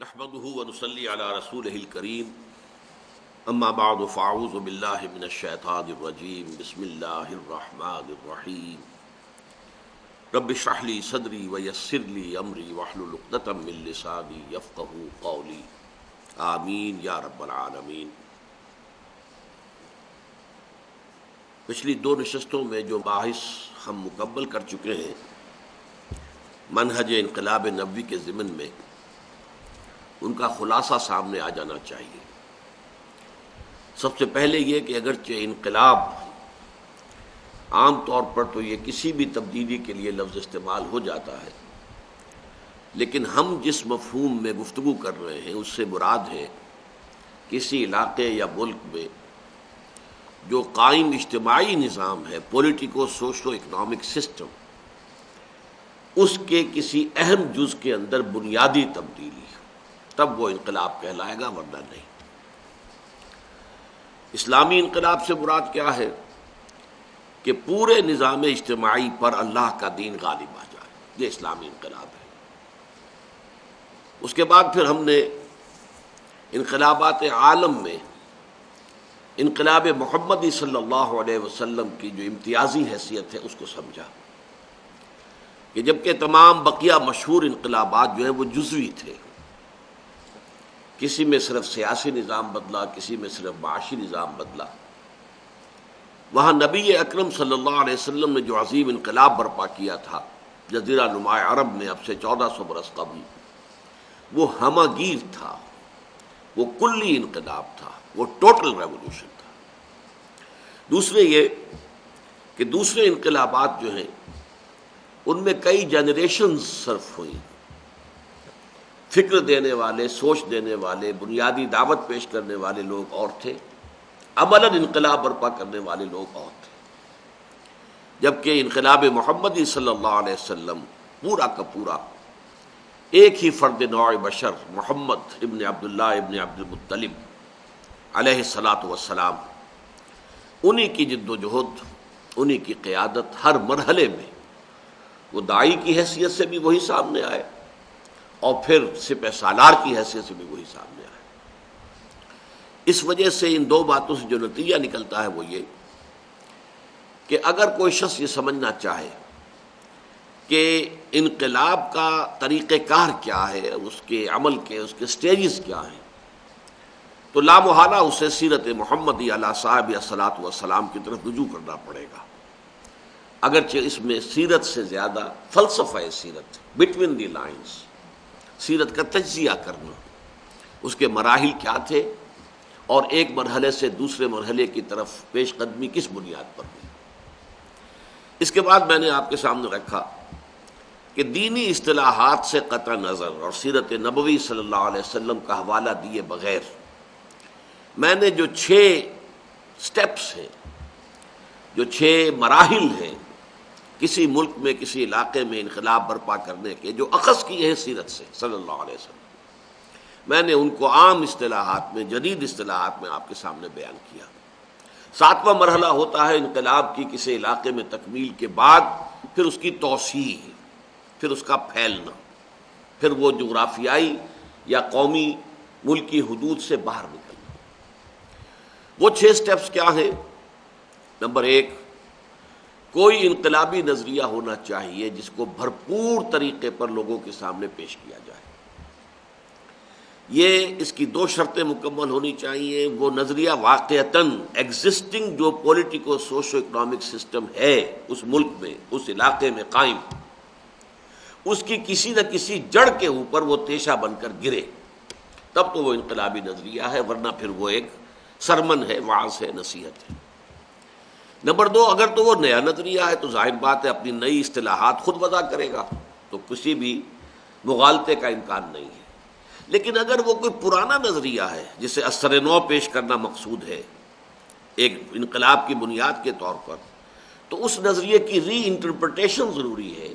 نحمده ونصلي على رسوله الكريم اما بعد فاعوذ بالله من الشيطان الرجيم بسم الله الرحمن الرحيم رب اشرح لي صدري ويسر لي امري واحلل عقدة من لساني يفقهوا قولي آمین یا رب العالمین۔ پچھلی دو نشستوں میں جو باحث ہم مکمل کر چکے ہیں منہج انقلاب نبوی کے ضمن میں، ان کا خلاصہ سامنے آ جانا چاہیے۔ سب سے پہلے یہ کہ اگرچہ انقلاب عام طور پر تو یہ کسی بھی تبدیلی کے لیے لفظ استعمال ہو جاتا ہے، لیکن ہم جس مفہوم میں گفتگو کر رہے ہیں اس سے مراد ہے کسی علاقے یا ملک میں جو قائم اجتماعی نظام ہے، پولیٹیکو سوشو اکنامک سسٹم، اس کے کسی اہم جز کے اندر بنیادی تبدیلی، تب وہ انقلاب کہلائے گا، ورنہ نہیں۔ اسلامی انقلاب سے مراد کیا ہے کہ پورے نظام اجتماعی پر اللہ کا دین غالب آ جائے، یہ اسلامی انقلاب ہے۔ اس کے بعد پھر ہم نے انقلابات عالم میں انقلاب محمدی صلی اللہ علیہ وسلم کی جو امتیازی حیثیت ہے اس کو سمجھا کہ جبکہ تمام بقیہ مشہور انقلابات جو ہیں وہ جزوی تھے، کسی میں صرف سیاسی نظام بدلا، کسی میں صرف معاشی نظام بدلا، وہاں نبی اکرم صلی اللہ علیہ وسلم نے جو عظیم انقلاب برپا کیا تھا جزیرہ نما عرب میں اب سے 1400 برس قبل، وہ ہمہ گیر تھا، وہ کلی انقلاب تھا، وہ ٹوٹل ریولوشن تھا۔ دوسرے یہ کہ دوسرے انقلابات جو ہیں ان میں کئی جنریشنز صرف ہوئیں، فکر دینے والے، سوچ دینے والے، بنیادی دعوت پیش کرنے والے لوگ اور تھے، عملاً انقلاب برپا کرنے والے لوگ اور تھے، جبکہ انقلاب محمدی صلی اللہ علیہ وسلم پورا کا پورا ایک ہی فرد نوع بشر محمد ابن عبداللہ ابن عبد المطلب علیہ الصلاۃ والسلام، انہی کی جد و جہد، انہی کی قیادت، ہر مرحلے میں وہ داعی کی حیثیت سے بھی وہی سامنے آئے اور پھر سپہ سالار کی حیثیت سے بھی وہی سامنے آئے۔ اس وجہ سے ان دو باتوں سے جو نتیجہ نکلتا ہے وہ یہ کہ اگر کوئی شخص یہ سمجھنا چاہے کہ انقلاب کا طریقہ کار کیا ہے، اس کے عمل کے، اس کے سٹیجز کیا ہیں، تو لامحالہ اسے سیرت محمدی علیہ صاحب الصلاۃ والسلام کی طرف رجوع کرنا پڑے گا، اگرچہ اس میں سیرت سے زیادہ فلسفہ سیرت، بٹوین دی لائنز، سیرت کا تجزیہ کرنا، اس کے مراحل کیا تھے اور ایک مرحلے سے دوسرے مرحلے کی طرف پیش قدمی کس بنیاد پر ہوئی۔ اس کے بعد میں نے آپ کے سامنے رکھا کہ دینی اصطلاحات سے قطع نظر اور سیرت نبوی صلی اللہ علیہ وسلم کا حوالہ دیے بغیر میں نے جو 6 سٹیپس ہیں، جو 6 مراحل ہیں کسی ملک میں، کسی علاقے میں انقلاب برپا کرنے کے، جو اخذ کیے ہیں سیرت سے صلی اللہ علیہ وسلم، میں نے ان کو عام اصطلاحات میں، جدید اصطلاحات میں آپ کے سامنے بیان کیا۔ 7واں مرحلہ ہوتا ہے انقلاب کی کسی علاقے میں تکمیل کے بعد پھر اس کی توسیع، پھر اس کا پھیلنا، پھر وہ جغرافیائی یا قومی ملکی حدود سے باہر نکلنا۔ وہ 6 سٹیپس کیا ہیں؟ نمبر 1، کوئی انقلابی نظریہ ہونا چاہیے جس کو بھرپور طریقے پر لوگوں کے سامنے پیش کیا جائے۔ یہ اس کی 2 شرطیں مکمل ہونی چاہیے۔ وہ نظریہ واقعتاً ایگزسٹنگ جو پولیٹیکو سوشو اکنامک سسٹم ہے اس ملک میں، اس علاقے میں قائم، اس کی کسی نہ کسی جڑ کے اوپر وہ تیشہ بن کر گرے، تب تو وہ انقلابی نظریہ ہے، ورنہ پھر وہ ایک سرمن ہے، وعظ ہے، نصیحت ہے۔ نمبر 2، اگر تو وہ نیا نظریہ ہے تو ظاہر بات ہے اپنی نئی اصطلاحات خود وضع کرے گا، تو کسی بھی مغالطے کا امکان نہیں ہے۔ لیکن اگر وہ کوئی پرانا نظریہ ہے جسے اثر نو پیش کرنا مقصود ہے ایک انقلاب کی بنیاد کے طور پر، تو اس نظریے کی ری انٹرپریٹیشن ضروری ہے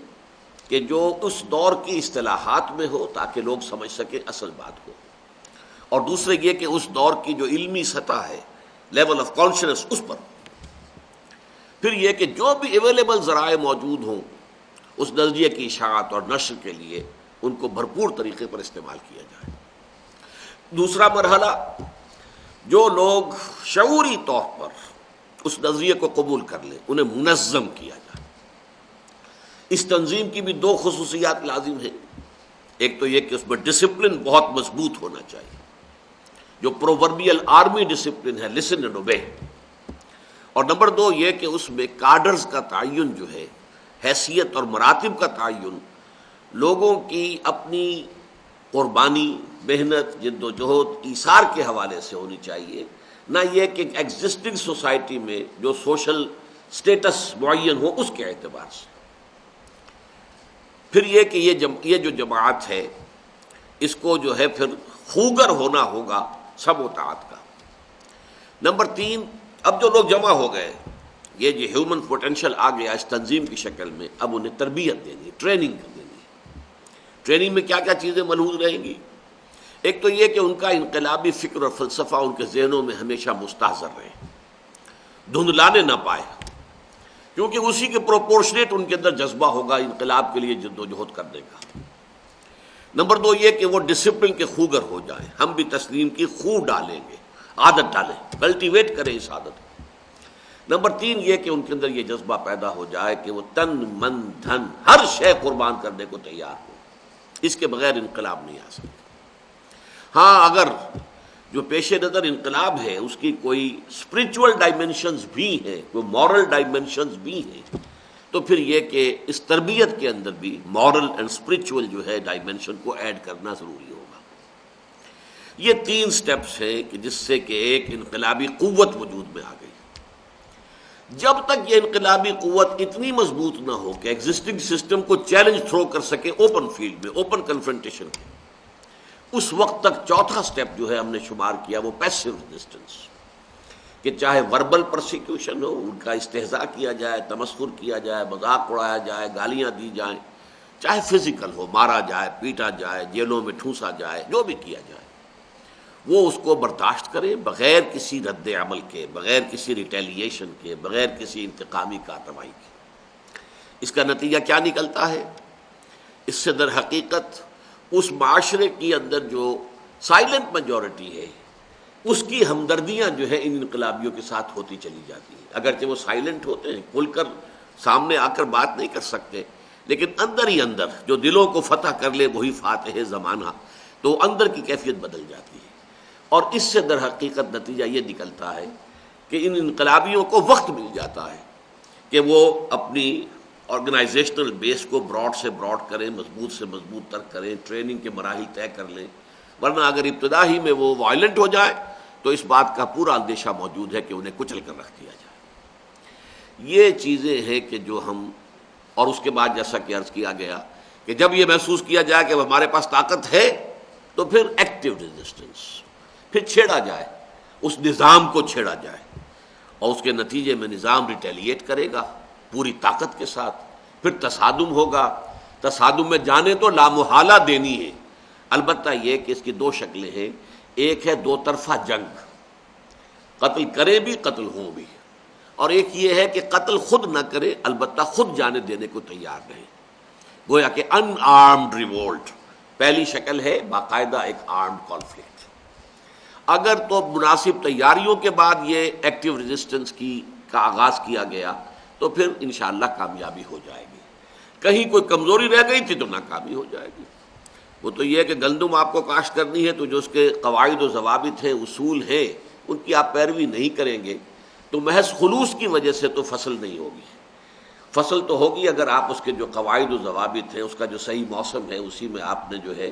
کہ جو اس دور کی اصطلاحات میں ہو تاکہ لوگ سمجھ سکیں اصل بات کو، اور دوسرے یہ کہ اس دور کی جو علمی سطح ہے، لیول آف کانشنس، اس پر۔ پھر یہ کہ جو بھی اویلیبل ذرائع موجود ہوں اس نظریے کی اشاعت اور نشر کے لیے ان کو بھرپور طریقے پر استعمال کیا جائے۔ دوسرا مرحلہ، جو لوگ شعوری طور پر اس نظریے کو قبول کر لیں انہیں منظم کیا جائے۔ اس تنظیم کی بھی دو خصوصیات لازم ہیں، ایک تو یہ کہ اس میں ڈسپلن بہت مضبوط ہونا چاہیے، جو پرووربیل آرمی ڈسپلن ہے، لسن اینڈ اوبے، اور نمبر دو یہ کہ اس میں کارڈرز کا تعین جو ہے، حیثیت اور مراتب کا تعین لوگوں کی اپنی قربانی، محنت، جد و جہد، ایثار کے حوالے سے ہونی چاہیے، نہ یہ کہ ایگزسٹنگ سوسائٹی میں جو سوشل سٹیٹس معین ہو اس کے اعتبار سے۔ پھر یہ کہ یہ جو جماعت ہے اس کو جو ہے پھر خوگر ہونا ہوگا سب و طاعت کا۔ نمبر تین، اب جو لوگ جمع ہو گئے، یہ جو ہیومن پوٹینشل آ گیا اس تنظیم کی شکل میں، اب انہیں تربیت دینی، ٹریننگ دینی۔ ٹریننگ میں کیا کیا چیزیں ملحوظ رہیں گی؟ ایک تو یہ کہ ان کا انقلابی فکر اور فلسفہ ان کے ذہنوں میں ہمیشہ مستحضر رہے، دھندلانے نہ پائے، کیونکہ اسی کے پروپورشنیٹ ان کے اندر جذبہ ہوگا انقلاب کے لیے جد و جہد کرنے کا۔ نمبر دو یہ کہ وہ ڈسپلن کے خوگر ہو جائیں، ہم بھی تسلیم کی خو ڈالیں گے، عادت ڈالیں، کلٹیویٹ کریں اس عادت کو۔ نمبر تین یہ کہ ان کے اندر یہ جذبہ پیدا ہو جائے کہ وہ تن من دھن ہر شے قربان کرنے کو تیار ہو، اس کے بغیر انقلاب نہیں آ سکتا۔ ہاں اگر جو پیش نظر انقلاب ہے اس کی کوئی اسپرچول ڈائمینشنز بھی ہیں، کوئی مورل ڈائمینشنز بھی ہیں، تو پھر یہ کہ اس تربیت کے اندر بھی مورل اینڈ اسپرچول جو ہے ڈائمینشن کو ایڈ کرنا ضروری ہوگا۔ یہ تین سٹیپس ہیں کہ جس سے کہ ایک انقلابی قوت وجود میں آ گئی۔ جب تک یہ انقلابی قوت اتنی مضبوط نہ ہو کہ ایگزسٹنگ سسٹم کو چیلنج تھرو کر سکے اوپن فیلڈ میں، اوپن کنفرنٹیشن کے، اس وقت تک چوتھا سٹیپ جو ہے ہم نے شمار کیا وہ پیسو ریزسٹنس، کہ چاہے وربل پرسیکیوشن ہو، ان کا استہزاء کیا جائے، تمسخر کیا جائے، مذاق اڑایا جائے، گالیاں دی جائیں، چاہے فزیکل ہو، مارا جائے، پیٹا جائے، جیلوں میں ٹھونسا جائے، جو بھی کیا جائے، وہ اس کو برداشت کرے بغیر کسی رد عمل کے، بغیر کسی ریٹیلیشن کے، بغیر کسی انتقامی کارروائی کے۔ اس کا نتیجہ کیا نکلتا ہے؟ اس سے در حقیقت اس معاشرے کی اندر جو سائلنٹ میجورٹی ہے اس کی ہمدردیاں جو ہے ان انقلابیوں کے ساتھ ہوتی چلی جاتی ہیں، اگرچہ وہ سائلنٹ ہوتے ہیں، کھل کر سامنے آ کر بات نہیں کر سکتے، لیکن اندر ہی اندر جو دلوں کو فتح کر لے وہی فاتح زمانہ، تو اندر کی کیفیت بدل جاتی ہے۔ اور اس سے در حقیقت نتیجہ یہ نکلتا ہے کہ ان انقلابیوں کو وقت مل جاتا ہے کہ وہ اپنی آرگنائزیشنل بیس کو براڈ سے براڈ کریں، مضبوط سے مضبوط تر کریں، ٹریننگ کے مراحل طے کر لیں، ورنہ اگر ابتدا ہی میں وہ وائلنٹ ہو جائے تو اس بات کا پورا اندیشہ موجود ہے کہ انہیں کچل کر رکھ دیا جائے۔ یہ چیزیں ہیں کہ جو ہم، اور اس کے بعد جیسا کہ عرض کیا گیا کہ جب یہ محسوس کیا جائے کہ ہمارے پاس طاقت ہے تو پھر ایکٹیو ریزسٹنس، پھر چھیڑا جائے، اس نظام کو چھیڑا جائے، اور اس کے نتیجے میں نظام ریٹیلیٹ کرے گا پوری طاقت کے ساتھ، پھر تصادم ہوگا، تصادم میں جانے تو لامحالہ دینی ہے، البتہ یہ کہ اس کی دو شکلیں ہیں، ایک ہے دو طرفہ جنگ، قتل کرے بھی قتل ہوں بھی، اور ایک یہ ہے کہ قتل خود نہ کرے البتہ خود جانے دینے کو تیار رہے، گویا کہ ان آرمڈ ریوولٹ پہلی شکل ہے، باقاعدہ ایک آرمڈ کانفلکٹ۔ اگر تو مناسب تیاریوں کے بعد یہ ایکٹیو ریزسٹنس کا آغاز کیا گیا تو پھر انشاءاللہ کامیابی ہو جائے گی، کہیں کوئی کمزوری رہ گئی تھی تو ناکامی ہو جائے گی۔ وہ تو یہ کہ گندم آپ کو کاشت کرنی ہے تو جو اس کے قواعد و ضوابط ہیں، اصول ہیں، ان کی آپ پیروی نہیں کریں گے تو محض خلوص کی وجہ سے تو فصل نہیں ہوگی۔ فصل تو ہوگی اگر آپ اس کے جو قواعد و ضوابط ہیں، اس کا جو صحیح موسم ہے اسی میں آپ نے جو ہے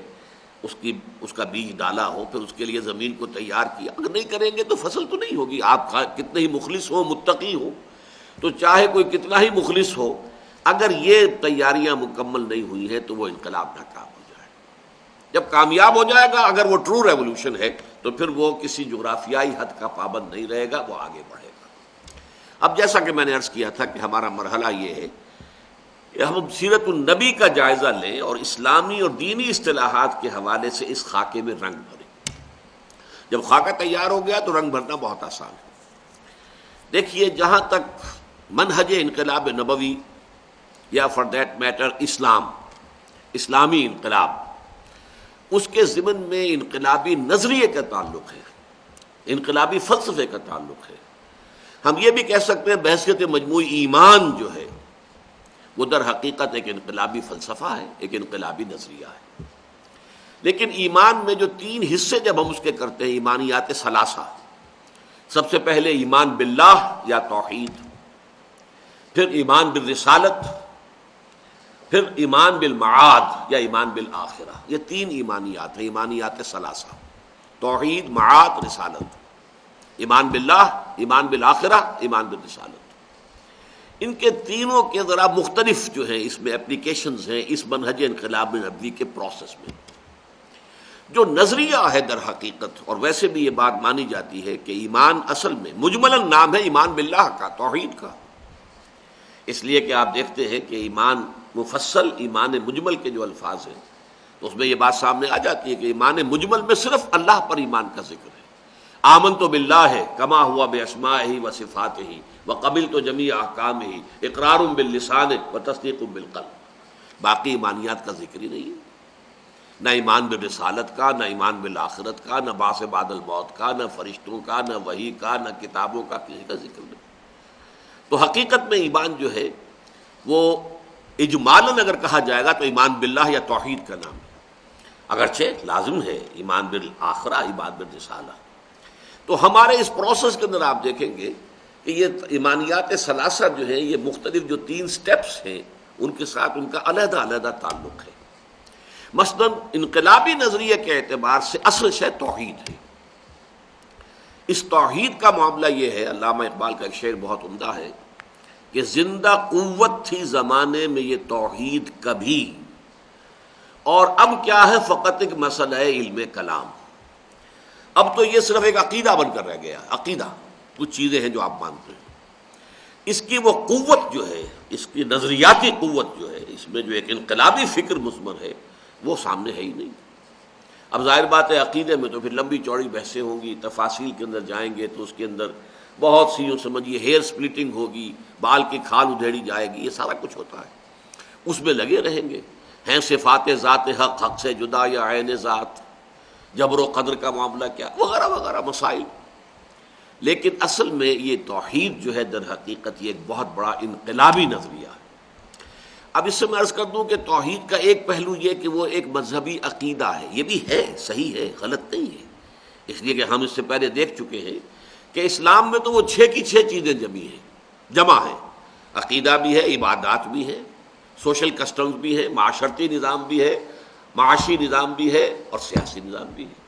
اس کا بیج ڈالا ہو، پھر اس کے لیے زمین کو تیار کیا، اگر نہیں کریں گے تو فصل تو نہیں ہوگی۔ آپ کتنے ہی مخلص ہو، متقی ہو، تو چاہے کوئی کتنا ہی مخلص ہو، اگر یہ تیاریاں مکمل نہیں ہوئی ہیں تو وہ انقلاب ناکام ہو جائے۔ جب کامیاب ہو جائے گا، اگر وہ ٹرو ریولوشن ہے تو پھر وہ کسی جغرافیائی حد کا پابند نہیں رہے گا، وہ آگے بڑھے گا۔ اب جیسا کہ میں نے عرض کیا تھا کہ ہمارا مرحلہ یہ ہے کہ ہم سیرت النبی کا جائزہ لیں اور اسلامی اور دینی اصطلاحات کے حوالے سے اس خاکے میں رنگ بھریں۔ جب خاکہ تیار ہو گیا تو رنگ بھرنا بہت آسان ہے۔ دیکھیے، جہاں تک منہج انقلاب نبوی یا فار دیٹ میٹر اسلامی انقلاب، اس کے ضمن میں انقلابی نظریے کا تعلق ہے، انقلابی فلسفے کا تعلق ہے۔ ہم یہ بھی کہہ سکتے ہیں بحیثیت مجموعی ایمان جو ہے وہ در حقیقت ایک انقلابی فلسفہ ہے، ایک انقلابی نظریہ ہے۔ لیکن ایمان میں جو تین حصے جب ہم اس کے کرتے ہیں، ایمانیات ثلاثہ، سب سے پہلے ایمان باللہ یا توحید، پھر ایمان بالرسالت، پھر ایمان بالمعاد یا ایمان بالآخرہ۔ یہ تین ایمانیات ہیں، ایمانیات ثلاثہ، توحید، معاد، رسالت، ایمان باللہ، ایمان بالآخرہ، ایمان بالرسالت۔ ان کے تینوں کے ذرا مختلف جو ہیں اس میں اپلیکیشنز ہیں اس منہج انقلاب نبوی کے پروسیس میں۔ جو نظریہ ہے در حقیقت، اور ویسے بھی یہ بات مانی جاتی ہے کہ ایمان اصل میں مجملاً نام ہے ایمان باللہ کا، توحید کا، اس لیے کہ آپ دیکھتے ہیں کہ ایمان مفصل، ایمان مجمل کے جو الفاظ ہیں تو اس میں یہ بات سامنے آ جاتی ہے کہ ایمان مجمل میں صرف اللہ پر ایمان کا ذکر ہے۔ آمنت باللہ کما ہوا باسمائہ و صفاتہ وقبلت جمیع احکامہ اقرار باللسان و تصدیق بالقلب۔ باقی ایمانیات کا ذکر ہی نہیں ہے، نہ ایمان بالرسالت کا، نہ ایمان بالآخرت کا، نہ بعث بعد الموت کا، نہ فرشتوں کا، نہ وحی کا، نہ کتابوں کا، کسی کا ذکر نہیں۔ تو حقیقت میں ایمان جو ہے وہ اجمالاً اگر کہا جائے گا تو ایمان باللہ یا توحید کا نام ہے، اگرچہ لازم ہے ایمان بالآخرہ، ایمان بالرسالہ۔ تو ہمارے اس پروسیس کے اندر آپ دیکھیں گے کہ یہ ایمانیات ثلاثہ جو ہیں، یہ مختلف جو تین سٹیپس ہیں ان کے ساتھ ان کا علیحدہ علیحدہ تعلق ہے۔ مثلا انقلابی نظریے کے اعتبار سے اصل شے توحید ہے۔ اس توحید کا معاملہ یہ ہے، علامہ اقبال کا ایک شعر بہت عمدہ ہے کہ زندہ قوت تھی زمانے میں یہ توحید کبھی، اور اب کیا ہے فقط ایک مسئلہ ہے علم کلام۔ اب تو یہ صرف ایک عقیدہ بن کر رہ گیا، عقیدہ، کچھ چیزیں ہیں جو آپ مانتے ہیں۔ اس کی وہ قوت جو ہے، اس کی نظریاتی قوت جو ہے، اس میں جو ایک انقلابی فکر مثمر ہے وہ سامنے ہے ہی نہیں۔ اب ظاہر بات ہے عقیدے میں تو پھر لمبی چوڑی بحثیں ہوں گی، تفاصیل کے اندر جائیں گے تو اس کے اندر بہت سی یوں سمجھیے ہیئر سپلٹنگ ہوگی، بال کی کھال ادھیڑی جائے گی، یہ سارا کچھ ہوتا ہے، اس میں لگے رہیں گے۔ ہیں صفات ذات حق، حق سے جدا یا عین ذات، جبر و قدر کا معاملہ کیا، وغیرہ وغیرہ مسائل۔ لیکن اصل میں یہ توحید جو ہے در حقیقت یہ ایک بہت بڑا انقلابی نظریہ ہے۔ اب اس سے میں عرض کر دوں کہ توحید کا ایک پہلو یہ کہ وہ ایک مذہبی عقیدہ ہے، یہ بھی ہے، صحیح ہے، غلط نہیں ہے، اس لیے کہ ہم اس سے پہلے دیکھ چکے ہیں کہ اسلام میں تو وہ 6 کی 6 چیزیں جمع ہیں، عقیدہ بھی ہے، عبادات بھی ہے، سوشل کسٹمز بھی ہے، معاشرتی نظام بھی ہے، معاشی نظام بھی ہے، اور سیاسی نظام بھی ہے۔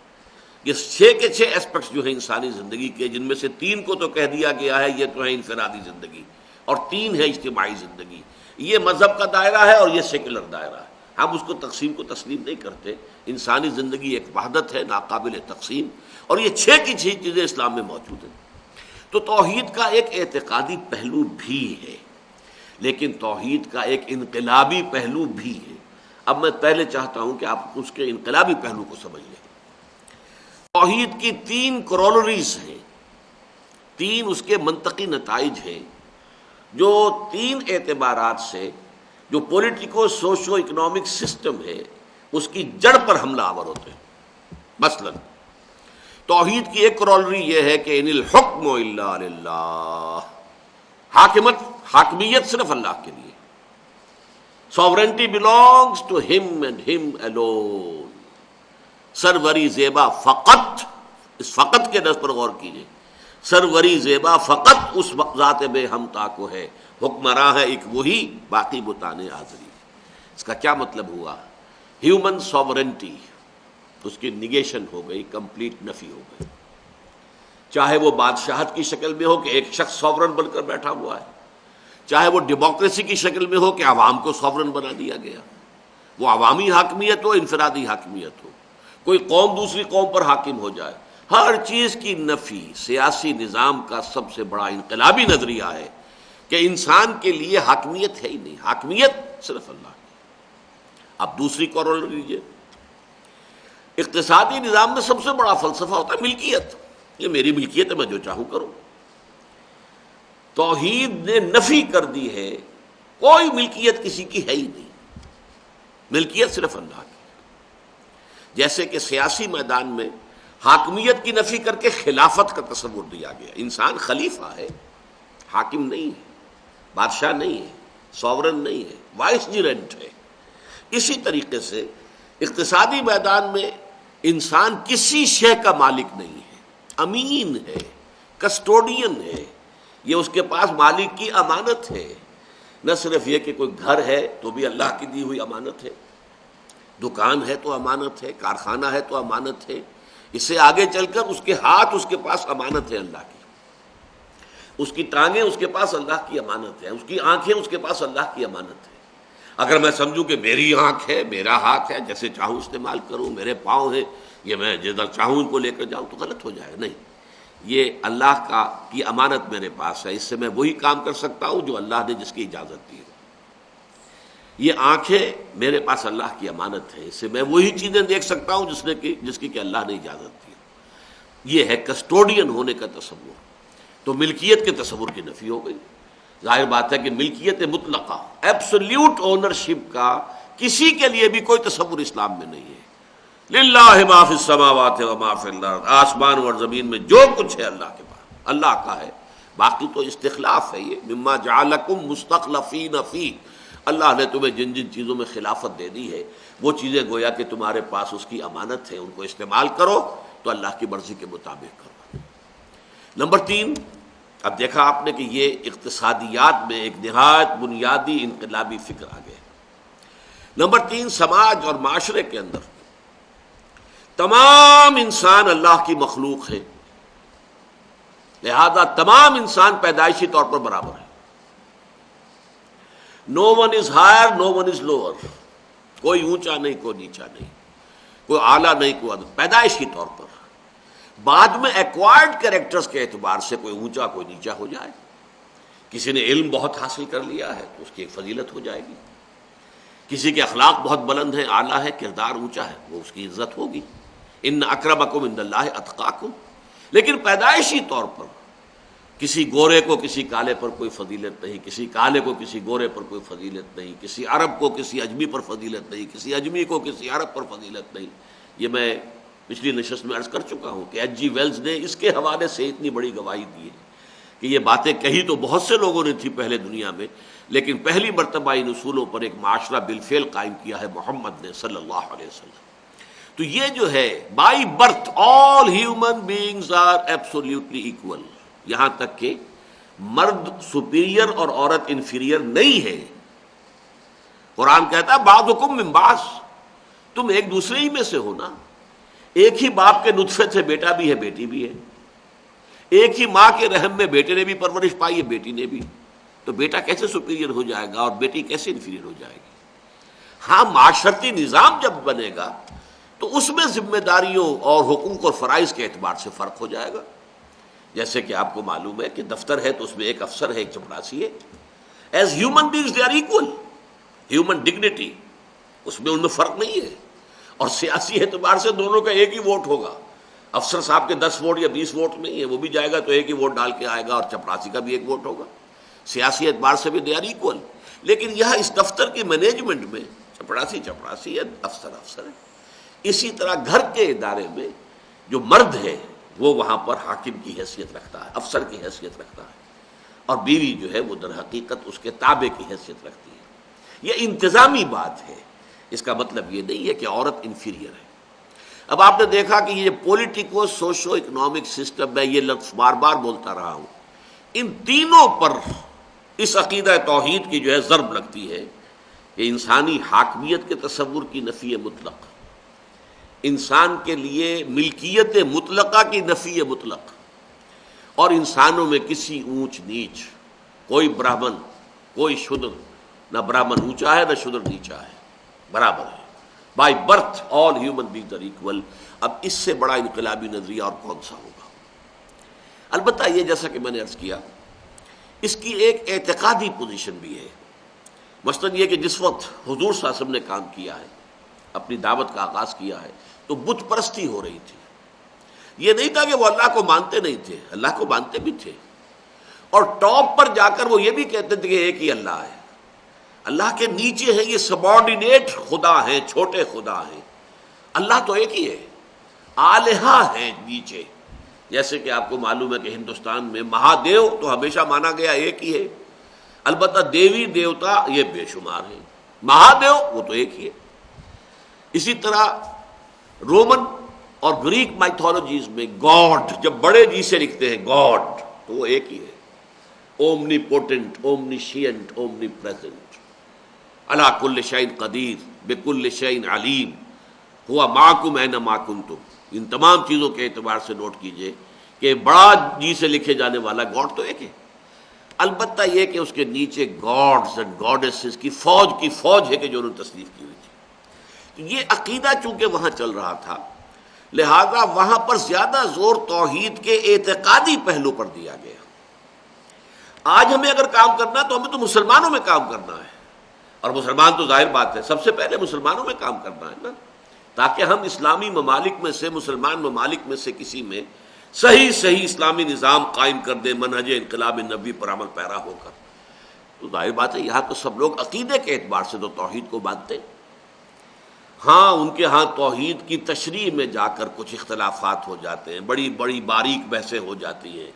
یہ 6 کے 6 اسپیکٹس جو ہیں انسانی زندگی کے، جن میں سے 3 کو تو کہہ دیا گیا ہے یہ تو ہے انفرادی زندگی، اور 3 ہے اجتماعی زندگی۔ یہ مذہب کا دائرہ ہے اور یہ سیکولر دائرہ ہے، ہم اس کو تقسیم کو تسلیم نہیں کرتے۔ انسانی زندگی ایک وحدت ہے ناقابل تقسیم، اور یہ 6 کی 6 چیزیں اسلام میں موجود ہیں۔ تو توحید کا ایک اعتقادی پہلو بھی ہے، لیکن توحید کا ایک انقلابی پہلو بھی ہے۔ اب میں پہلے چاہتا ہوں کہ آپ اس کے انقلابی پہلو کو سمجھ لیں۔ توحید کی 3 کرولریز ہیں، 3 اس کے منطقی نتائج ہیں جو 3 اعتبارات سے جو پولیٹیکو سوشو اکنامک سسٹم ہے اس کی جڑ پر حملہ آور ہوتے ہیں۔ مثلا توحید کی ایک کرولری یہ ہے کہ ان الحکم الا للہ، حاکمیت صرف اللہ کے لیے، sovereignty belongs to him and him alone۔ سروری زیبا فقط، اس فقط کے لفظ پر غور کیجیے، سروری زیبا فقط اس ذات بے ہمتا کو ہے، حکمراں ہے ایک وہی، باقی بتانے حاضری۔ اس کا کیا مطلب ہوا؟ ہیومن سوورنٹی اس کی نگیشن ہو گئی، کمپلیٹ نفی ہو گئی، چاہے وہ بادشاہت کی شکل میں ہو کہ ایک شخص سوورن بن کر بیٹھا ہوا ہے، چاہے وہ ڈیموکریسی کی شکل میں ہو کہ عوام کو سوورن بنا دیا گیا، وہ عوامی حاکمیت ہو، انفرادی حاکمیت ہو، کوئی قوم دوسری قوم پر حاکم ہو جائے، ہر چیز کی نفی سیاسی نظام کا سب سے بڑا انقلابی نظریہ ہے کہ انسان کے لیے حاکمیت ہے ہی نہیں، حاکمیت صرف اللہ کی۔ اب دوسری کورولری لیجیے، اقتصادی نظام میں سب سے بڑا فلسفہ ہوتا ہے ملکیت، یہ میری ملکیت ہے، میں جو چاہوں کروں۔ توحید نے نفی کر دی ہے، کوئی ملکیت کسی کی ہے ہی نہیں، ملکیت صرف اللہ کی۔ جیسے کہ سیاسی میدان میں حاکمیت کی نفی کر کے خلافت کا تصور دیا گیا. انسان خلیفہ ہے، حاکم نہیں ہے، بادشاہ نہیں ہے، سوورن نہیں ہے، وائس جیرنٹ ہے. اسی طریقے سے اقتصادی میدان میں انسان کسی شے کا مالک نہیں ہے، امین ہے، کسٹوڈین ہے. یہ اس کے پاس مالک کی امانت ہے. نہ صرف یہ کہ کوئی گھر ہے تو بھی اللہ کی دی ہوئی امانت ہے، دکان ہے تو امانت ہے، کارخانہ ہے تو امانت ہے. اس سے آگے چل کر اس کے ہاتھ اس کے پاس امانت ہے اللہ کی، اس کی ٹانگیں اس کے پاس اللہ کی امانت ہے، اس کی آنکھیں اس کے پاس اللہ کی امانت ہے. اگر میں سمجھوں کہ میری آنکھ ہے، میرا ہاتھ ہے، جیسے چاہوں استعمال کروں، میرے پاؤں ہیں، یہ میں جدھر چاہوں ان کو لے کر جاؤں تو غلط ہو جائے. نہیں، یہ اللہ کی امانت میرے پاس ہے، اس سے میں وہی کام کر سکتا ہوں جو اللہ نے جس کی اجازت دی ہے. یہ آنکھیں میرے پاس اللہ کی امانت ہے، اس سے میں وہی چیزیں دیکھ سکتا ہوں جس کی کہ اللہ نے اجازت دی. یہ ہے کسٹوڈین ہونے کا تصور. تو ملکیت کے تصور کی نفی ہو گئی. ظاہر بات ہے کہ ملکیت مطلقہ، ایبسلیوٹ اونرشپ کا کسی کے لیے بھی کوئی تصور اسلام میں نہیں ہے. للہ ما فی السماوات و ما فی الارض، آسمان اور زمین میں جو کچھ ہے اللہ کے پاس اللہ کا ہے. باقی تو استخلاف ہے. یہ مما جعلکم مستخلفین فی، اللہ نے تمہیں جن جن چیزوں میں خلافت دے دی ہے وہ چیزیں گویا کہ تمہارے پاس اس کی امانت ہے، ان کو استعمال کرو تو اللہ کی مرضی کے مطابق کرو. نمبر 3، اب دیکھا آپ نے کہ یہ اقتصادیات میں ایک نہایت بنیادی انقلابی فکر آ گیا. نمبر 3، سماج اور معاشرے کے اندر تمام انسان اللہ کی مخلوق ہے، لہذا تمام انسان پیدائشی طور پر برابر ہے. No one is higher, no one is lower. کوئی اونچا نہیں، کوئی نیچا نہیں، کوئی اعلیٰ نہیں، کوئی ادنا، پیدائشی طور پر. بعد میں ایکوائرڈ کیریکٹرز کے اعتبار سے کوئی اونچا کوئی نیچا ہو جائے. کسی نے علم بہت حاصل کر لیا ہے تو اس کی ایک فضیلت ہو جائے گی. کسی کے اخلاق بہت بلند ہیں، اعلیٰ ہے، کردار اونچا ہے، وہ اس کی عزت ہوگی. ان اکرمکم عند اللہ اتقاکم. لیکن پیدائشی طور پر کسی گورے کو کسی کالے پر کوئی فضیلت نہیں، کسی کالے کو کسی گورے پر کوئی فضیلت نہیں، کسی عرب کو کسی اجمی پر فضیلت نہیں، کسی اجمی کو کسی عرب پر فضیلت نہیں. یہ میں پچھلی نشست میں عرض کر چکا ہوں کہ ایچ جی ویلز نے اس کے حوالے سے اتنی بڑی گواہی دی ہے کہ یہ باتیں کہی تو بہت سے لوگوں نے تھی پہلے دنیا میں، لیکن پہلی مرتبہ ان اصولوں پر ایک معاشرہ بالفعل قائم کیا ہے محمد نے صلی اللہ علیہ وسلم. تو یہ جو ہے by birth all human beings are absolutely equal, یہاں تک کہ مرد سپیریئر اور عورت انفیریئر نہیں ہے. قرآن کہتا ہے بعضکم من بعض، تم ایک دوسرے ہی میں سے ہو نا. ایک ہی باپ کے نطفے سے بیٹا بھی ہے، بیٹی بھی ہے. ایک ہی ماں کے رحم میں بیٹے نے بھی پرورش پائی ہے، بیٹی نے بھی. تو بیٹا کیسے سپیریئر ہو جائے گا اور بیٹی کیسے انفیریئر ہو جائے گی؟ ہاں، معاشرتی نظام جب بنے گا تو اس میں ذمہ داریوں اور حقوق اور فرائض کے اعتبار سے فرق ہو جائے گا. جیسے کہ آپ کو معلوم ہے کہ دفتر ہے تو اس میں ایک افسر ہے، ایک چپڑاسی ہے. As human beings they are equal. Human dignity, اس میں ان میں فرق نہیں ہے. اور سیاسی اعتبار سے دونوں کا ایک ہی ووٹ ہوگا. افسر صاحب کے 10 ووٹ یا 20 ووٹ نہیں ہے، وہ بھی جائے گا تو ایک ہی ووٹ ڈال کے آئے گا، اور چپڑاسی کا بھی ایک ووٹ ہوگا. سیاسی اعتبار سے بھی دے آر ایکول. لیکن یہاں اس دفتر کی مینجمنٹ میں چپڑاسی چپڑاسی ہے، افسر افسر ہے. اسی طرح گھر کے ادارے میں جو مرد ہے وہ وہاں پر حاکم کی حیثیت رکھتا ہے، افسر کی حیثیت رکھتا ہے، اور بیوی جو ہے وہ در حقیقت اس کے تابع کی حیثیت رکھتی ہے. یہ انتظامی بات ہے، اس کا مطلب یہ نہیں ہے کہ عورت انفیریئر ہے. اب آپ نے دیکھا کہ یہ پولیٹیکو سوشو اکنامک سسٹم، میں یہ لفظ بار بار بولتا رہا ہوں، ان تینوں پر اس عقیدہ توحید کی جو ہے ضرب لگتی ہے کہ انسانی حاکمیت کے تصور کی نفی مطلق، انسان کے لیے ملکیت مطلقہ کی نفی مطلق، اور انسانوں میں کسی اونچ نیچ، کوئی برہمن کوئی شودر، نہ برہمن اونچا ہے نہ شودر نیچا ہے، برابر ہے. By birth all human beings are equal. اب اس سے بڑا انقلابی نظریہ اور کون سا ہوگا؟ البتہ یہ جیسا کہ میں نے عرض کیا، اس کی ایک اعتقادی پوزیشن بھی ہے. مثلاً یہ کہ جس وقت حضور صلی اللہ علیہ وسلم نے کام کیا ہے، اپنی دعوت کا آغاز کیا ہے، تو بت پرستی ہو رہی تھی. یہ نہیں تھا کہ وہ اللہ کو مانتے نہیں تھے، اللہ کو مانتے بھی تھے، اور ٹاپ پر جا کر وہ یہ بھی کہتے تھے کہ ایک ہی اللہ ہے. اللہ کے نیچے ہیں یہ سبارڈینیٹ خدا ہیں، چھوٹے خدا ہیں. اللہ تو ایک ہی ہے، آلہہ ہیں نیچے، جیسے کہ آپ کو معلوم ہے کہ ہندوستان میں مہادیو تو ہمیشہ مانا گیا ایک ہی ہے، البتہ دیوی دیوتا یہ بے شمار ہیں، مہادیو وہ تو ایک ہی ہے۔ اسی طرح رومن اور گریک مائتھولوجیز میں گاڈ جب بڑے جی سے لکھتے ہیں گاڈ تو وہ ایک ہی ہے، اومنی پوٹنٹ، اومنیشینٹ، اومنی پریزنٹ، علی کل شیء قدیر، بکل شیء علیم، ہوا معکم اینما کنتم۔ ان تمام چیزوں کے اعتبار سے نوٹ کیجئے کہ بڑا جی سے لکھے جانے والا گاڈ تو ایک ہے، البتہ یہ کہ اس کے نیچے گاڈز اینڈ گاڈیسز کی فوج ہے کہ جو انہوں نے تصنیف کی ہوئی تھی۔ تو یہ عقیدہ چونکہ وہاں چل رہا تھا، لہذا وہاں پر زیادہ زور توحید کے اعتقادی پہلو پر دیا گیا۔ آج ہمیں اگر کام کرنا ہے تو ہمیں تو مسلمانوں میں کام کرنا ہے، اور مسلمان تو ظاہر بات ہے سب سے پہلے مسلمانوں میں کام کرنا ہے نا، تاکہ ہم اسلامی ممالک میں سے، مسلمان ممالک میں سے کسی میں صحیح اسلامی نظام قائم کر دیں منہج انقلاب نبی پر عمل پیرا ہو کر۔ تو ظاہر بات ہے یہاں تو سب لوگ عقیدے کے اعتبار سے تو توحید کو مانتے ہیں، ہاں ان کے ہاں توحید کی تشریح میں جا کر کچھ اختلافات ہو جاتے ہیں، بڑی بڑی باریک بحثیں ہو جاتی ہیں،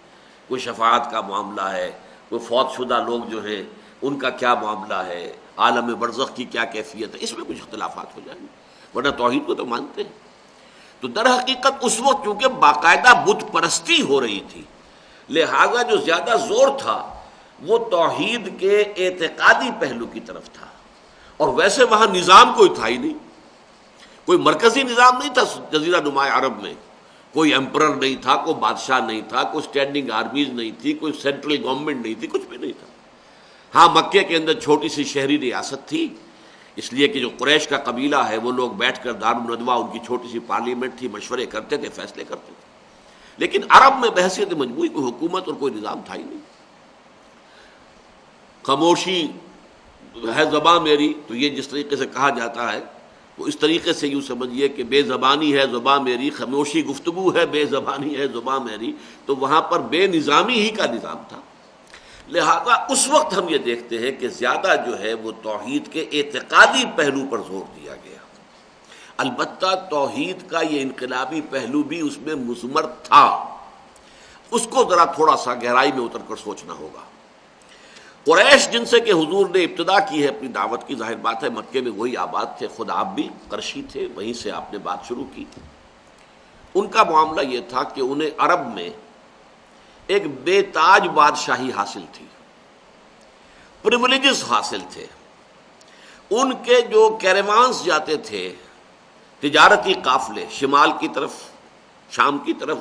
کوئی شفاعت کا معاملہ ہے، کوئی فوت شدہ لوگ جو ہیں ان کا کیا معاملہ ہے، عالم برزخ کی کیا کیفیت ہے، اس میں کچھ اختلافات ہو جائیں گے، ورنہ توحید کو تو مانتے ہیں۔ تو در حقیقت اس وقت چونکہ باقاعدہ بت پرستی ہو رہی تھی، لہذا جو زیادہ زور تھا وہ توحید کے اعتقادی پہلو کی طرف تھا، اور ویسے وہاں نظام کوئی تھا ہی نہیں، کوئی مرکزی نظام نہیں تھا جزیرہ نما عرب میں، کوئی ایمپرر نہیں تھا، کوئی بادشاہ نہیں تھا، کوئی اسٹینڈنگ آرمیز نہیں تھی، کوئی سینٹرل گورنمنٹ نہیں تھی، کچھ بھی نہیں تھا۔ ہاں مکے کے اندر چھوٹی سی شہری ریاست تھی، اس لیے کہ جو قریش کا قبیلہ ہے وہ لوگ بیٹھ کر دارالندوہ ان کی چھوٹی سی پارلیمنٹ تھی، مشورے کرتے تھے، فیصلے کرتے تھے، لیکن عرب میں بحیثیت مجموعی کوئی حکومت اور کوئی نظام تھا ہی نہیں۔ خاموشی ہے زباں میری، تو یہ جس طریقے سے کہا جاتا ہے وہ اس طریقے سے یوں سمجھیے کہ بے زبانی ہے زباں میری، خاموشی گفتگو ہے، بے زبانی ہے زباں میری، تو وہاں پر بے نظامی ہی کا نظام تھا۔ لہذا اس وقت ہم یہ دیکھتے ہیں کہ زیادہ جو ہے وہ توحید کے اعتقادی پہلو پر زور دیا گیا، البتہ توحید کا یہ انقلابی پہلو بھی اس میں مضمر تھا، اس کو ذرا تھوڑا سا گہرائی میں اتر کر سوچنا ہوگا۔ قریش جن سے کہ حضور نے ابتدا کی ہے اپنی دعوت کی، ظاہر بات ہے مکے میں وہی آباد تھے، خود آپ بھی قرشی تھے، وہیں سے آپ نے بات شروع کی۔ ان کا معاملہ یہ تھا کہ انہیں عرب میں ایک بے تاج بادشاہی حاصل تھی، پریولیجز حاصل تھے، ان کے جو کیروانس جاتے تھے تجارتی قافلے شمال کی طرف، شام کی طرف،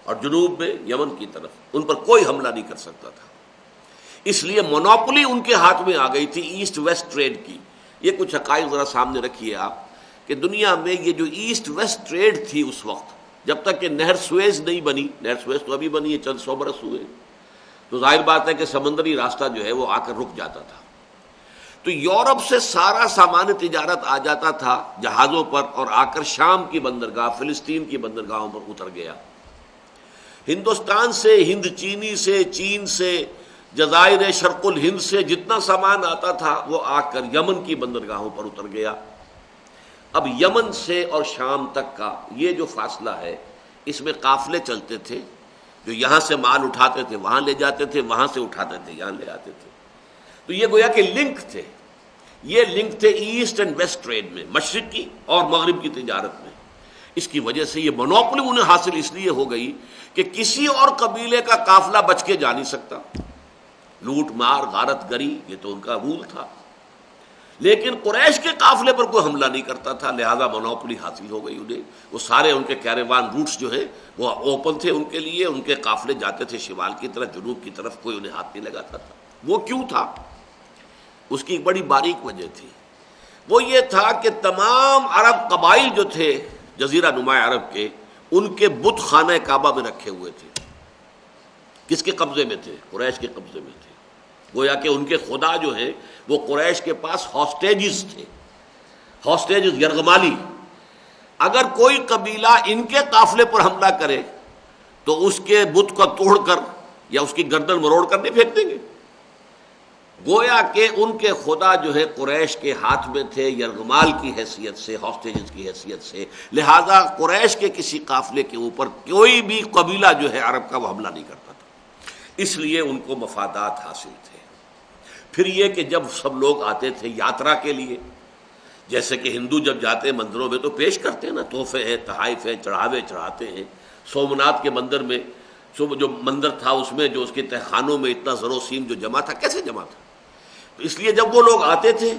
اور جنوب میں یمن کی طرف، ان پر کوئی حملہ نہیں کر سکتا تھا، اس لیے مونوپولی ان کے ہاتھ میں آ گئی تھی ایسٹ ویسٹ ٹریڈ کی۔ یہ کچھ حقائق ذرا سامنے رکھیے آپ کہ دنیا میں یہ جو ایسٹ ویسٹ ٹریڈ تھی اس وقت، جب تک کہ نہر سویز نہیں بنی، نہر سویز تو ابھی بنی ہے چند 100 برس ہوئے، تو ظاہر بات ہے کہ سمندری راستہ جو ہے وہ آ کر رک جاتا تھا، تو یورپ سے سارا سامان تجارت آ جاتا تھا جہازوں پر، اور آ کر شام کی بندرگاہ، فلسطین کی بندرگاہوں پر اتر گیا۔ ہندوستان سے، ہند چینی سے، چین سے، جزائر شرق الہند سے جتنا سامان آتا تھا وہ آ کر یمن کی بندرگاہوں پر اتر گیا۔ اب یمن سے اور شام تک کا یہ جو فاصلہ ہے، اس میں قافلے چلتے تھے، جو یہاں سے مال اٹھاتے تھے وہاں لے جاتے تھے، وہاں سے اٹھاتے تھے یہاں لے آتے تھے، تو یہ گویا کہ لنک تھے، یہ لنک تھے ایسٹ اینڈ ویسٹ ٹریڈ میں، مشرق کی اور مغرب کی تجارت میں۔ اس کی وجہ سے یہ مونوپولی انہیں حاصل اس لیے ہو گئی کہ کسی اور قبیلے کا قافلہ بچ کے جا نہیں سکتا، لوٹ مار غارت گری یہ تو ان کا رول تھا، لیکن قریش کے قافلے پر کوئی حملہ نہیں کرتا تھا، لہذا مونوپولی حاصل ہو گئی انہیں۔ وہ سارے ان کے کیریوان روٹس جو ہیں وہ اوپن تھے ان کے لیے، ان کے قافلے جاتے تھے شمال کی طرف، جنوب کی طرف، کوئی انہیں ہاتھ نہیں لگاتا تھا۔ وہ کیوں تھا؟ اس کی ایک بڑی باریک وجہ تھی، وہ یہ تھا کہ تمام عرب قبائل جو تھے جزیرہ نما عرب کے، ان کے بت خانہ کعبہ میں رکھے ہوئے تھے۔ کس کے قبضے میں تھے؟ قریش کے قبضے میں تھے، گویا کہ ان کے خدا جو ہیں وہ قریش کے پاس ہاسٹیجز تھے، ہاسٹیجز یرغمالی۔ اگر کوئی قبیلہ ان کے قافلے پر حملہ کرے تو اس کے بت کو توڑ کر یا اس کی گردن مروڑ کر نہیں پھینک دیں گے، گویا کہ ان کے خدا جو ہے قریش کے ہاتھ میں تھے یرغمال کی حیثیت سے، ہاسٹیجز کی حیثیت سے، لہذا قریش کے کسی قافلے کے اوپر کوئی بھی قبیلہ جو ہے عرب کا وہ حملہ نہیں کرتا تھا، اس لیے ان کو مفادات حاصل تھے۔ پھر یہ کہ جب سب لوگ آتے تھے یاترا کے لیے، جیسے کہ ہندو جب جاتے ہیں مندروں میں تو پیش کرتے ہیں نا، تحفے ہیں، تحائف ہیں، چڑھاوے چڑھاتے ہیں۔ سومناتھ کے مندر میں جو مندر تھا اس میں جو اس کے تہخانوں میں اتنا زر و سیم جو جمع تھا، کیسے جمع تھا؟ تو اس لیے جب وہ لوگ آتے تھے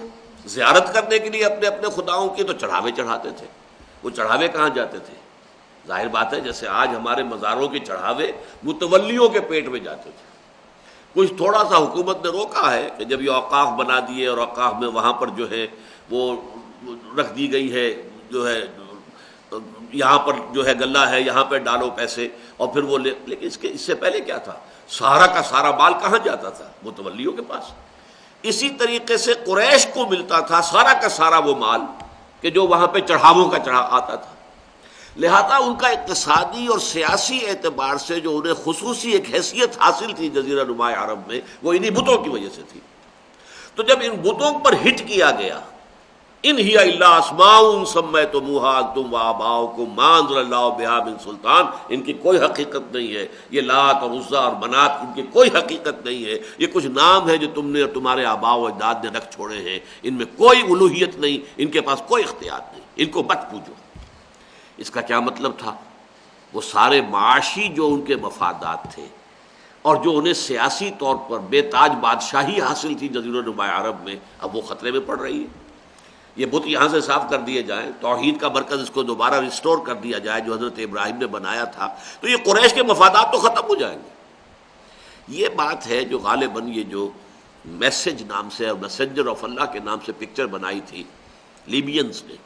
زیارت کرنے کے لیے اپنے اپنے خداؤں کی تو چڑھاوے چڑھاتے تھے۔ وہ چڑھاوے کہاں جاتے تھے؟ ظاہر بات ہے جیسے آج ہمارے مزاروں کے چڑھاوے متولیوں کے پیٹ میں جاتے تھے۔ کچھ تھوڑا سا حکومت نے روکا ہے کہ جب یہ اوقاف بنا دیے اور اوقاف میں وہاں پر جو ہے وہ رکھ دی گئی ہے، جو ہے یہاں پر جو ہے غلہ ہے، یہاں پہ ڈالو پیسے اور پھر وہ لیکن اس سے پہلے کیا تھا؟ سارا کا سارا مال کہاں جاتا تھا؟ متولیوں کے پاس۔ اسی طریقے سے قریش کو ملتا تھا سارا کا سارا وہ مال کہ جو وہاں پہ چڑھاووں کا چڑھا آتا تھا، لہذا ان کا اقتصادی اور سیاسی اعتبار سے جو انہیں خصوصی ایک حیثیت حاصل تھی جزیرہ نما عرب میں، وہ انہی بتوں کی وجہ سے تھی۔ تو جب ان بتوں پر ہٹ کیا گیا، ان ہی الا اسماء سمیتموہا انتم وآباؤکم ما انزل اللہ بہا من سلطان، ان کی کوئی حقیقت نہیں ہے۔ یہ لات اور عزیٰ اور منات، ان کی کوئی حقیقت نہیں ہے، یہ کچھ نام ہے جو تم نے اور تمہارے آباء و اجداد نے رکھ چھوڑے ہیں، ان میں کوئی الوہیت نہیں، ان کے پاس کوئی اختیار نہیں، ان کو مت پوجو۔ اس کا کیا مطلب تھا؟ وہ سارے معاشی جو ان کے مفادات تھے اور جو انہیں سیاسی طور پر بے تاج بادشاہی حاصل تھی جزیرہ نما عرب میں، اب وہ خطرے میں پڑ رہی ہے۔ یہ بت یہاں سے صاف کر دیے جائیں، توحید کا مرکز اس کو دوبارہ ریسٹور کر دیا جائے جو حضرت ابراہیم نے بنایا تھا، تو یہ قریش کے مفادات تو ختم ہو جائیں گے۔ یہ بات ہے جو غالباً یہ جو میسج نام سے اور میسنجر آف اللہ کے نام سے پکچر بنائی تھی لیبینز نے،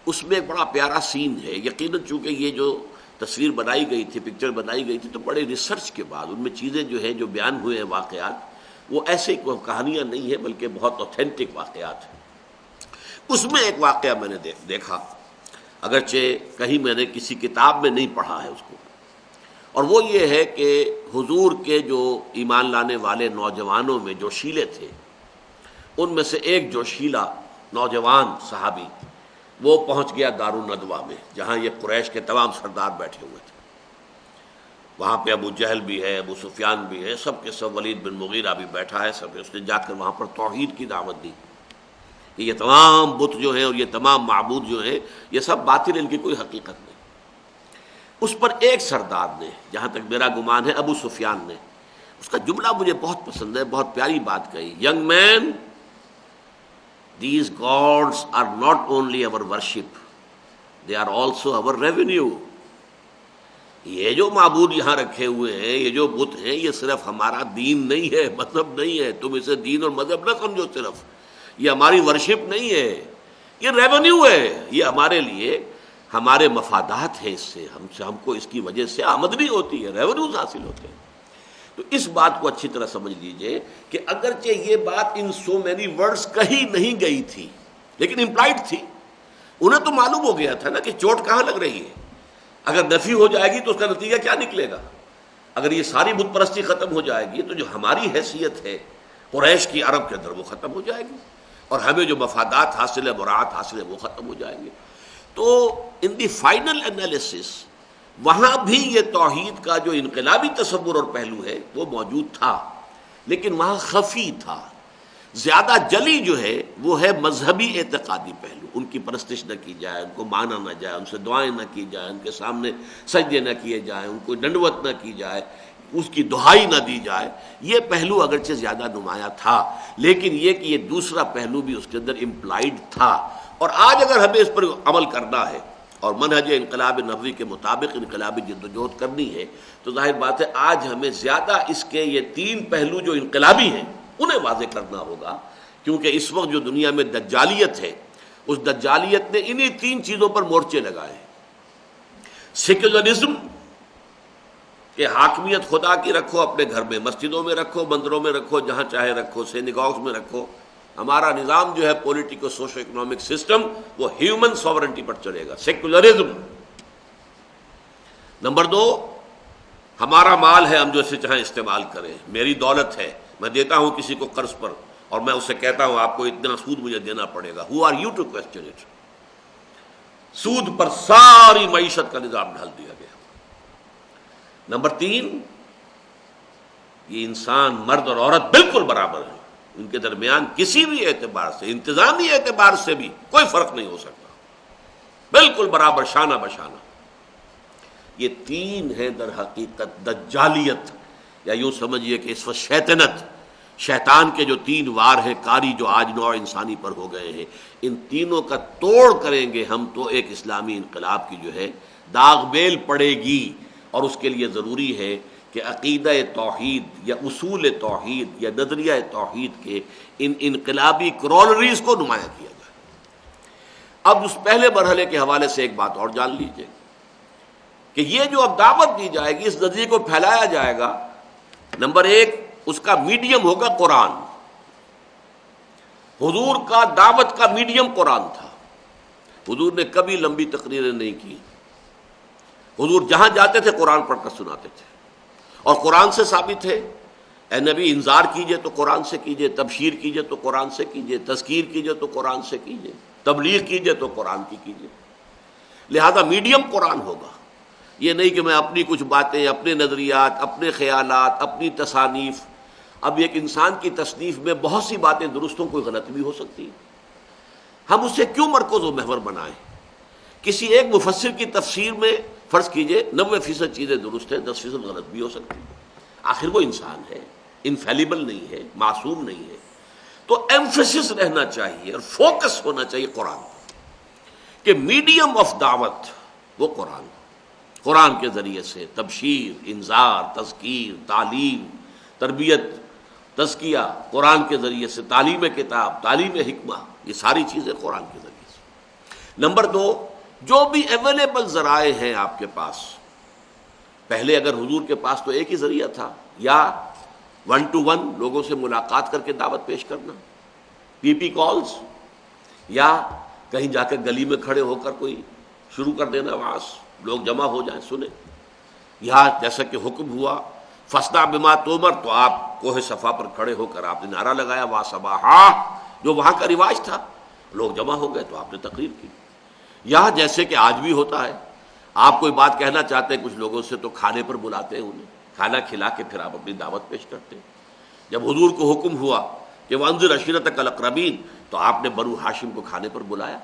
اس میں ایک بڑا پیارا سین ہے۔ یقیناً چونکہ یہ جو تصویر بنائی گئی تھی، پکچر بنائی گئی تھی، تو بڑے ریسرچ کے بعد ان میں چیزیں جو ہیں جو بیان ہوئے ہیں واقعات، وہ ایسے کہانیاں نہیں ہیں بلکہ بہت اوتھینٹک واقعات ہیں۔ اس میں ایک واقعہ میں نے دیکھا، اگرچہ کہیں میں نے کسی کتاب میں نہیں پڑھا ہے اس کو، اور وہ یہ ہے کہ حضور کے جو ایمان لانے والے نوجوانوں میں جوشیلے تھے، ان میں سے ایک جوشیلا نوجوان صحابی وہ پہنچ گیا دارالندوہ میں، جہاں یہ قریش کے تمام سردار بیٹھے ہوئے تھے۔ وہاں پہ ابو جہل بھی ہے، ابو سفیان بھی ہے، سب کے سب، ولید بن مغیرہ بھی بیٹھا ہے، سب۔ اس نے جا کر وہاں پر توحید کی دعوت دی کہ یہ تمام بت جو ہیں اور یہ تمام معبود جو ہیں یہ سب باطل، ان کی کوئی حقیقت نہیں۔ اس پر ایک سردار نے، جہاں تک میرا گمان ہے ابو سفیان نے، اس کا جملہ مجھے بہت پسند ہے، بہت پیاری بات کہی۔ Young man, these gods are not only our worship, they are also our revenue۔ یہ جو معبود یہاں رکھے ہوئے ہیں، یہ جو بت ہیں، یہ صرف ہمارا دین نہیں ہے، مذہب نہیں ہے، تم اسے دین اور مذہب نہ سمجھو، صرف یہ ہماری ورشپ نہیں ہے، یہ ریونیو ہے، یہ ہمارے لیے ہمارے مفادات ہیں، اس سے ہم کو اس کی وجہ سے آمدنی ہوتی ہے، ریونیوز حاصل ہوتے ہیں۔ تو اس بات کو اچھی طرح سمجھ لیجئے کہ اگرچہ یہ بات ان سو مینی ورڈز کہی نہیں گئی تھی لیکن امپلائڈ تھی، انہیں تو معلوم ہو گیا تھا نا کہ چوٹ کہاں لگ رہی ہے۔ اگر نفی ہو جائے گی تو اس کا نتیجہ کیا نکلے گا؟ اگر یہ ساری بت پرستی ختم ہو جائے گی تو جو ہماری حیثیت ہے قریش کی عرب کے اندر وہ ختم ہو جائے گی، اور ہمیں جو مفادات حاصل ہے، مراعات حاصل ہے، وہ ختم ہو جائیں گے۔ تو ان دی فائنل انالیسس وہاں بھی یہ توحید کا جو انقلابی تصور اور پہلو ہے وہ موجود تھا، لیکن وہاں خفی تھا۔ زیادہ جلی جو ہے وہ ہے مذہبی اعتقادی پہلو، ان کی پرستش نہ کی جائے، ان کو مانا نہ جائے، ان سے دعائیں نہ کی جائیں، ان کے سامنے سجدے نہ کیے جائیں، ان کو ڈنڈوت نہ کی جائے، اس کی دہائی نہ دی جائے۔ یہ پہلو اگرچہ زیادہ نمایاں تھا، لیکن یہ کہ یہ دوسرا پہلو بھی اس کے اندر امپلائڈ تھا۔ اور آج اگر ہمیں اس پر عمل کرنا ہے اور منہج انقلاب نبوی کے مطابق انقلابی جدوجہد کرنی ہے، تو ظاہر بات ہے آج ہمیں زیادہ اس کے یہ تین پہلو جو انقلابی ہیں انہیں واضح کرنا ہوگا، کیونکہ اس وقت جو دنیا میں دجالیت ہے، اس دجالیت نے انہی تین چیزوں پر مورچے لگائے ہیں۔ سیکولرزم کہ حاکمیت خدا کی رکھو اپنے گھر میں، مسجدوں میں رکھو، مندروں میں رکھو، جہاں چاہے رکھو، سینیگاگز میں رکھو، ہمارا نظام جو ہے پولیٹیکو سوشو اکنامک سسٹم وہ ہیومن ساورنٹی پر چلے گا، سیکولرزم۔ نمبر دو، ہمارا مال ہے، ہم جو اسے چاہیں استعمال کریں، میری دولت ہے، میں دیتا ہوں کسی کو قرض پر اور میں اسے کہتا ہوں آپ کو اتنا سود مجھے دینا پڑے گا. Who are you to question it؟ سود پر ساری معیشت کا نظام ڈھال دیا گیا. نمبر 3، یہ انسان مرد اور عورت بالکل برابر ہیں، ان کے درمیان کسی بھی اعتبار سے، انتظامی اعتبار سے بھی کوئی فرق نہیں ہو سکتا، بالکل برابر، شانہ بشانہ. یہ 3 ہیں در حقیقت دجالیت، یا یوں سمجھیے کہ اس وقت شیطنت، شیطان کے جو 3 وار ہیں کاری جو آج نوع انسانی پر ہو گئے ہیں، ان تینوں کا توڑ کریں گے ہم تو ایک اسلامی انقلاب کی جو ہے داغ بیل پڑے گی. اور اس کے لیے ضروری ہے کہ عقیدہ توحید یا اصول توحید یا نظریہ توحید کے ان انقلابی کرولریز کو نمایاں کیا جائے. اب اس پہلے مرحلے کے حوالے سے ایک بات اور جان لیجئے کہ یہ جو اب دعوت دی جائے گی، اس نظریے کو پھیلایا جائے گا. نمبر 1، اس کا میڈیم ہوگا قرآن. حضور کا دعوت کا میڈیم قرآن تھا. حضور نے کبھی لمبی تقریریں نہیں کی. حضور جہاں جاتے تھے قرآن پڑھ کر سناتے تھے، اور قرآن سے ثابت ہے اے نبی انذار کیجئے تو قرآن سے کیجئے، تبشیر کیجئے تو قرآن سے کیجئے، تذکیر کیجئے تو قرآن سے کیجئے، تبلیغ کیجئے تو قرآن کی کیجئے. لہذا میڈیم قرآن ہوگا. یہ نہیں کہ میں اپنی کچھ باتیں، اپنے نظریات، اپنے خیالات، اپنی تصانیف. اب ایک انسان کی تصنیف میں بہت سی باتیں درست ہوں، کوئی غلط بھی ہو سکتی ہے. ہم اسے کیوں مرکز و محور بنائیں؟ کسی ایک مفسر کی تفسیر میں فرض کیجئے 90% چیزیں درست ہیں، 10% غلط بھی ہو سکتی ہیں. آخر وہ انسان ہے، انفیلیبل نہیں ہے، معصوم نہیں ہے. تو ایمفیسس رہنا چاہیے اور فوکس ہونا چاہیے قرآن پر، کہ میڈیم آف دعوت وہ قرآن کے ذریعے سے تبشیر، انذار، تذکیر، تعلیم، تربیت، تزکیہ، قرآن کے ذریعے سے تعلیم کتاب، تعلیم حکمہ، یہ ساری چیزیں قرآن کے ذریعے سے. نمبر 2، جو بھی اویلیبل ذرائع ہیں آپ کے پاس. پہلے اگر حضور کے پاس تو ایک ہی ذریعہ تھا، یا 1 to 1 لوگوں سے ملاقات کر کے دعوت پیش کرنا، پی کالز، یا کہیں جا کے گلی میں کھڑے ہو کر کوئی شروع کر دینا وعظ، لوگ جمع ہو جائیں سنیں. یہاں جیسا کہ حکم ہوا فاصدع بما تؤمر، تو آپ کوہ صفا پر کھڑے ہو کر آپ نے نعرہ لگایا وا صباحا، جو وہاں کا رواج تھا. لوگ جمع ہو گئے تو آپ نے تقریر کی. یہاں جیسے کہ آج بھی ہوتا ہے، آپ کوئی بات کہنا چاہتے ہیں کچھ لوگوں سے تو کھانے پر بلاتے ہیں، انہیں کھانا کھلا کے پھر آپ اپنی دعوت پیش کرتے ہیں. جب حضور کو حکم ہوا کہ وانذر عشیرتک الاقربین، تو آپ نے بنو ہاشم کو کھانے پر بلایا.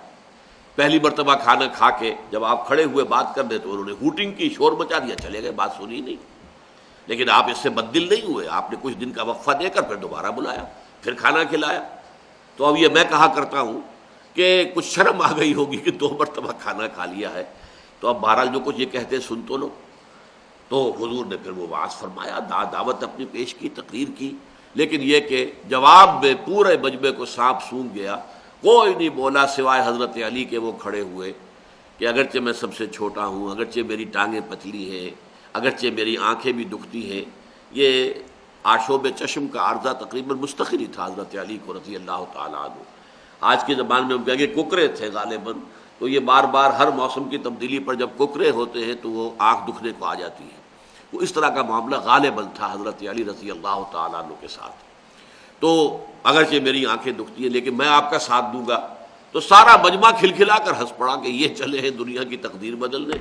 پہلی مرتبہ کھانا کھا کے جب آپ کھڑے ہوئے بات کرنے تو انہوں نے ہوٹنگ کی، شور مچا دیا، چلے گئے، بات سنی نہیں. لیکن آپ اس سے بددل نہیں ہوئے، آپ نے کچھ دن کا وقفہ دے کر پھر دوبارہ بلایا، پھر کھانا کھلایا. تو اب یہ میں کہا کرتا ہوں کہ کچھ شرم آ گئی ہوگی کہ 2 مرتبہ کھانا کھا لیا ہے، تو اب بہرحال جو کچھ یہ کہتے سن تو لو. تو حضور نے پھر وہ وعظ فرمایا، دعوت اپنی پیش کی، تقریر کی. لیکن یہ کہ جواب میں پورے مجمع کو سانپ سونگھ گیا، کوئی نہیں بولا سوائے حضرت علی کے. وہ کھڑے ہوئے کہ اگرچہ میں سب سے چھوٹا ہوں، اگرچہ میری ٹانگیں پتلی ہیں، اگرچہ میری آنکھیں بھی دکھتی ہیں. یہ آشوب چشم کا عارضہ تقریباً مستقل ہی تھا حضرت علی کو رضی اللہ تعالیٰ عنہ. آج کے زبان میں ہم کہیں گے ککرے تھے غالباً. تو یہ بار بار ہر موسم کی تبدیلی پر جب ککرے ہوتے ہیں تو وہ آنکھ دکھنے کو آ جاتی ہے. وہ اس طرح کا معاملہ غالباً تھا حضرت علی رضی اللہ تعالیٰ عنہ کے ساتھ. تو اگرچہ میری آنکھیں دکھتی ہیں لیکن میں آپ کا ساتھ دوں گا. تو سارا مجمع کھلکھلا کر ہنس پڑا کہ یہ چلے ہیں دنیا کی تقدیر بدلنے،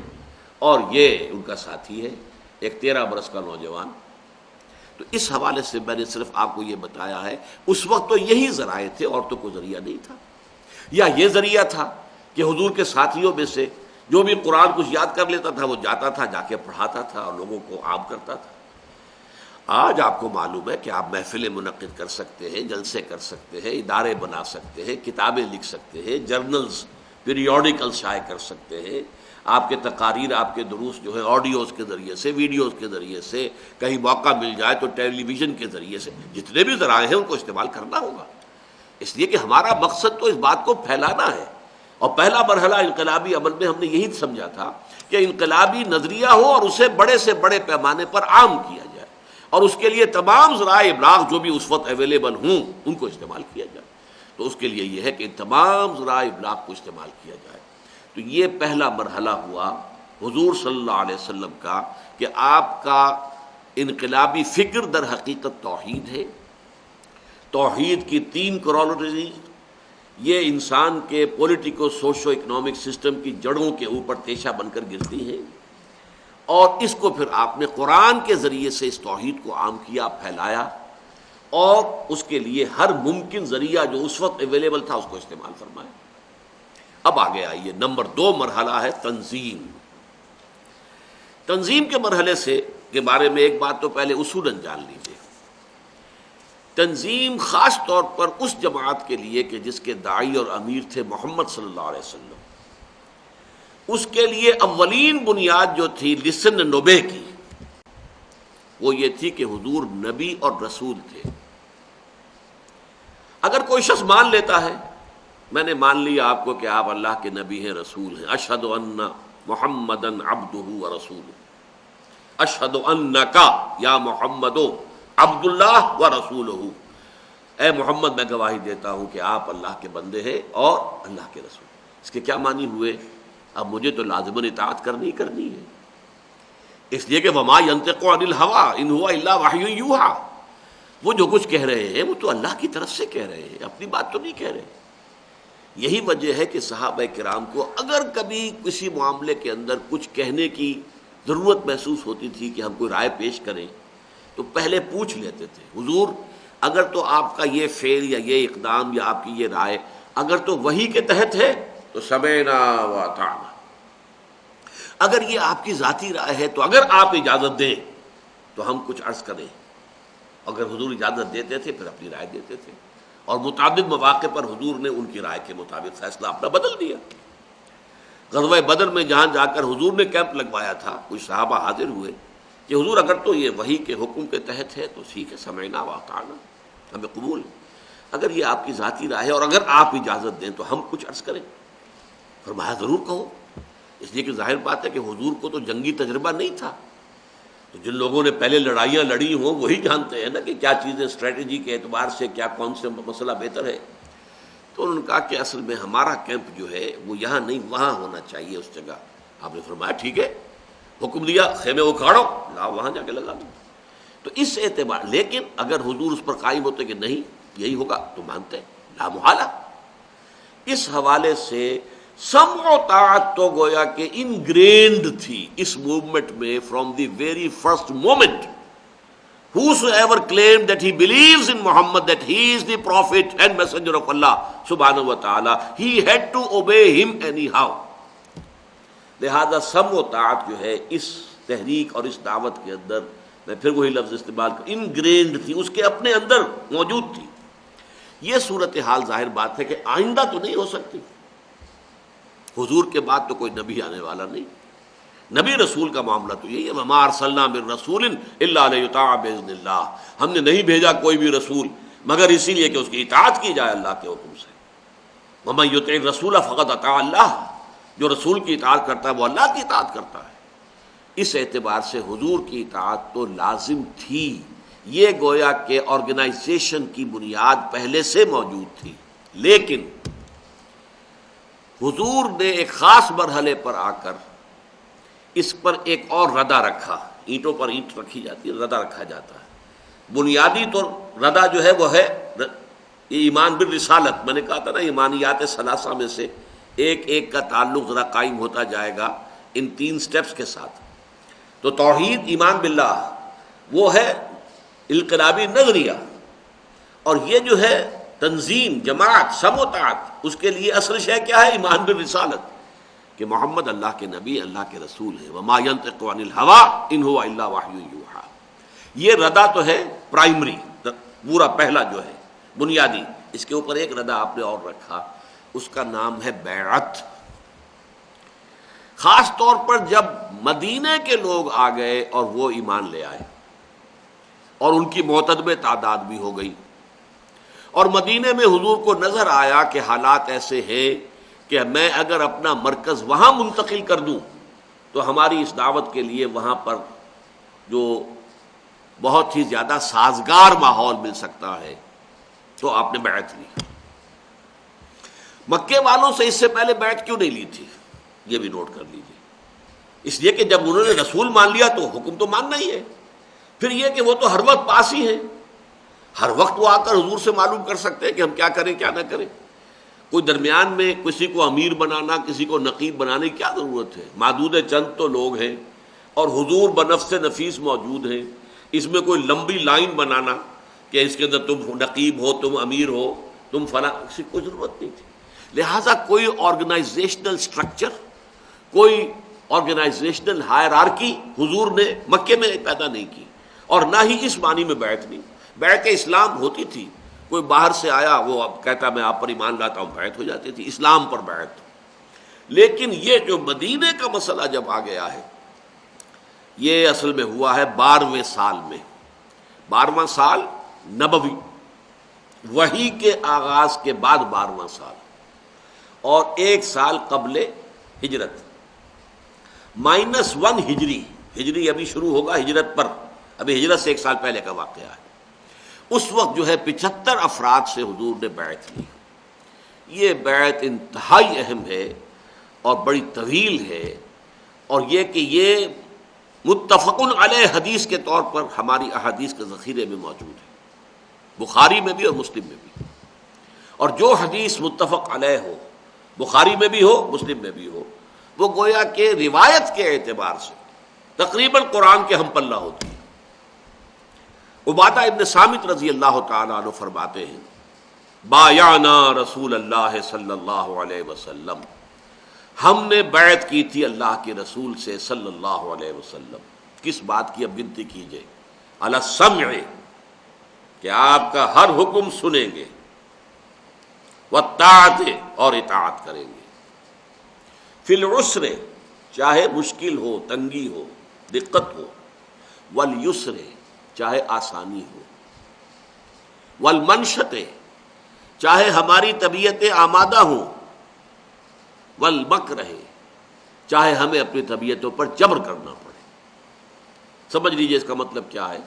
اور یہ ان کا ساتھی ہے ایک 13 برس کا نوجوان. تو اس حوالے سے میں نے صرف آپ کو یہ بتایا ہے، اس وقت تو یہی ذرائع تھے اور تو کوئی ذریعہ نہیں تھا. یا یہ ذریعہ تھا کہ حضور کے ساتھیوں میں سے جو بھی قرآن کچھ یاد کر لیتا تھا وہ جاتا تھا، جا کے پڑھاتا تھا اور لوگوں کو عام کرتا تھا. آج آپ کو معلوم ہے کہ آپ محفلیں منعقد کر سکتے ہیں، جلسے کر سکتے ہیں، ادارے بنا سکتے ہیں، کتابیں لکھ سکتے ہیں، جرنلز، پیریوڈیکل شائع کر سکتے ہیں. آپ کے تقاریر، آپ کے دروس جو ہے آڈیوز کے ذریعے سے، ویڈیوز کے ذریعے سے، کہیں موقع مل جائے تو ٹیلی ویژن کے ذریعے سے، جتنے بھی ذرائع ہیں ان کو استعمال کرنا ہوگا. اس لیے کہ ہمارا مقصد تو اس بات کو پھیلانا ہے. اور پہلا مرحلہ انقلابی عمل میں ہم نے یہی سمجھا تھا کہ انقلابی نظریہ ہو اور اسے بڑے سے بڑے پیمانے پر عام کیا جائے، اور اس کے لیے تمام ذرائع ابلاغ جو بھی اس وقت اویلیبل ہوں ان کو استعمال کیا جائے. تو اس کے لیے یہ ہے کہ تمام ذرائع ابلاغ کو استعمال کیا جائے. تو یہ پہلا مرحلہ ہوا حضور صلی اللہ علیہ وسلم کا کہ آپ کا انقلابی فکر در حقیقت توحید ہے، توحید کی 3 کرونالوجی یہ انسان کے پولیٹیکو سوشو اکنامک سسٹم کی جڑوں کے اوپر تیشہ بن کر گرتی ہیں، اور اس کو پھر آپ نے قرآن کے ذریعے سے اس توحید کو عام کیا، پھیلایا، اور اس کے لیے ہر ممکن ذریعہ جو اس وقت اویلیبل تھا اس کو استعمال فرمایا۔ اب آگے آئیے، نمبر 2 مرحلہ ہے تنظیم۔ تنظیم کے مرحلے کے بارے میں ایک بات تو پہلے اصولاً جان لیجیے۔ تنظیم خاص طور پر اس جماعت کے لیے کہ جس کے داعی اور امیر تھے محمد صلی اللہ علیہ وسلم، اس کے لیے اولین بنیاد جو تھی لسن نبے کی، وہ یہ تھی کہ حضور نبی اور رسول تھے۔ اگر کوئی شخص مان لیتا ہے، میں نے مان لیا آپ کو کہ آپ اللہ کے نبی ہیں، رسول ہیں، اشہد ان محمدن عبدہ ورسولہ، اشہد انک یا محمد عبد اللہ و رسولہ، اے محمد میں گواہی دیتا ہوں کہ آپ اللہ کے بندے ہیں اور اللہ کے رسول۔ اس کے کیا معنی ہوئے؟ اب مجھے تو لازماً اطاعت کرنی ہے، اس لیے کہ وما ینطق عن الہویٰ ان ہوا الا وحی یوحیٰ، وہ جو کچھ کہہ رہے ہیں وہ تو اللہ کی طرف سے کہہ رہے ہیں، اپنی بات تو نہیں کہہ رہے۔ یہی وجہ ہے کہ صحابہ کرام کو اگر کبھی کسی معاملے کے اندر کچھ کہنے کی ضرورت محسوس ہوتی تھی کہ ہم کوئی رائے پیش کریں، تو پہلے پوچھ لیتے تھے، حضور اگر تو آپ کا یہ فعل یا یہ اقدام یا آپ کی یہ رائے اگر تو وحی کے تحت ہے تو سمعنا واطعنا، اگر یہ آپ کی ذاتی رائے ہے تو اگر آپ اجازت دیں تو ہم کچھ عرض کریں۔ اگر حضور اجازت دیتے تھے پھر اپنی رائے دیتے تھے، اور متعدد مواقع پر حضور نے ان کی رائے کے مطابق فیصلہ اپنا بدل دیا۔ غزوہ بدر میں جہاں جا کر حضور نے کیمپ لگوایا تھا، کچھ صحابہ حاضر ہوئے کہ حضور اگر تو یہ وحی کے حکم کے تحت ہے تو ٹھیک ہے، سمعنا واطعنا، ہمیں قبول ہے، اگر یہ آپ کی ذاتی رائے ہے اور اگر آپ اجازت دیں تو ہم کچھ عرض کریں۔ فرمایا ضرور کہو، اس لیے کہ ظاہر بات ہے کہ حضور کو تو جنگی تجربہ نہیں تھا، تو جن لوگوں نے پہلے لڑائیاں لڑی ہوں وہی جانتے ہیں نا کہ کیا چیزیں اسٹریٹجی کے اعتبار سے کیا کون سے مسئلہ بہتر ہے۔ تو انہوں نے کہا کہ اصل میں ہمارا کیمپ جو ہے وہ یہاں نہیں وہاں ہونا چاہیے، اس جگہ۔ آپ نے فرمایا ٹھیک ہے، حکم دیا خیمے اکھاڑو، لاؤ وہاں جا کے لگا دو۔ تو اس اعتبار، لیکن اگر حضور اس پر قائم ہوتے کہ نہیں یہی ہوگا تو مانتے، لا محالہ۔ اس حوالے سے سمع و طاعت تو گویا کہ انگرینڈ تھی اس موومنٹ میں from the very first moment. Whosoever claimed that he believes in Muhammad, that he is the prophet and messenger of Allah subhanahu wa ta'ala, he had to obey him anyhow۔ لہذا سمع و طاعت جو ہے اس تحریک اور اس دعوت کے اندر، میں پھر وہی لفظ استعمال کروں، انگرینڈ تھی، اس کے اپنے اندر موجود تھی۔ یہ صورتحال ظاہر بات ہے کہ آئندہ تو نہیں ہو سکتی، حضور کے بعد تو کوئی نبی آنے والا نہیں، نبی رسول کا معاملہ تو یہی ہے، وما ارسلنا من رسول الا لیطاع باذن اللہ، ہم نے نہیں بھیجا کوئی بھی رسول مگر اسی لیے کہ اس کی اطاعت کی جائے اللہ کے حکم سے۔ ومن یطع الرسول فقد اطاع اللہ، جو رسول کی اطاعت کرتا ہے وہ اللہ کی اطاعت کرتا ہے۔ اس اعتبار سے حضور کی اطاعت تو لازم تھی، یہ گویا کہ آرگنائزیشن کی بنیاد پہلے سے موجود تھی، لیکن حضور نے ایک خاص مرحلے پر آ کر اس پر ایک اور ردہ رکھا، اینٹوں پر اینٹ رکھی جاتی ہے، ردہ رکھا جاتا ہے۔ بنیادی تو ردہ جو ہے وہ ہے یہ ایمان بالرسالت، میں نے کہا تھا نا ایمانیات ثلاثہ میں سے ایک ایک کا تعلق ذرا قائم ہوتا جائے گا ان 3 سٹیپس کے ساتھ۔ تو توحید، ایمان باللہ، وہ ہے انقلابی نظریہ، اور یہ جو ہے تنظیم، جماعت، سمع و طاعت، اس کے لیے اصل شے کیا ہے؟ ایمان بالرسالت، کہ محمد اللہ کے نبی، اللہ کے رسول ہیں، وما ینطق عن الہویٰ ان ہوا الا وحی یوحیٰ۔ یہ ردہ تو ہے پرائمری، پورا پہلا جو ہے بنیادی۔ اس کے اوپر ایک ردہ آپ نے اور رکھا، اس کا نام ہے بیعت۔ خاص طور پر جب مدینے کے لوگ آ گئے اور وہ ایمان لے آئے اور ان کی معتدب تعداد بھی ہو گئی، اور مدینے میں حضور کو نظر آیا کہ حالات ایسے ہیں کہ میں اگر اپنا مرکز وہاں منتقل کر دوں تو ہماری اس دعوت کے لیے وہاں پر جو بہت ہی زیادہ سازگار ماحول مل سکتا ہے، تو آپ نے بیعت لی۔ مکے والوں سے اس سے پہلے بیعت کیوں نہیں لی تھی؟ یہ بھی نوٹ کر لیجیے۔ اس لیے کہ جب انہوں نے رسول مان لیا تو حکم تو ماننا ہی ہے، پھر یہ کہ وہ تو ہر وقت پاس ہی ہیں، ہر وقت وہ آ کر حضور سے معلوم کر سکتے ہیں کہ ہم کیا کریں کیا نہ کریں. کوئی درمیان میں کسی کو امیر بنانا کسی کو نقیب بنانے کی کیا ضرورت ہے؟ معدود چند تو لوگ ہیں اور حضور بنفس نفیس موجود ہیں. اس میں کوئی لمبی لائن بنانا کہ اس کے اندر تم نقیب ہو تم امیر ہو تم فلاں، اس کی کوئی ضرورت نہیں تھی. لہٰذا کوئی آرگنائزیشنل اسٹرکچر کوئی آرگنائزیشنل ہائرارکی حضور نے مکے میں پیدا نہیں کی، اور نہ ہی اس معنی میں بیعت نہیں. بیعت اسلام ہوتی تھی، کوئی باہر سے آیا وہ اب کہتا میں آپ پر ایمان لاتا ہوں، بیعت ہو جاتی تھی، اسلام پر بیعت. لیکن یہ جو مدینے کا مسئلہ جب آ گیا ہے یہ اصل میں ہوا ہے 12ویں سال میں. 12واں سال نبوی، وحی کے آغاز کے بعد 12واں سال، اور 1 سال قبل ہجرت -1 ہجری ابھی شروع ہوگا ہجرت پر، ابھی ہجرت سے 1 سال پہلے کا واقعہ ہے. اس وقت جو ہے 75 افراد سے حضور نے بیعت لی. یہ بیعت انتہائی اہم ہے اور بڑی طویل ہے، اور یہ کہ یہ متفق علیہ حدیث کے طور پر ہماری احادیث کے ذخیرے میں موجود ہے، بخاری میں بھی اور مسلم میں بھی. اور جو حدیث متفق علیہ ہو، بخاری میں بھی ہو مسلم میں بھی ہو، وہ گویا کہ روایت کے اعتبار سے تقریباً قرآن کے ہم پلہ ہوتی ہے. عبادہ ابن صامت رضی اللہ تعالیٰ عنہ فرماتے ہیں بایعنا رسول اللہ صلی اللہ علیہ وسلم، ہم نے بیعت کی تھی اللہ کے رسول سے صلی اللہ علیہ وسلم. کس بات کی اب گنتی کیجئے؟ علی السمع، کہ آپ کا ہر حکم سنیں گے، والطاعت، اور اطاعت کریں گے، فی العسر، چاہے مشکل ہو تنگی ہو دقت ہو، والیسر، چاہے آسانی ہو، والمنشط، چاہے ہماری طبیعتیں آمادہ ہوں، والمکرہ، چاہے ہمیں اپنی طبیعتوں پر جبر کرنا پڑے. سمجھ لیجئے اس کا مطلب کیا ہے.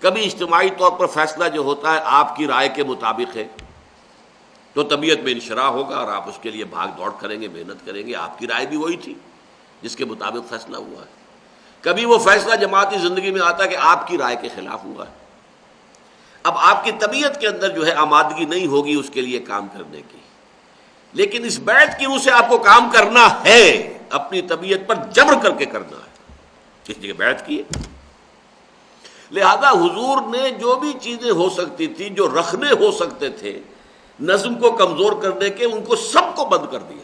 کبھی اجتماعی طور پر فیصلہ جو ہوتا ہے آپ کی رائے کے مطابق ہے تو طبیعت میں انشراح ہوگا اور آپ اس کے لیے بھاگ دوڑ کریں گے، محنت کریں گے، آپ کی رائے بھی وہی تھی جس کے مطابق فیصلہ ہوا ہے. کبھی وہ فیصلہ جماعتی زندگی میں آتا ہے کہ آپ کی رائے کے خلاف ہوا ہے. اب آپ کی طبیعت کے اندر جو ہے آمادگی نہیں ہوگی اس کے لیے کام کرنے کی، لیکن اس بیعت کی روح سے آپ کو کام کرنا ہے، اپنی طبیعت پر جبر کر کے کرنا ہے، اس لیے بیعت کی ہے. لہذا حضور نے جو بھی چیزیں ہو سکتی تھی، جو رکھنے ہو سکتے تھے نظم کو کمزور کرنے کے، ان کو سب کو بند کر دیا.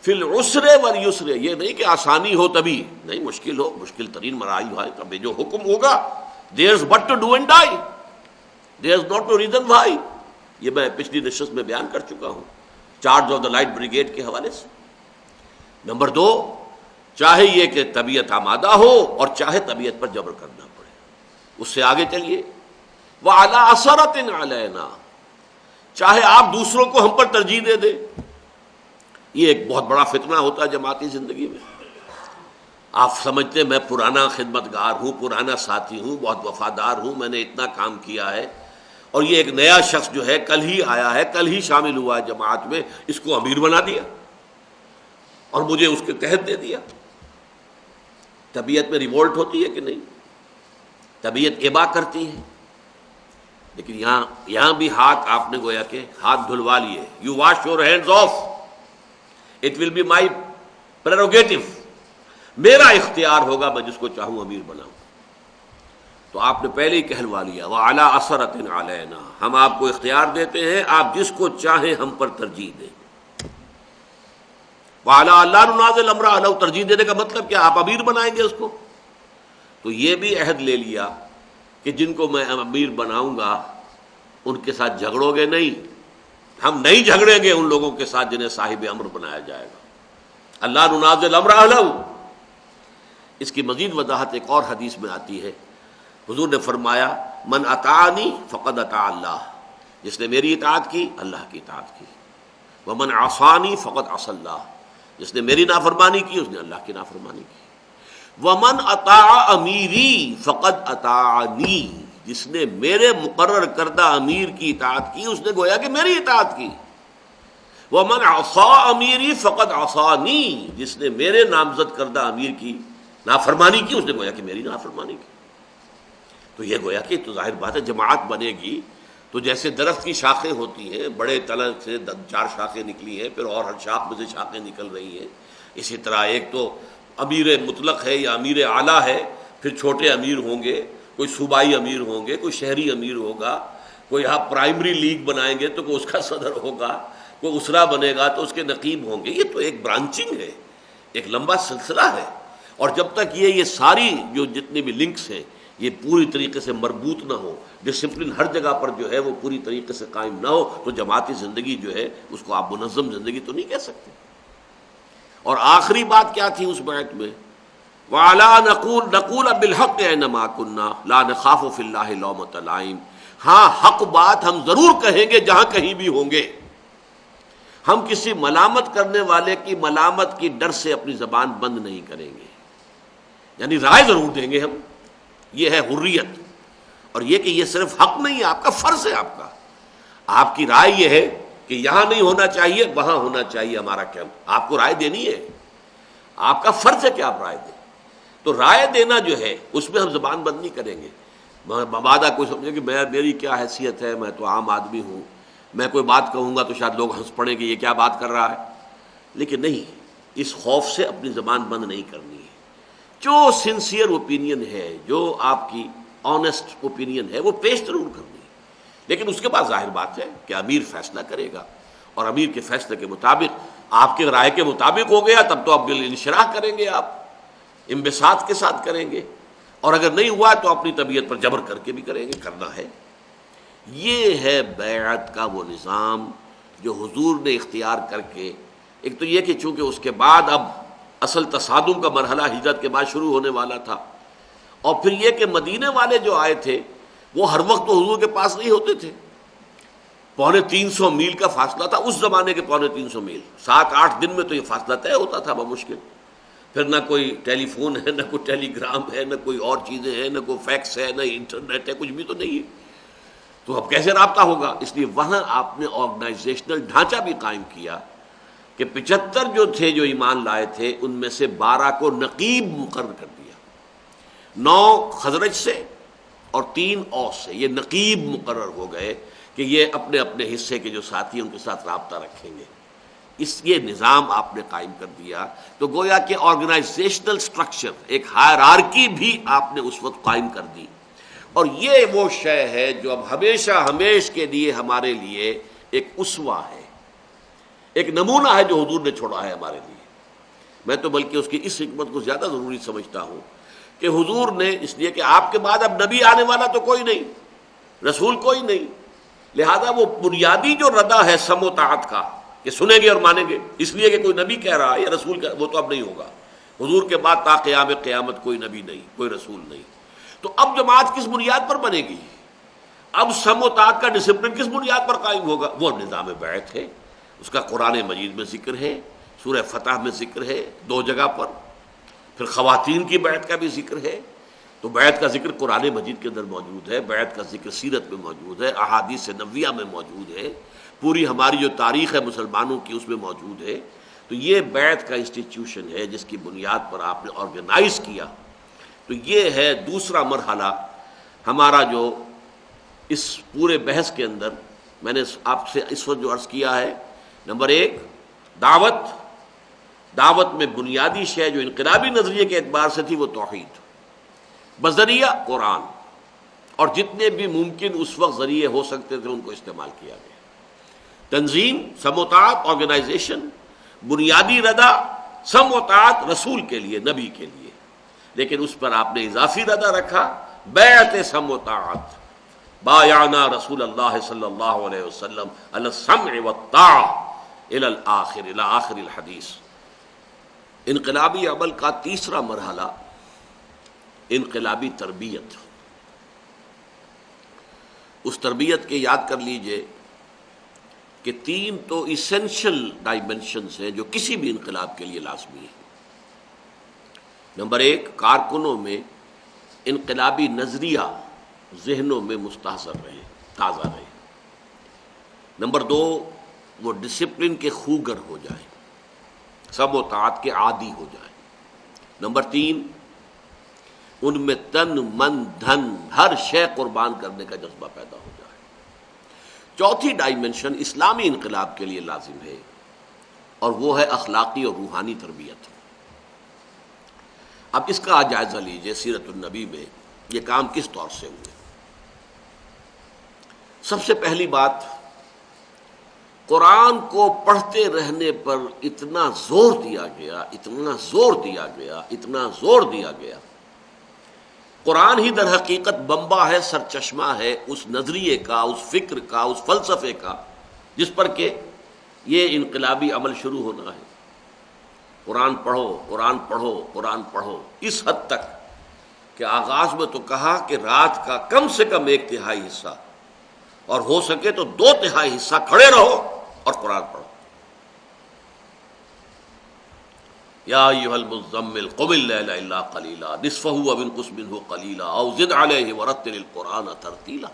فی العسر والیسر، یہ نہیں کہ آسانی ہو تبھی نہیں، مشکل ہو، مشکل ترین مراحل ہے، تبھی جو حکم ہوگا there is but to do and die, there is not no reason why. یہ میں پچھلی نشست میں بیان کر چکا ہوں charge of the light brigade کے حوالے سے. نمبر 2، چاہے یہ کہ طبیعت آمادہ ہو اور چاہے طبیعت پر جبر کرنا پڑے. اس سے آگے چلیے، وَعَلَىٰ أَثَرَةٍ عَلَيْنَا، چاہے آپ دوسروں کو ہم پر ترجیح دے دیں. یہ ایک بہت بڑا فتنہ ہوتا ہے جماعتی زندگی میں. آپ سمجھتے ہیں میں پرانا خدمتگار ہوں، پرانا ساتھی ہوں، بہت وفادار ہوں، میں نے اتنا کام کیا ہے، اور یہ ایک نیا شخص جو ہے کل ہی آیا ہے، کل ہی شامل ہوا ہے جماعت میں، اس کو امیر بنا دیا اور مجھے اس کے تحت دے دیا. طبیعت میں ریوولٹ ہوتی ہے کہ نہیں؟ طبیعت ابا کرتی ہے. لیکن یہاں بھی ہاتھ آپ نے گویا کہ ہاتھ دھلوا لیے. You wash your hands off, it will be my prerogative, میرا اختیار ہوگا، میں جس کو چاہوں امیر بناؤں. تو آپ نے پہلے ہی کہلوا لیا وَعَلَىٰ أَثَرَةٍ عَلَيْنَا، ہم آپ کو اختیار دیتے ہیں، آپ جس کو چاہیں ہم پر ترجیح دیں. وَعَلَىٰ أَلَّا نُنَازِلَ أَمْرَهُ عَلَيْهِ، ترجیح دینے کا مطلب کیا؟ آپ امیر بنائیں گے اس کو. تو یہ بھی عہد لے لیا کہ جن کو میں امیر بناؤں گا ان کے ساتھ جھگڑو گے نہیں، ہم نہیں جھگڑیں گے ان لوگوں کے ساتھ جنہیں صاحب امر بنایا جائے گا. اللہ ننازل امر اہلہ. اس کی مزید وضاحت ایک اور حدیث میں آتی ہے. حضور نے فرمایا من اطاعنی فقد اطاع اللہ، جس نے میری اطاعت کی اللہ کی اطاعت کی. ومن عصانی فقد عصى اللہ، جس نے میری نافرمانی کی اس نے اللہ کی نافرمانی کی. ومن اطاع امیری فقد اطاعنی، جس نے میرے مقرر کردہ امیر کی اطاعت کی اس نے گویا کہ میری اطاعت کی. ومن عصى امیری فقد عصانی، جس نے میرے نامزد کردہ امیر کی نافرمانی کی اس نے گویا کہ میری نافرمانی کی. تو یہ گویا کہ تو ظاہر بات ہے جماعت بنے گی تو جیسے درخت کی شاخیں ہوتی ہیں، بڑے تلے سے 4 شاخیں نکلی ہیں، پھر اور ہر شاخ میں سے شاخیں نکل رہی ہیں، اسی طرح ایک تو امیر مطلق ہے یا امیر اعلیٰ ہے، پھر چھوٹے امیر ہوں گے، کوئی صوبائی امیر ہوں گے، کوئی شہری امیر ہوگا، کوئی یہاں پرائمری لیگ بنائیں گے تو کوئی اس کا صدر ہوگا، کوئی اسرا بنے گا تو اس کے نقیب ہوں گے. یہ تو ایک برانچنگ ہے، ایک لمبا سلسلہ ہے. اور جب تک یہ ساری جو جتنے بھی لنکس ہیں یہ پوری طریقے سے مربوط نہ ہو، ڈسپلن ہر جگہ پر جو ہے وہ پوری طریقے سے قائم نہ ہو، تو جماعتی زندگی جو ہے اس کو آپ منظم زندگی تو نہیں کہہ سکتے. اور آخری بات کیا تھی اس بیعت میں؟ وَعَلَىٰ نَقُولَ بِالْحَقِّ أَيْنَمَا كُنَّا لَا نَخَافُ فِي اللَّهِ لَوْمَةَ لَائِمٍ. ہاں حق بات ہم ضرور کہیں گے جہاں کہیں بھی ہوں گے. ہم کسی ملامت کرنے والے کی ملامت کی ڈر سے اپنی زبان بند نہیں کریں گے. یعنی رائے ضرور دیں گے ہم، یہ ہے حریت. اور یہ کہ یہ صرف حق نہیں ہے، آپ کا فرض ہے. آپ کی رائے یہ ہے کہ یہاں نہیں ہونا چاہیے وہاں ہونا چاہیے. ہمارا کیا، آپ کو رائے دینی ہے، آپ کا فرض ہے کہ آپ رائے دیں. تو رائے دینا جو ہے اس میں ہم زبان بند نہیں کریں گے. مبادہ کوئی سمجھے کہ میری کیا حیثیت ہے، میں تو عام آدمی ہوں، میں کوئی بات کہوں گا تو شاید لوگ ہنس پڑیں کہ یہ کیا بات کر رہا ہے. لیکن نہیں، اس خوف سے اپنی زبان بند نہیں کرنی ہے. جو سنسیئر اوپینین ہے، جو آپ کی آنیسٹ اوپینین ہے وہ پیش ضرور کرنی ہے. لیکن اس کے بعد ظاہر بات ہے کہ امیر فیصلہ کرے گا، اور امیر کے فیصلے کے مطابق آپ کے رائے کے مطابق ہو گیا تب تو آپ بالانشراح کریں گے، آپ انبساط کے ساتھ کریں گے. اور اگر نہیں ہوا تو اپنی طبیعت پر جبر کر کے بھی کریں گے، کرنا ہے. یہ ہے بیعت کا وہ نظام جو حضور نے اختیار کر کے، ایک تو یہ کہ چونکہ اس کے بعد اب اصل تصادم کا مرحلہ ہجرت کے بعد شروع ہونے والا تھا، اور پھر یہ کہ مدینے والے جو آئے تھے وہ ہر وقت تو حضور کے پاس نہیں ہوتے تھے. 350 میل کا فاصلہ تھا اس زمانے کے، 350 میل 7-8 دن میں تو یہ فاصلہ طے ہوتا تھا بمشکل. پھر نہ کوئی ٹیلی فون ہے، نہ کوئی ٹیلی گرام ہے، نہ کوئی اور چیزیں ہیں، نہ کوئی فیکس ہے، نہ انٹرنیٹ ہے، کچھ بھی تو نہیں ہے. تو اب کیسے رابطہ ہوگا؟ اس لیے وہاں آپ نے آرگنائزیشنل ڈھانچہ بھی قائم کیا کہ 75 جو تھے جو ایمان لائے تھے ان میں سے 12 کو نقیب مقرر کر دیا. 9 خزرج سے اور 3 اوس سے یہ نقیب مقرر ہو گئے کہ یہ اپنے اپنے حصے کے جو ساتھی ہیں ان کے ساتھ رابطہ رکھیں گے. یہ نظام آپ نے قائم کر دیا. تو گویا کہ آرگنائزیشنل سٹرکچر، ایک ہائرارکی بھی آپ نے اس وقت قائم کر دی. اور یہ وہ شے ہے جو اب ہمیشہ ہمیش کے لیے ہمارے لیے ایک اسوہ ہے، ایک نمونہ ہے جو حضور نے چھوڑا ہے ہمارے لیے. میں تو بلکہ اس کی اس حکمت کو زیادہ ضروری سمجھتا ہوں کہ حضور نے، اس لیے کہ آپ کے بعد اب نبی آنے والا تو کوئی نہیں، رسول کوئی نہیں، لہذا وہ بنیادی جو ردا ہے سم و طاعت کا کہ سنیں گے اور مانیں گے، اس لیے کہ کوئی نبی کہہ رہا ہے یا رسول کا، وہ تو اب نہیں ہوگا. حضور کے بعد تا قیام قیامت کوئی نبی نہیں، کوئی رسول نہیں. تو اب جماعت کس بنیاد پر بنے گی؟ اب سم و طاعت کا ڈسپلن کس بنیاد پر قائم ہوگا؟ وہ نظام بیعت ہے. اس کا قرآن مجید میں ذکر ہے، سورہ فتح میں ذکر ہے 2 جگہ پر، پھر خواتین کی بیعت کا بھی ذکر ہے. تو بیعت کا ذکر قرآن مجید کے اندر موجود ہے، بیعت کا ذکر سیرت میں موجود ہے، احادیث نبویہ میں موجود ہے، پوری ہماری جو تاریخ ہے مسلمانوں کی اس میں موجود ہے. تو یہ بیعت کا انسٹیٹیوشن ہے جس کی بنیاد پر آپ نے آرگنائز کیا. تو یہ ہے دوسرا مرحلہ ہمارا جو اس پورے بحث کے اندر میں نے آپ سے اس وقت جو عرض کیا ہے. نمبر 1 دعوت میں بنیادی شے جو انقلابی نظریے کے اعتبار سے تھی وہ توحید، بذریعہ قرآن، اور جتنے بھی ممکن اس وقت ذریعے ہو سکتے تھے ان کو استعمال کیا گیا. تنظیم، سم و طاعت، آرگنائزیشن، بنیادی ردا سم و طاعت رسول کے لیے، نبی کے لیے. لیکن اس پر آپ نے اضافی ردا رکھا، بیعت سم و طاعت. بایعنا رسول اللہ صلی اللہ علیہ وسلم علی السمع والطاعہ الی الآخر، الی آخر الحدیث. انقلابی عمل کا تیسرا مرحلہ انقلابی تربیت. اس تربیت کے یاد کر لیجئے کہ 3 تو ایسنشل ڈائمنشنز ہیں جو کسی بھی انقلاب کے لیے لازمی ہیں. نمبر 1 کارکنوں میں انقلابی نظریہ ذہنوں میں مستحضر رہے، تازہ رہے. نمبر 2 وہ ڈسپلن کے خوگر ہو جائیں، سم و طاعت کے عادی ہو جائیں. نمبر 3 ان میں تن من دھن ہر شے قربان کرنے کا جذبہ پیدا ہو جائے۔ چوتھی ڈائمنشن اسلامی انقلاب کے لیے لازم ہے، اور وہ ہے اخلاقی اور روحانی تربیت۔ اب اس کا جائزہ لیجئے سیرت النبی میں یہ کام کس طور سے ہوئے۔ سب سے پہلی بات، قرآن کو پڑھتے رہنے پر اتنا زور دیا گیا، اتنا زور دیا گیا، اتنا زور دیا گیا۔ قرآن ہی در حقیقت بمبا ہے، سرچشمہ ہے اس نظریے کا، اس فکر کا، اس فلسفے کا جس پر کہ یہ انقلابی عمل شروع ہونا ہے۔ قرآن پڑھو، قرآن پڑھو، قرآن پڑھو، اس حد تک کہ آغاز میں تو کہا کہ رات کا کم سے کم 1/3 حصہ، اور ہو سکے تو 2/3 حصہ کھڑے رہو اور قرآن پڑھو۔ یا ایھا المزمل قم اللیل الا قلیلا نصفہ او انقص منہ قلیلا او زد علیہ ورتل القرآن ترتیلا۔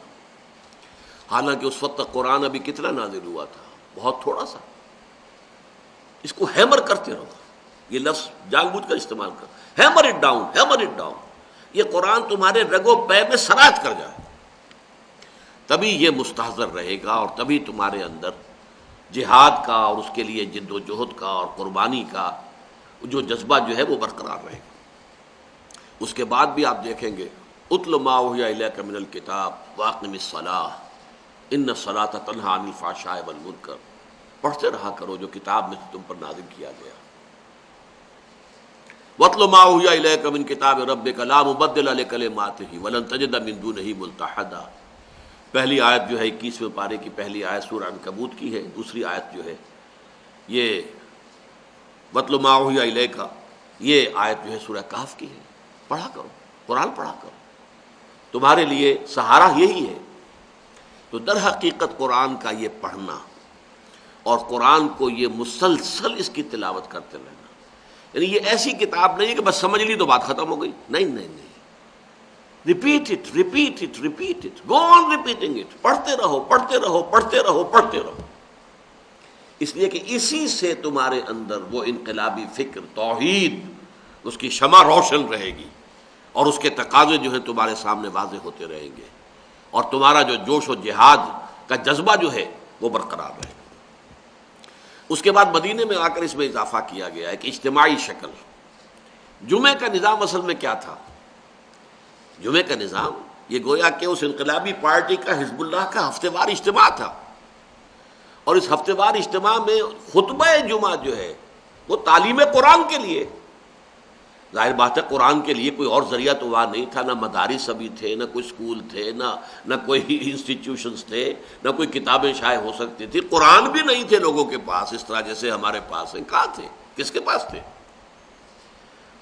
حالانکہ اس وقت تک قرآن ابھی کتنا نازل ہوا تھا؟ بہت تھوڑا سا۔ اس کو ہیمر کرتے رہو، یہ لفظ جان بوجھ کر استعمال کرو، hammer it down, hammer it down. یہ قرآن تمہارے رگ و پے میں سرایت کر جائے، تبھی یہ مستحضر رہے گا، اور تبھی تمہارے اندر جہاد کا اور اس کے لیے جد و جہد کا اور قربانی کا جو جذبہ جو ہے وہ برقرار رہے گا۔ اس کے بعد بھی آپ دیکھیں گے اتل ما اوحی الیک من الکتاب واقم الصلاۃ ان الصلاۃ تنہی عن الفحشاء والمنکر، پڑھتے رہا کرو جو کتاب میں تم پر نازل کیا گیا۔ واتل ما اوحی الیک من کتاب ربک لا مبدل لکلماتہ ولن تجد من دونہ ملتحدا۔ پہلی آیت جو ہے 21ویں پارے کی پہلی آیت سورہ عنکبوت کی ہے، دوسری آیت جو ہے یہ وَاتْلُ مَا أُوحِیَ إِلَيْكَ، یہ آیت جو ہے سورہ کہف کی ہے۔ پڑھا کرو، قرآن پڑھا کرو، تمہارے لیے سہارا یہی ہے۔ تو در حقیقت قرآن کا یہ پڑھنا اور قرآن کو یہ مسلسل اس کی تلاوت کرتے رہنا، یعنی یہ ایسی کتاب نہیں ہے کہ بس سمجھ لی تو بات ختم ہو گئی، نہیں نہیں نہیں، repeat it, repeat it, repeat it, go on repeating it, پڑھتے رہو، پڑھتے رہو، پڑھتے رہو، پڑھتے رہو، اس لیے کہ اسی سے تمہارے اندر وہ انقلابی فکر توحید اس کی شمع روشن رہے گی، اور اس کے تقاضے جو ہیں تمہارے سامنے واضح ہوتے رہیں گے، اور تمہارا جو جوش و جہاد کا جذبہ جو ہے وہ برقرار رہے گا۔ اس کے بعد مدینے میں آ کر اس میں اضافہ کیا گیا ہے کہ اجتماعی شکل۔ جمعے کا نظام اصل میں کیا تھا؟ جمعے کا نظام یہ گویا کہ اس انقلابی پارٹی کا، حزب اللہ کا ہفتے وار اجتماع تھا، اور اس ہفتے وار اجتماع میں خطبہ جمعہ جو ہے وہ تعلیم قرآن کے لیے، ظاہر بات ہے قرآن کے لیے کوئی اور ذریعہ تو وہاں نہیں تھا، نہ مدارس ابھی تھے، نہ کوئی اسکول تھے، نہ کوئی انسٹیٹیوشنز تھے، نہ کوئی کتابیں شائع ہو سکتی تھی، قرآن بھی نہیں تھے لوگوں کے پاس اس طرح جیسے ہمارے پاس ہیں۔ کہاں تھے؟ کس کے پاس تھے؟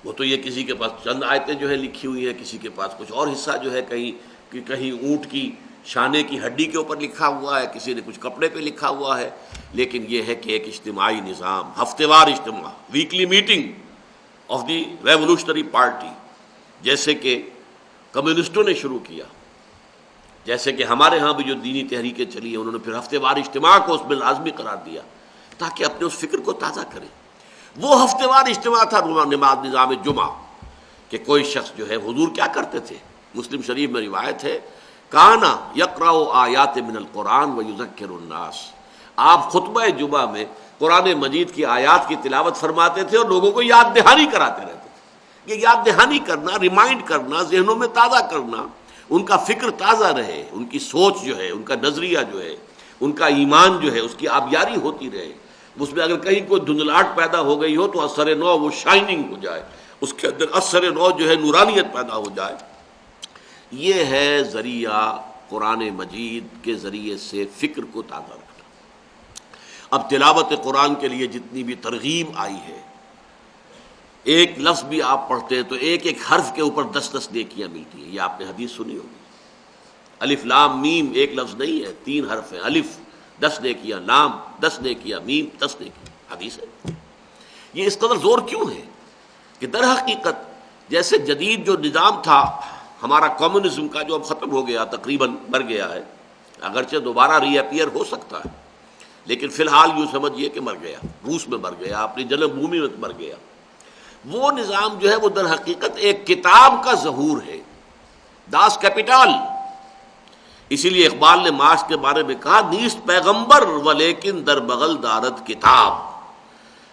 وہ تو یہ کسی کے پاس چند آیتیں جو ہے لکھی ہوئی ہیں، کسی کے پاس کچھ اور حصہ جو ہے کہیں اونٹ کی شانے کی ہڈی کے اوپر لکھا ہوا ہے، کسی نے کچھ کپڑے پہ لکھا ہوا ہے، لیکن یہ ہے کہ ایک اجتماعی نظام، ہفتے وار اجتماع، weekly meeting of the revolutionary party, جیسے کہ کمیونسٹوں نے شروع کیا، جیسے کہ ہمارے ہاں بھی جو دینی تحریکیں چلی ہیں انہوں نے پھر ہفتے وار اجتماع کو اس میں لازمی قرار دیا تاکہ اپنے اس فکر کو تازہ کریں۔ وہ ہفتے وار اجتماع تھا نظام جمعہ، کہ کوئی شخص جو ہے، حضور کیا کرتے تھے؟ مسلم شریف میں روایت ہے کانا یقرأ آیات من القرآن ویذکر الناس، آپ خطبہ جمعہ میں قرآن مجید کی آیات کی تلاوت فرماتے تھے اور لوگوں کو یاد دہانی کراتے رہتے تھے۔ یہ یاد دہانی کرنا، ریمائنڈ کرنا، ذہنوں میں تازہ کرنا، ان کا فکر تازہ رہے، ان کی سوچ جو ہے، ان کا نظریہ جو ہے، ان کا ایمان جو ہے اس کی آبیاری ہوتی رہے، اس میں اگر کہیں کوئی دھندلاہٹ پیدا ہو گئی ہو تو اثر نو وہ شائننگ ہو جائے، اس کے اندر اثر نو جو ہے نورانیت پیدا ہو جائے۔ یہ ہے ذریعہ قرآن مجید کے ذریعے سے فکر کو تازہ رکھنا۔ اب تلاوت قرآن کے لیے جتنی بھی ترغیب آئی ہے، ایک لفظ بھی آپ پڑھتے ہیں تو ایک ایک حرف کے اوپر 10 نیکیاں ملتی ہیں، یہ آپ نے حدیث سنی ہوگی۔ الف لام میم ایک لفظ نہیں ہے، 3 حرف ہیں، الف 10 نیکیاں، لام 10 نیکیاں، میم 10 نیکیاں، حدیث ہے۔ یہ اس قدر زور کیوں ہے کہ در حقیقت جیسے جدید جو نظام تھا ہمارا کمیونزم کا، جو اب ختم ہو گیا، تقریباً مر گیا ہے، اگرچہ دوبارہ ری اپیئر ہو سکتا ہے، لیکن فی الحال یوں سمجھیے کہ مر گیا، روس میں مر گیا، اپنی جنم بھومی میں مر گیا۔ وہ نظام جو ہے وہ در حقیقت ایک کتاب کا ظہور ہے، داس کیپیٹال۔ اسی لیے اقبال نے مارکس کے بارے میں کہا نیست پیغمبر ولیکن در بغل دارد کتاب۔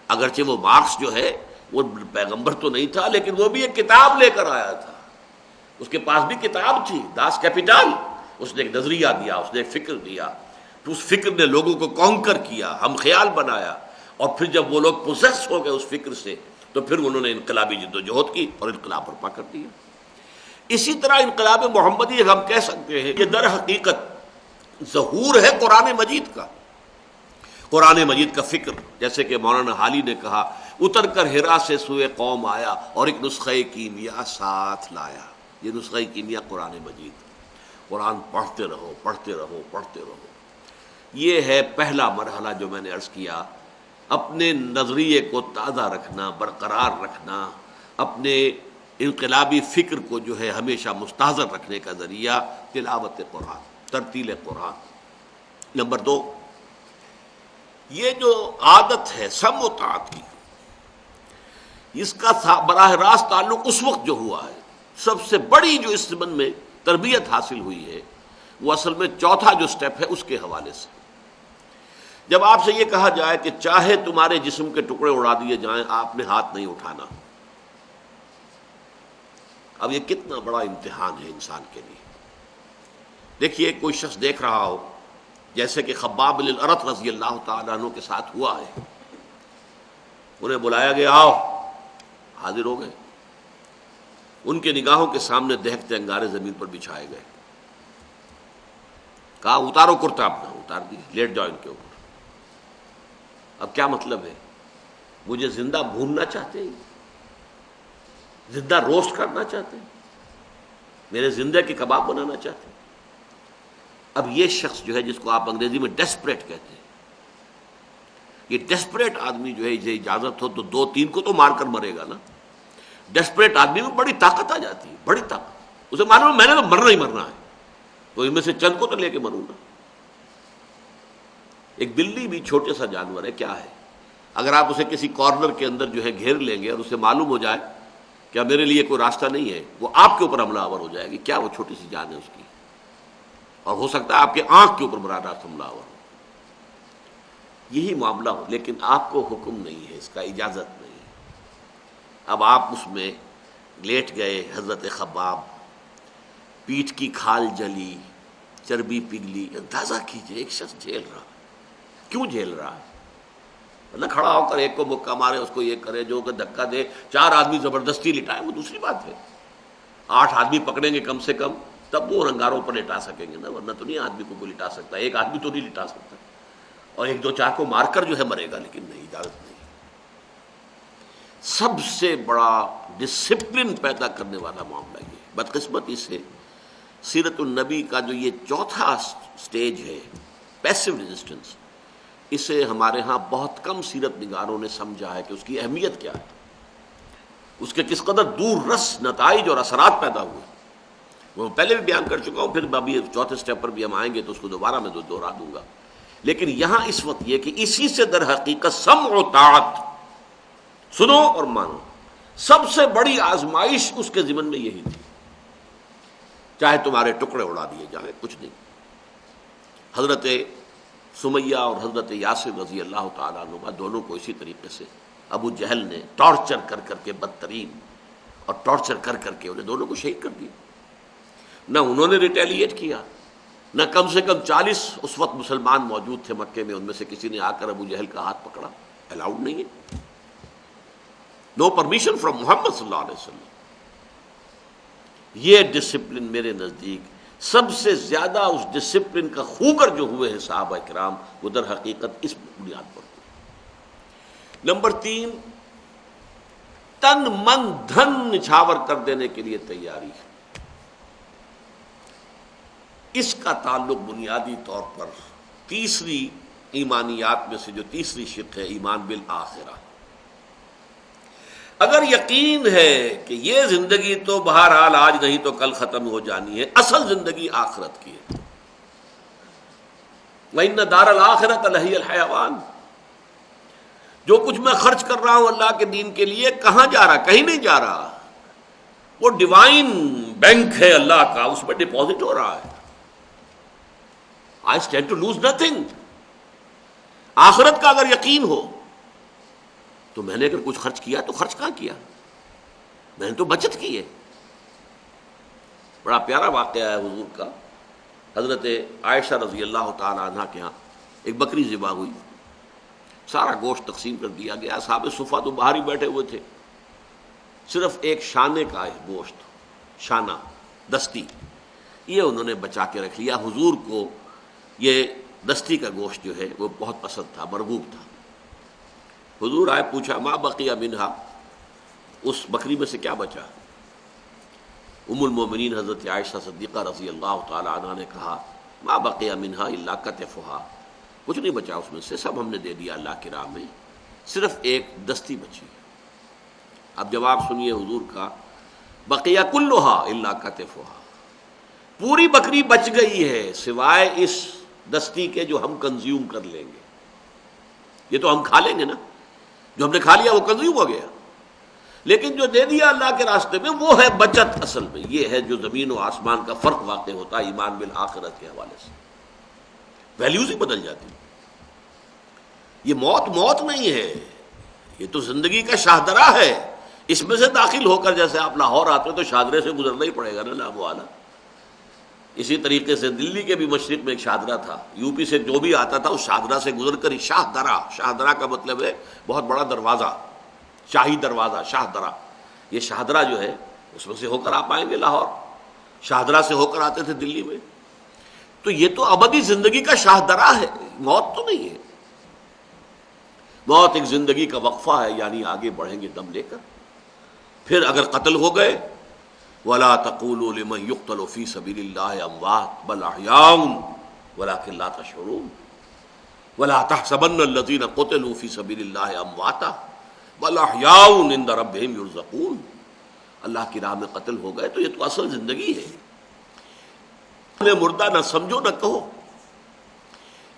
اگرچہ وہ مارکس جو ہے وہ پیغمبر تو نہیں تھا، لیکن وہ بھی ایک کتاب لے کر آیا تھا، اس کے پاس بھی کتاب تھی، داس کیپیٹال۔ اس نے ایک نظریہ دیا، اس نے ایک فکر دیا، تو اس فکر نے لوگوں کو کانکر کیا، ہم خیال بنایا، اور پھر جب وہ لوگ پوزیس ہو گئے اس فکر سے تو پھر انہوں نے انقلابی جدوجہد کی اور انقلاب برپا کر دیا۔ اسی طرح انقلاب محمدی ہم کہہ سکتے ہیں کہ در حقیقت ظہور ہے قرآن مجید کا، قرآن مجید کا فکر، جیسے کہ مولانا حالی نے کہا اتر کر ہرا سے سوئے قوم آیا اور ایک نسخہ کیمیا ساتھ لایا۔ یہ نسخہ کیمیا قرآن مجید، قرآن پڑھتے رہو پڑھتے رہو پڑھتے رہو۔ یہ ہے پہلا مرحلہ جو میں نے عرض کیا، اپنے نظریے کو تازہ رکھنا، برقرار رکھنا، اپنے انقلابی فکر کو جو ہے ہمیشہ مستحضر رکھنے کا ذریعہ تلاوت قرآن، ترتیل قرآن۔ نمبر 2، یہ جو عادت ہے سم و طاعت کی، اس کا براہ راست تعلق اس وقت جو ہوا ہے، سب سے بڑی جو اس زمن میں تربیت حاصل ہوئی ہے وہ اصل میں چوتھا جو سٹیپ ہے اس کے حوالے سے۔ جب آپ سے یہ کہا جائے کہ چاہے تمہارے جسم کے ٹکڑے اڑا دیے جائیں آپ نے ہاتھ نہیں اٹھانا، اب یہ کتنا بڑا امتحان ہے انسان کے لیے۔ دیکھیے کوئی شخص دیکھ رہا ہو، جیسے کہ خباب بن الارت رضی اللہ تعالیٰ عنہ کے ساتھ ہوا ہے، انہیں بلایا گیا، آؤ، حاضر ہو گئے، ان کے نگاہوں کے سامنے دہکتے انگارے زمین پر بچھائے گئے، کہا اتارو کرتا اپنا، اتار دی، لیٹ جاؤ ان کے اوپر۔ اب کیا مطلب ہے؟ مجھے زندہ بھوننا چاہتے ہیں، زندہ روسٹ کرنا چاہتے ہیں، میرے زندہ کے کباب بنانا چاہتے ہیں۔ اب یہ شخص جو ہے جس کو آپ انگریزی میں ڈیسپریٹ کہتے ہیں، یہ ڈیسپریٹ آدمی جو ہے اسے اجازت ہو تو 2-3 کو تو مار کر مرے گا نا۔ ڈیسپریٹ آدمی میں بڑی طاقت آ جاتی ہے، بڑی طاقت، اسے معلوم میں نے تو مرنا ہی مرنا ہے، تو ان میں سے چند کو تو لے کے مروں گا۔ ایک بلی بھی چھوٹے سا جانور ہے، کیا ہے؟ اگر آپ اسے کسی کارنر کے اندر جو ہے گھیر لیں گے اور اسے معلوم ہو جائے کہ میرے لیے کوئی راستہ نہیں ہے، وہ آپ کے اوپر حملہ آور ہو جائے گی، کیا وہ چھوٹی سی جان ہے اس کی، اور ہو سکتا ہے آپ کے آنکھ کے اوپر براہ راست حملہ آور ہو۔ یہی معاملہ ہو، لیکن آپ کو حکم نہیں ہے، اس کا اجازت نہیں ہے۔ اب آپ اس میں لیٹ گئے، حضرت خباب، پیٹھ کی کھال جلی، چربی پگھلی۔ اندازہ کیجئے ایک شخص جھیل رہا ہے، کیوں جھیل رہا ہے؟ نہ کھڑا ہو کر ایک کو مکہ مارے، اس کو یہ کرے، جو کہ دھکا دے، 4 آدمی زبردستی لٹائے، وہ دوسری بات ہے، 8 آدمی پکڑیں گے کم سے کم تب وہ انگاروں پر لٹا سکیں گے نا، ورنہ تو نہیں آدمی کو کوئی لٹا سکتا، ایک آدمی تو نہیں لٹا سکتا، اور 1-2-4 کو مار کر جو ہے مرے گا، لیکن نہیں، اجازت نہیں۔ سب سے بڑا ڈسپلن پیدا کرنے والا معاملہ یہ، بدقسمتی سے سیرت النبی کا جو یہ چوتھا سٹیج ہے، پیسو ریزسٹنس، اسے ہمارے ہاں بہت کم سیرت نگاروں نے سمجھا ہے کہ اس کی اہمیت کیا ہے، اس کے کس قدر دور رس نتائج اور اثرات پیدا ہوئے۔ وہ پہلے بھی بیان کر چکا ہوں، پھر ابھی چوتھے سٹیپ پر بھی ہم آئیں گے تو اس کو دوبارہ میں دوہرا دوں گا، لیکن یہاں اس وقت یہ کہ اسی سے در حقیقت سمع و طاعت، سنو اور مانو، سب سے بڑی آزمائش اس کے ذمن میں یہی تھی، چاہے تمہارے ٹکڑے اڑا دیے جائیں، کچھ نہیں۔ حضرت سمیہ اور حضرت یاسر رضی اللہ تعالیٰ عنہ دونوں کو اسی طریقے سے ابو جہل نے ٹارچر کر کر کے، بدترین اور ٹارچر کر کر کے انہیں دونوں کو شہید کر دیا۔ نہ انہوں نے ریٹیلیٹ کیا، نہ کم سے کم 40 اس وقت مسلمان موجود تھے مکے میں، ان میں سے کسی نے آ کر ابو جہل کا ہاتھ پکڑا، الاؤڈ نہیں ہے، نو پرمیشن فرام محمد صلی اللہ علیہ وسلم۔ یہ ڈسپلن میرے نزدیک سب سے زیادہ اس ڈسپلن کا خوگر جو ہوئے ہیں صحابہ کرام، وہ در حقیقت اس بنیاد پر ہوئے۔ نمبر 3، تن من دھن نچھاور کر دینے کے لیے تیاری ہے۔ اس کا تعلق بنیادی طور پر تیسری ایمانیات میں سے جو تیسری شق ہے، ایمان بالآخرہ۔ اگر یقین ہے کہ یہ زندگی تو بہرحال آج نہیں تو کل ختم ہو جانی ہے، اصل زندگی آخرت کی ہے، وَإِنَّ دَارَ الْآخِرَةَ لَهِيَ الْحَيَوَانُ، جو کچھ میں خرچ کر رہا ہوں اللہ کے دین کے لیے کہاں جا رہا؟ کہیں نہیں جا رہا، وہ ڈیوائن بینک ہے اللہ کا، اس میں ڈپازٹ ہو رہا ہے. I stand to lose nothing. آخرت کا اگر یقین ہو تو میں نے اگر کچھ خرچ کیا تو خرچ کہاں کیا؟ میں نے تو بچت کی ہے. بڑا پیارا واقعہ ہے حضور کا. حضرت عائشہ رضی اللہ تعالی عنہ کے ہاں ایک بکری ذبح ہوئی، سارا گوشت تقسیم کر دیا گیا. اصحاب صفہ تو باہر ہی بیٹھے ہوئے تھے، صرف ایک شانے کا ہے گوشت، شانہ دستی، یہ انہوں نے بچا کے رکھ لیا. حضور کو یہ دستی کا گوشت جو ہے وہ بہت پسند تھا، مرغوب تھا. حضور آئے، پوچھا ما بقی منہا، اس بکری میں سے کیا بچا؟ ام المومنین حضرت عائشہ صدیقہ رضی اللہ تعالی عنہ نے کہا ما بقی منہا الا کتفھا، کچھ نہیں بچا اس میں سے، سب ہم نے دے دیا اللہ کی راہ میں، صرف ایک دستی بچی. اب جواب سنیے حضور کا، بقیہ کلھا الا کتفھا، پوری بکری بچ گئی ہے سوائے اس دستی کے جو ہم کنزیوم کر لیں گے. یہ تو ہم کھا لیں گے نا، جو ہم نے کھا لیا وہ کنزیوم ہو گیا، لیکن جو دے دیا اللہ کے راستے میں وہ ہے بچت. اصل میں یہ ہے جو زمین و آسمان کا فرق واقع ہوتا ہے ایمان بالآخرت کے حوالے سے، ویلیوز ہی بدل جاتی. یہ موت نہیں ہے، یہ تو زندگی کا شاہدرہ ہے. اس میں سے داخل ہو کر جیسے آپ لاہور آتے تو شاہدرے سے گزرنا ہی پڑے گا نا، لا وہ آنا. اسی طریقے سے دلی کے بھی مشرق میں ایک شاہدرہ تھا، یو پی سے جو بھی آتا تھا اس شاہدرہ سے گزر کر ہی شاہدرہ کا مطلب ہے بہت بڑا دروازہ، شاہی دروازہ شاہدرہ. یہ شاہدرہ جو ہے اس میں سے ہو کر آپ آئیں گے لاہور، شاہدرہ سے ہو کر آتے تھے دلی میں. تو یہ تو ابدی زندگی کا شاہدرہ ہے، موت تو نہیں ہے. موت ایک زندگی کا وقفہ ہے، یعنی آگے بڑھیں گے دم لے کر. پھر اگر قتل ہو گئے وَلَا تَقُولُوا لِمَنْ يُقْتَلُ فِي سَبِيلِ اللَّهِ أَمْوَاتٌ بَلْ أَحْيَاءٌ وَلَكِنْ لَا تَشْعُرُونَ وَلَا تَحْسَبَنَّ الَّذِينَ قُتِلُوا فِي سَبِيلِ اللَّهِ أَمْوَاتًا بَلْ أَحْيَاءٌ عِندَ رَبِّهِمْ يُرْزَقُونَ. اللہ کی راہ میں قتل ہو گئے تو یہ تو اصل زندگی ہے. انہیں مردہ نہ سمجھو نہ کہو.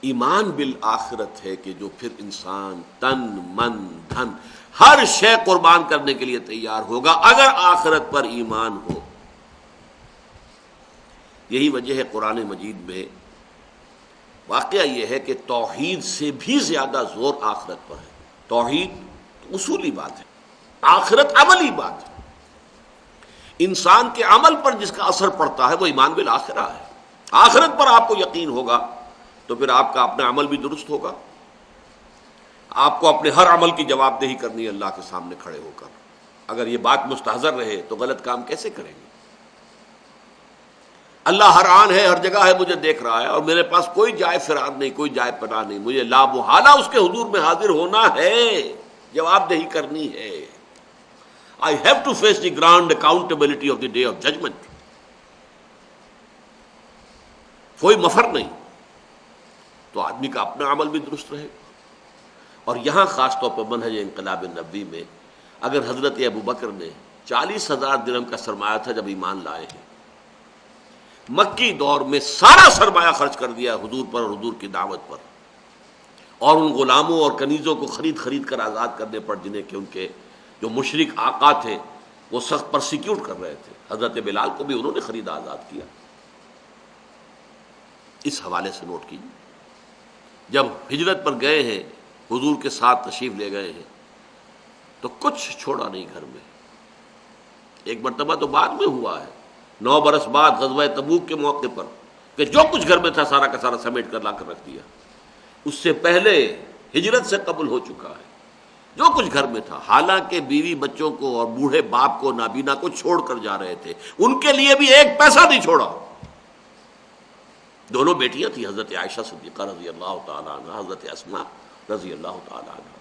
ایمان بالآخرت ہے کہ جو پھر انسان تن من دھن ہر شے قربان کرنے کے لیے تیار ہوگا اگر آخرت پر ایمان ہو. یہی وجہ ہے قرآن مجید میں واقعہ یہ ہے کہ توحید سے بھی زیادہ زور آخرت پر ہے. توحید اصولی بات ہے، آخرت عملی بات ہے. انسان کے عمل پر جس کا اثر پڑتا ہے وہ ایمان بالآخرہ ہے. آخرت پر آپ کو یقین ہوگا تو پھر آپ کا اپنا عمل بھی درست ہوگا. آپ کو اپنے ہر عمل کی جواب دہی کرنی ہے اللہ کے سامنے کھڑے ہو کر. اگر یہ بات مستحضر رہے تو غلط کام کیسے کریں گے؟ اللہ ہر آن ہے، ہر جگہ ہے، مجھے دیکھ رہا ہے اور میرے پاس کوئی جائے فرار نہیں، کوئی جائے پناہ نہیں. مجھے لا محالہ اس کے حضور میں حاضر ہونا ہے، جواب دہی کرنی ہے. I have to face the grand accountability of the day of judgment. کوئی مفر نہیں. تو آدمی کا اپنا عمل بھی درست رہے. اور یہاں خاص طور پر منہج انقلاب نبوی میں اگر حضرت ابو بکر نے 40,000 درہم کا سرمایہ تھا جب ایمان لائے ہیں، مکی دور میں سارا سرمایہ خرچ کر دیا حضور پر اور حضور کی دعوت پر، اور ان غلاموں اور کنیزوں کو خرید کر آزاد کرنے پر جنہیں کہ ان کے جو مشرک آقا تھے وہ سخت پرسیکیوٹ کر رہے تھے. حضرت بلال کو بھی انہوں نے خرید آزاد کیا. اس حوالے سے نوٹ کیجیے، جب ہجرت پر گئے ہیں حضور کے ساتھ تشریف لے گئے ہیں تو کچھ چھوڑا نہیں گھر میں. ایک مرتبہ تو بعد میں ہوا ہے 9 برس بعد غزوہ تبوک کے موقع پر کہ جو کچھ گھر میں تھا سارا کا سارا سمیٹ کر لا کر رکھ دیا. اس سے پہلے ہجرت سے قبل ہو چکا ہے جو کچھ گھر میں تھا. حالانکہ بیوی بچوں کو اور بوڑھے باپ کو نابینا کو چھوڑ کر جا رہے تھے، ان کے لیے بھی ایک پیسہ نہیں چھوڑا. دونوں بیٹیاں تھیں، حضرت عائشہ صدیقہ رضی اللہ تعالی عنہ، حضرت اسماء رضی اللہ تعالی عنہ.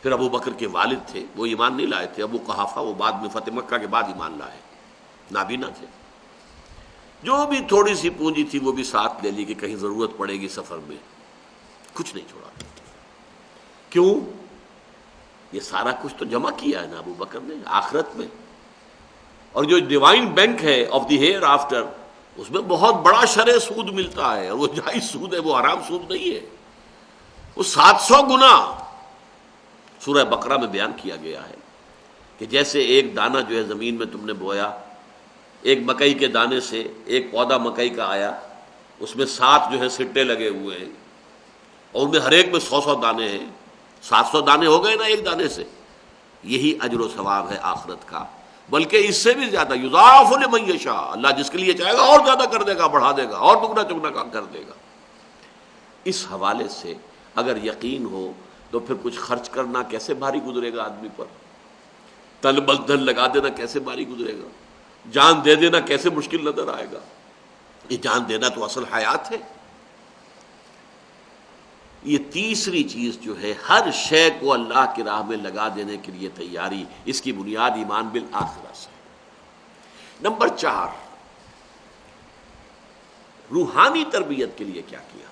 پھر ابو بکر کے والد تھے، وہ ایمان نہیں لائے تھے. ابو قحافہ وہ بعد میں فتح مکہ کے بعد ایمان لائے، نابینا تھے. جو بھی تھوڑی سی پونجی تھی وہ بھی ساتھ لے لی کہ کہیں ضرورت پڑے گی سفر میں. کچھ نہیں چھوڑا. کیوں؟ یہ سارا کچھ تو جمع کیا ہے نا ابو بکر نے آخرت میں. اور جو ڈیوائن بینک ہے آف دی ہیئر آفٹر، اس میں بہت بڑا شرع سود ملتا ہے، اور وہ جائز سود ہے، وہ حرام سود نہیں ہے. وہ 700 گنا سورہ بقرہ میں بیان کیا گیا ہے کہ جیسے ایک دانہ جو ہے زمین میں تم نے بویا، ایک مکئی کے دانے سے ایک پودا مکئی کا آیا، اس میں 7 جو ہے سٹے لگے ہوئے ہیں، اور ان میں ہر ایک میں 100 دانے ہیں، 700 دانے ہو گئے نا ایک دانے سے۔ یہی اجر و ثواب ہے آخرت کا، بلکہ اس سے بھی زیادہ، یضاعف لمن یشاء، اللہ جس کے لیے چاہے گا اور زیادہ کر دے گا، بڑھا دے گا، اور دگنا چگنا کام کر دے گا۔ اس حوالے سے اگر یقین ہو تو پھر کچھ خرچ کرنا کیسے بھاری گزرے گا آدمی پر، تن بلدن لگا دینا کیسے بھاری گزرے گا، جان دے دینا کیسے مشکل نظر آئے گا۔ یہ جان دینا تو اصل حیات ہے۔ یہ تیسری چیز جو ہے، ہر شے کو اللہ کی راہ میں لگا دینے کے لیے تیاری، اس کی بنیاد ایمان بالآخرہ سے۔ نمبر 4، روحانی تربیت کے لیے کیا کیا؟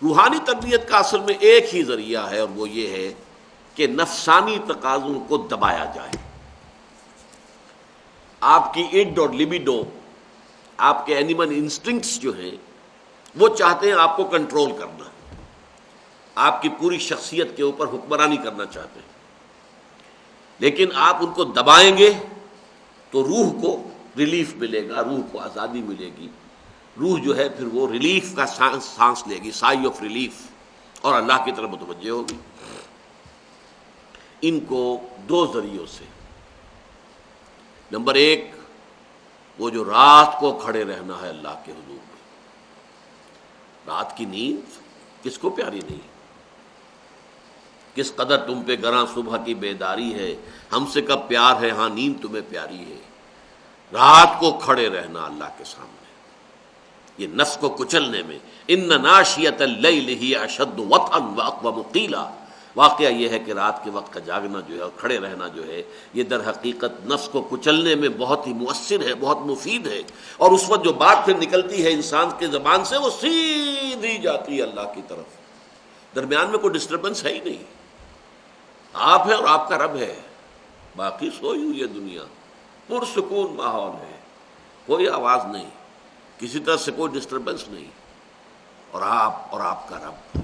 روحانی تربیت کا اصل میں ایک ہی ذریعہ ہے، اور وہ یہ ہے کہ نفسانی تقاضوں کو دبایا جائے۔ آپ کی اڈ اور لبیڈو، آپ کے اینیمل انسٹنکٹس جو ہیں، وہ چاہتے ہیں آپ کو کنٹرول کرنا، آپ کی پوری شخصیت کے اوپر حکمرانی کرنا چاہتے ہیں، لیکن آپ ان کو دبائیں گے تو روح کو ریلیف ملے گا، روح کو آزادی ملے گی، روح جو ہے پھر وہ ریلیف کا سانس لے گی، سائی آف ریلیف، اور اللہ کی طرف متوجہ ہوگی۔ ان کو 2 ذریعوں سے، نمبر 1، وہ جو رات کو کھڑے رہنا ہے اللہ کے حضور میں۔ رات کی نیند کس کو پیاری نہیں؟ کس قدر تم پہ گراں صبح کی بیداری ہے، ہم سے کب پیار ہے، ہاں نیند تمہیں پیاری ہے۔ رات کو کھڑے رہنا اللہ کے سامنے، یہ نفس کو کچلنے میں۔ ان ناشیۃ اللیل ہی اشد وطئا واقوم قیلا، واقعہ یہ ہے کہ رات کے وقت کا جاگنا جو ہے اور کھڑے رہنا جو ہے، یہ در حقیقت نفس کو کچلنے میں بہت ہی مؤثر ہے، بہت مفید ہے، اور اس وقت جو بات پھر نکلتی ہے انسان کے زبان سے، وہ سیدھی جاتی ہے اللہ کی طرف، درمیان میں کوئی ڈسٹربنس ہے ہی نہیں۔ آپ ہے اور آپ کا رب ہے، باقی سوئی ہوئی ہے دنیا، پرسکون ماحول ہے، کوئی آواز نہیں، کسی طرح سے کوئی ڈسٹربنس نہیں، اور آپ کا رب۔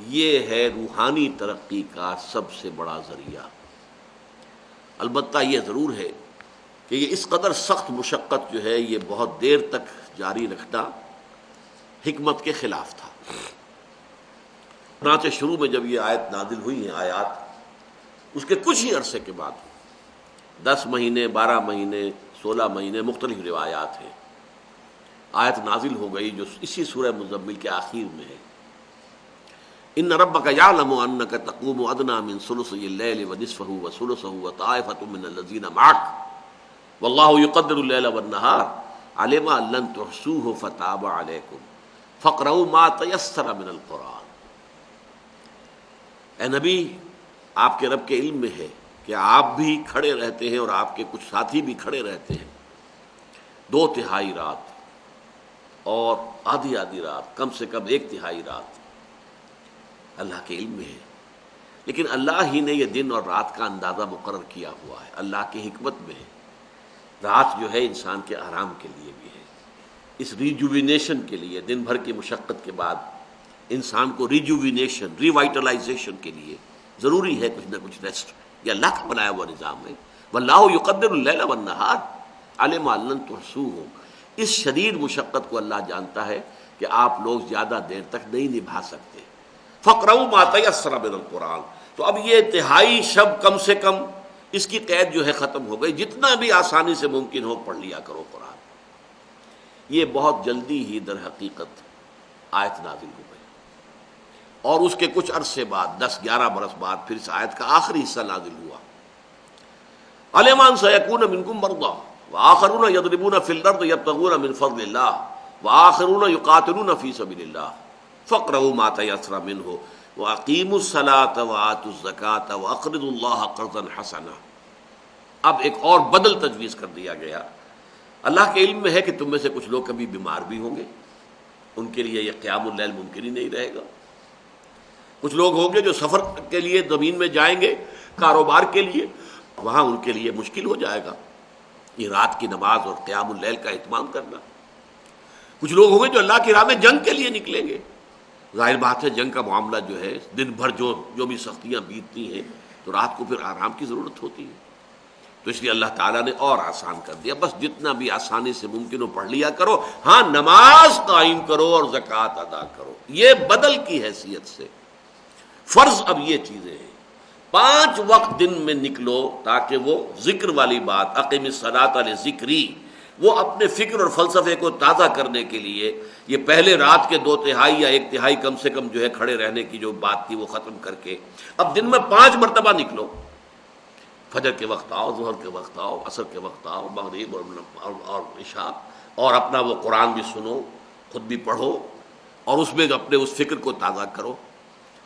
یہ ہے روحانی ترقی کا سب سے بڑا ذریعہ۔ البتہ یہ ضرور ہے کہ یہ اس قدر سخت مشقت جو ہے، یہ بہت دیر تک جاری رکھنا حکمت کے خلاف تھا۔ چنانچہ شروع میں جب یہ آیت نازل ہوئی ہیں، آیات، اس کے کچھ ہی عرصے کے بعد 10 مہینے، 12 مہینے، 16 مہینے، مختلف روایات ہیں، آیت نازل ہو گئی جو اسی سورہ مزمل کے آخر میں ہے۔ ان ربک یعلم انک تقوم ادنی من ثلثی اللیل ونصفہ وثلثہ وطائفۃ من الذین معک واللہ یقدر اللیل والنہار علم ان لن تحصوہ فتاب علیکم فاقرؤوا ما تیسر من القرآن۔ اے نبی، آپ کے رب کے علم میں ہے کہ آپ بھی کھڑے رہتے ہیں اور آپ کے کچھ ساتھی بھی کھڑے رہتے ہیں 2/3 رات اور آدھی رات، کم سے کم 1/3 رات، اللہ کے علم میں ہے۔ لیکن اللہ ہی نے یہ دن اور رات کا اندازہ مقرر کیا ہوا ہے، اللہ کی حکمت میں ہے۔ رات جو ہے انسان کے آرام کے لیے بھی ہے، اس ریجوینیشن کے لیے، دن بھر کی مشقت کے بعد انسان کو ریجوینیشن، ریوائٹلائزیشن کے لیے ضروری ہے کچھ نہ کچھ ریسٹ۔ یہ اللہ کا بنایا ہوا نظام ہے۔ واللہ یقدر اللیل والنہار علم ان لن تحصوہ، اس شدید مشقت کو اللہ جانتا ہے کہ آپ لوگ زیادہ دیر تک نہیں نبھا سکتے۔ فاقرؤوا ما تیسر من القرآن، تو اب یہ 1/3 شب کم سے کم اس کی قید جو ہے ختم ہو گئی، جتنا بھی آسانی سے ممکن ہو پڑھ لیا کرو قرآن۔ یہ بہت جلدی ہی در حقیقت آیت نازل ہو گئی، اور اس کے کچھ عرصے بعد 10-11 برس بعد پھر اس آیت کا آخری حصہ نازل ہوا۔ علم ان سیکون منکم مرضی وآخرون یضربون فی الارض یبتغون من فضل اللہ وآخرون یقاتلون فی سبیل اللہ فاقرؤوا ما تیسر منہ واقیموا الصلاۃ وآتوا الزکاۃ واقرضوا اللہ قرضا حسنا۔ اب ایک اور بدل تجویز کر دیا گیا۔ اللہ کے علم میں ہے کہ تم میں سے کچھ لوگ کبھی بیمار بھی ہوں گے، ان کے لیے یہ قیام اللیل ممکن ہی نہیں رہے گا۔ کچھ لوگ ہوں گے جو سفر کے لیے زمین میں جائیں گے، کاروبار کے لیے، وہاں ان کے لیے مشکل ہو جائے گا یہ رات کی نماز اور قیام اللیل کا اہتمام کرنا۔ کچھ لوگ ہوں گے جو اللہ کی راہ میں جنگ کے لیے نکلیں گے، ظاہر بات ہے جنگ کا معاملہ جو ہے دن بھر جو بھی سختیاں بیتتی ہیں تو رات کو پھر آرام کی ضرورت ہوتی ہے، تو اس لیے اللہ تعالیٰ نے اور آسان کر دیا، بس جتنا بھی آسانی سے ممکن ہو پڑھ لیا کرو، ہاں نماز قائم کرو اور زکوٰۃ ادا کرو، یہ بدل کی حیثیت سے فرض اب یہ چیزیں ہیں۔ 5 وقت دن میں نکلو تاکہ وہ ذکر والی بات اقیم الصلاۃ لذکری، وہ اپنے فکر اور فلسفے کو تازہ کرنے کے لیے یہ پہلے رات کے 2/3 یا 1/3 کم سے کم جو ہے کھڑے رہنے کی جو بات تھی وہ ختم کر کے اب دن میں 5 مرتبہ نکلو، فجر کے وقت آؤ، ظہر کے وقت آؤ، عصر کے وقت آؤ، مغرب اور عشاء، اور اپنا وہ قرآن بھی سنو، خود بھی پڑھو، اور اس میں اپنے اس فکر کو تازہ کرو۔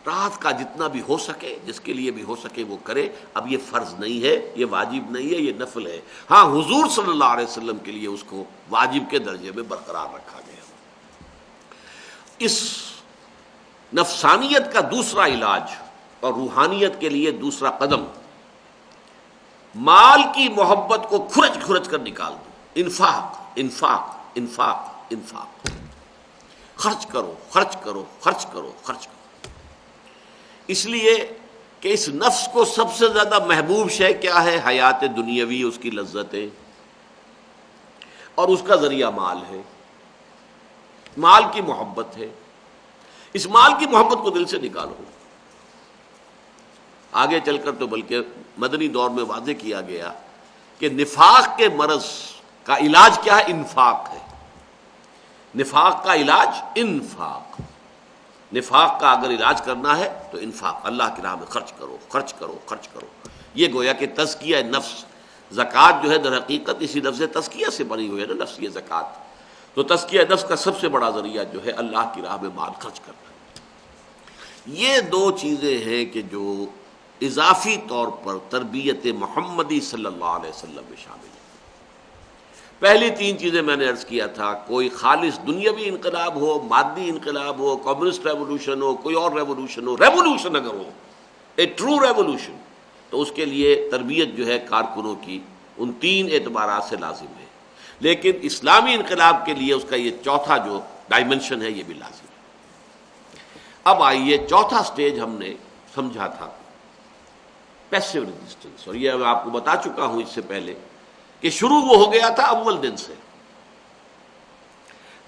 رات کا جتنا بھی ہو سکے، جس کے لیے بھی ہو سکے وہ کرے۔ اب یہ فرض نہیں ہے، یہ واجب نہیں ہے، یہ نفل ہے۔ ہاں حضور صلی اللہ علیہ وسلم کے لیے اس کو واجب کے درجے میں برقرار رکھا گیا۔ اس نفسانیت کا دوسرا علاج اور روحانیت کے لیے دوسرا قدم، مال کی محبت کو کھرچ کھرچ کر نکال دو۔ انفاق انفاق انفاق انفاق، خرچ کرو خرچ کرو خرچ کرو خرچ کرو، اس لیے کہ اس نفس کو سب سے زیادہ محبوب شے کیا ہے؟ حیات دنیاوی، اس کی لذتیں، اور اس کا ذریعہ مال ہے، مال کی محبت ہے۔ اس مال کی محبت کو دل سے نکالو۔ آگے چل کر تو بلکہ مدنی دور میں واضح کیا گیا کہ نفاق کے مرض کا علاج کیا ہے؟ انفاق ہے۔ نفاق کا علاج انفاق، نفاق کا اگر علاج کرنا ہے تو انفاق، اللہ کی راہ میں خرچ کرو خرچ کرو خرچ کرو۔ یہ گویا کہ تزکیہ نفس، زکوٰۃ جو ہے در حقیقت اسی لفظ تزکیہ سے بنی ہوئی ہے نا، نفس یہ زکوٰۃ، تو تزکیہ نفس کا سب سے بڑا ذریعہ جو ہے اللہ کی راہ میں مال خرچ کرنا۔ یہ 2 چیزیں ہیں کہ جو اضافی طور پر تربیت محمدی صلی اللہ علیہ وسلم میں شامل ہے۔ پہلی 3 چیزیں میں نے عرض کیا تھا، کوئی خالص دنیاوی انقلاب ہو، مادی انقلاب ہو، کمیونسٹ ریولوشن ہو، کوئی اور ریولوشن ہو، ریولوشن اگر ہو، اے ٹرو ریولوشن، تو اس کے لیے تربیت جو ہے کارکنوں کی ان 3 اعتبارات سے لازم ہے۔ لیکن اسلامی انقلاب کے لیے اس کا یہ چوتھا جو ڈائمنشن ہے یہ بھی لازم ہے۔ اب آئیے چوتھا سٹیج ہم نے سمجھا تھا پیسو ریزسٹنس، اور یہ میں آپ کو بتا چکا ہوں اس سے پہلے کہ شروع وہ ہو گیا تھا اول دن سے۔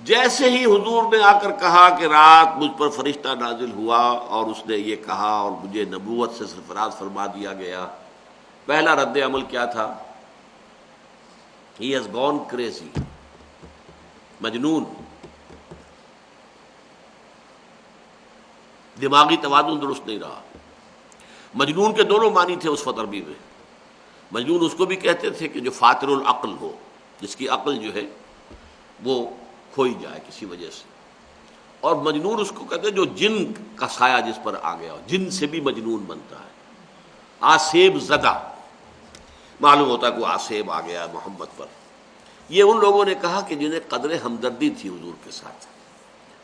جیسے ہی حضور نے آ کر کہا کہ رات مجھ پر فرشتہ نازل ہوا اور اس نے یہ کہا اور مجھے نبوت سے سرفراز فرما دیا گیا، پہلا رد عمل کیا تھا؟ He has gone crazy، مجنون، دماغی توازن درست نہیں رہا۔ مجنون کے دونوں معنی تھے اس وقت عربی میں۔ مجنون اس کو بھی کہتے تھے کہ جو فاتر العقل ہو، جس کی عقل جو ہے وہ کھوئی جائے کسی وجہ سے، اور مجنون اس کو کہتے ہیں جو جن کا سایہ جس پر آ گیا ہو، جن سے بھی مجنون بنتا ہے۔ آسیب زدہ، معلوم ہوتا ہے کہ وہ آسیب آ گیا محمد پر۔ یہ ان لوگوں نے کہا کہ جنہیں قدر ہمدردی تھی حضور کے ساتھ۔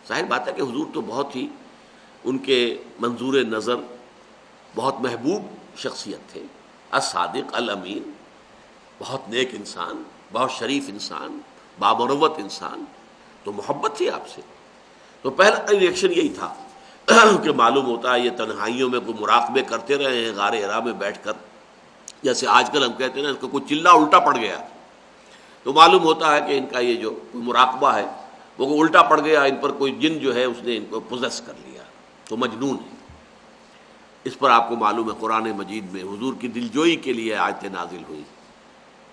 ظاہر بات ہے کہ حضور تو بہت ہی ان کے منظور نظر بہت محبوب شخصیت تھے، الصادق الامین، بہت نیک انسان، بہت شریف انسان، بامروت انسان، تو محبت تھی آپ سے۔ تو پہلا ریئیکشن یہی تھا کہ معلوم ہوتا ہے یہ تنہائیوں میں کوئی مراقبے کرتے رہے ہیں غار حرا میں بیٹھ کر، جیسے آج کل ہم کہتے ہیں نا اس کو کوئی چلہ الٹا پڑ گیا، تو معلوم ہوتا ہے کہ ان کا یہ جو کوئی مراقبہ ہے وہ کوئی الٹا پڑ گیا، ان پر کوئی جن جو ہے اس نے ان کو پوزیس کر لیا، تو مجنون ہے۔ اس پر آپ کو معلوم ہے قرآن مجید میں حضور کی دلجوئی کے لیے آیتیں نازل ہوئی،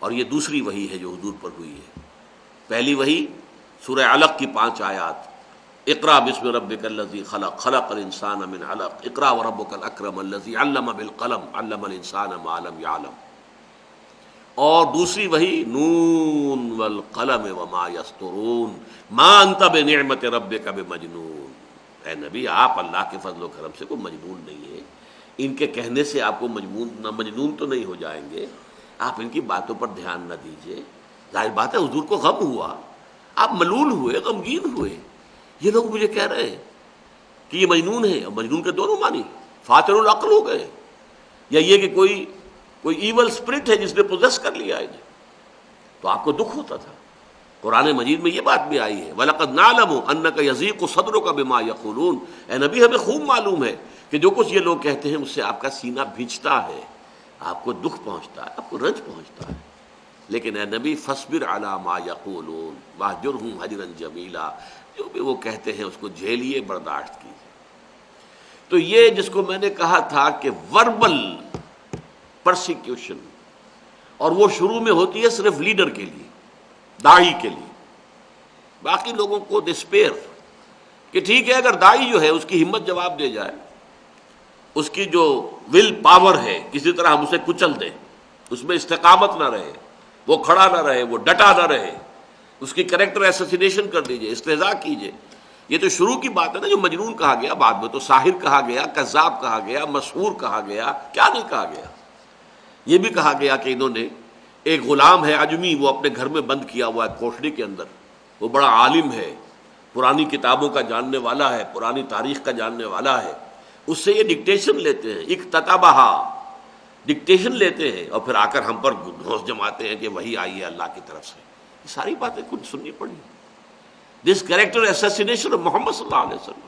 اور یہ دوسری وحی ہے جو حضور پر ہوئی ہے۔ پہلی وحی سورہ علق کی 5 آیات، اقرأ بسم ربک الذی خلق خلق الانسان من علق اقرأ وربک الاکرم الذی علم بالقلم علم الانسان ما لم یعلم، اور دوسری وحی نون والقلم وما یسطرون ما انت بنعمت ربک بمجنون۔ اے نبی آپ اللہ کے فضل و کرم سے کوئی مجنون نہیں ہے، ان کے کہنے سے آپ کو مجنون تو نہیں ہو جائیں گے، آپ ان کی باتوں پر دھیان نہ دیجیے۔ ظاہر بات ہے حضور کو غم ہوا، آپ ملول ہوئے، غمگین ہوئے، یہ لوگ مجھے کہہ رہے ہیں کہ یہ مجنون ہے، اور مجنون کے دونوں معنی فاتر العقل ہو گئے، یا یہ کہ کوئی ایول اسپرٹ ہے جس نے پوزیس کر لیا ہے، تو آپ کو دکھ ہوتا تھا۔ قرآن مجید میں یہ بات بھی آئی ہے وَلَقَدْ نَعْلَمُ أَنَّكَ يَضِيقُ صَدْرُكَ بِمَا يَقُولُونَ، اے نبی ہمیں خوب معلوم ہے کہ جو کچھ یہ لوگ کہتے ہیں اس سے آپ کا سینہ بھیجتا ہے، آپ کو دکھ پہنچتا ہے، آپ کو رنج پہنچتا ہے، لیکن اے نبی فَاصْبِرْ عَلَىٰ مَا يَقُولُونَ وَاهْجُرْهُمْ هَجْرًا جَمِيلًا، جو بھی وہ کہتے ہیں اس کو جھیلیے، برداشت کیجیے۔ تو یہ جس کو میں نے کہا تھا کہ وربل پرسیکیوشن، اور وہ شروع میں ہوتی ہے صرف لیڈر کے لیے، داعی کے لیے، باقی لوگوں کو ڈسپیئر کہ ٹھیک ہے اگر داعی جو ہے اس کی ہمت جواب دے جائے، اس کی جو ول پاور ہے کسی طرح ہم اسے کچل دیں، اس میں استقامت نہ رہے، وہ کھڑا نہ رہے، وہ ڈٹا نہ رہے، اس کی کریکٹر ایسیسینیشن کر دیجئے، استہزاء کیجئے، یہ تو شروع کی بات ہے نا۔ جو مجنون کہا گیا، بعد میں تو ساحر کہا گیا، کذاب کہا گیا، مسحور کہا گیا، کیا نہیں کہا گیا۔ یہ بھی کہا گیا کہ انہوں نے ایک غلام ہے عجمی، وہ اپنے گھر میں بند کیا ہوا ہے کوٹھری کے اندر، وہ بڑا عالم ہے، پرانی کتابوں کا جاننے والا ہے، پرانی تاریخ کا جاننے والا ہے، اس سے یہ ڈکٹیشن لیتے ہیں، اکتتبہا، ڈکٹیشن لیتے ہیں، اور پھر آ کر ہم پر گھونس جماتے ہیں کہ وہی آئی ہے اللہ کی طرف سے۔ یہ ساری باتیں کچھ سننی پڑی۔ دس کریکٹر assassination of محمد صلی اللہ علیہ وسلم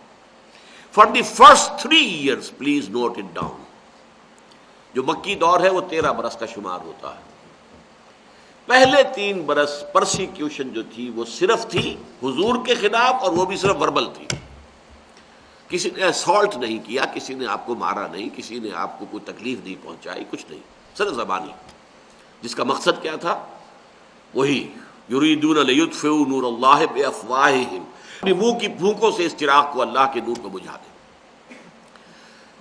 for the first 3 years, please note it down، جو مکی دور ہے وہ 13 برس کا شمار ہوتا ہے۔ پہلے 3 برس پرسیکیوشن جو تھی وہ صرف تھی حضور کے خلاف، اور وہ بھی صرف وربل تھی۔ کسی نے اسالٹ نہیں کیا، کسی نے آپ کو مارا نہیں، کسی نے آپ کو کوئی تکلیف نہیں پہنچائی، کچھ نہیں، صرف زبانی، جس کا مقصد کیا تھا؟ وہی یریدون لیطفئوا نور اللہ بافواہہم، اپنی منہ کی پھونکوں سے اس چراغ کو، اللہ کے نور کو بجھا دیں۔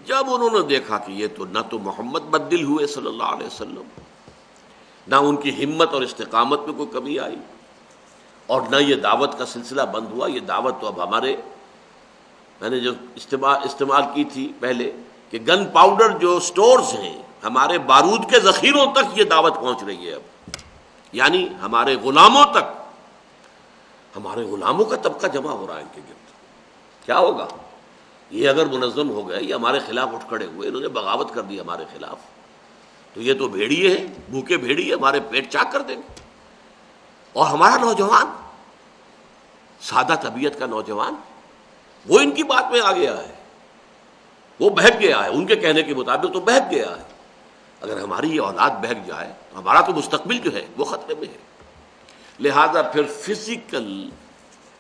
جب انہوں نے دیکھا کہ یہ تو نہ تو محمد بدل ہوئے صلی اللہ علیہ وسلم، نہ ان کی ہمت اور استقامت میں کوئی کمی آئی، اور نہ یہ دعوت کا سلسلہ بند ہوا۔ یہ دعوت تو اب ہمارے، میں نے جو استعمال کی تھی پہلے کہ گن پاؤڈر جو سٹورز ہیں، ہمارے بارود کے ذخیروں تک یہ دعوت پہنچ رہی ہے اب، یعنی ہمارے غلاموں تک، ہمارے غلاموں کا طبقہ جمع ہو رہا ہے ان کے گرد۔ کیا ہوگا یہ اگر منظم ہو گئے، یہ ہمارے خلاف اٹھ کھڑے ہوئے، انہوں نے بغاوت کر دی ہمارے خلاف، تو یہ تو بھیڑیے ہیں، بھوکے بھیڑیے، ہمارے پیٹ چاک کر دیں گے۔ اور ہمارا نوجوان، سادہ طبیعت کا نوجوان، وہ ان کی بات میں آ گیا ہے، وہ بہک گیا ہے، ان کے کہنے کے مطابق تو بہک گیا ہے۔ اگر ہماری یہ اولاد بہک جائے تو ہمارا تو مستقبل جو ہے وہ خطرے میں ہے۔ لہذا پھر فزیکل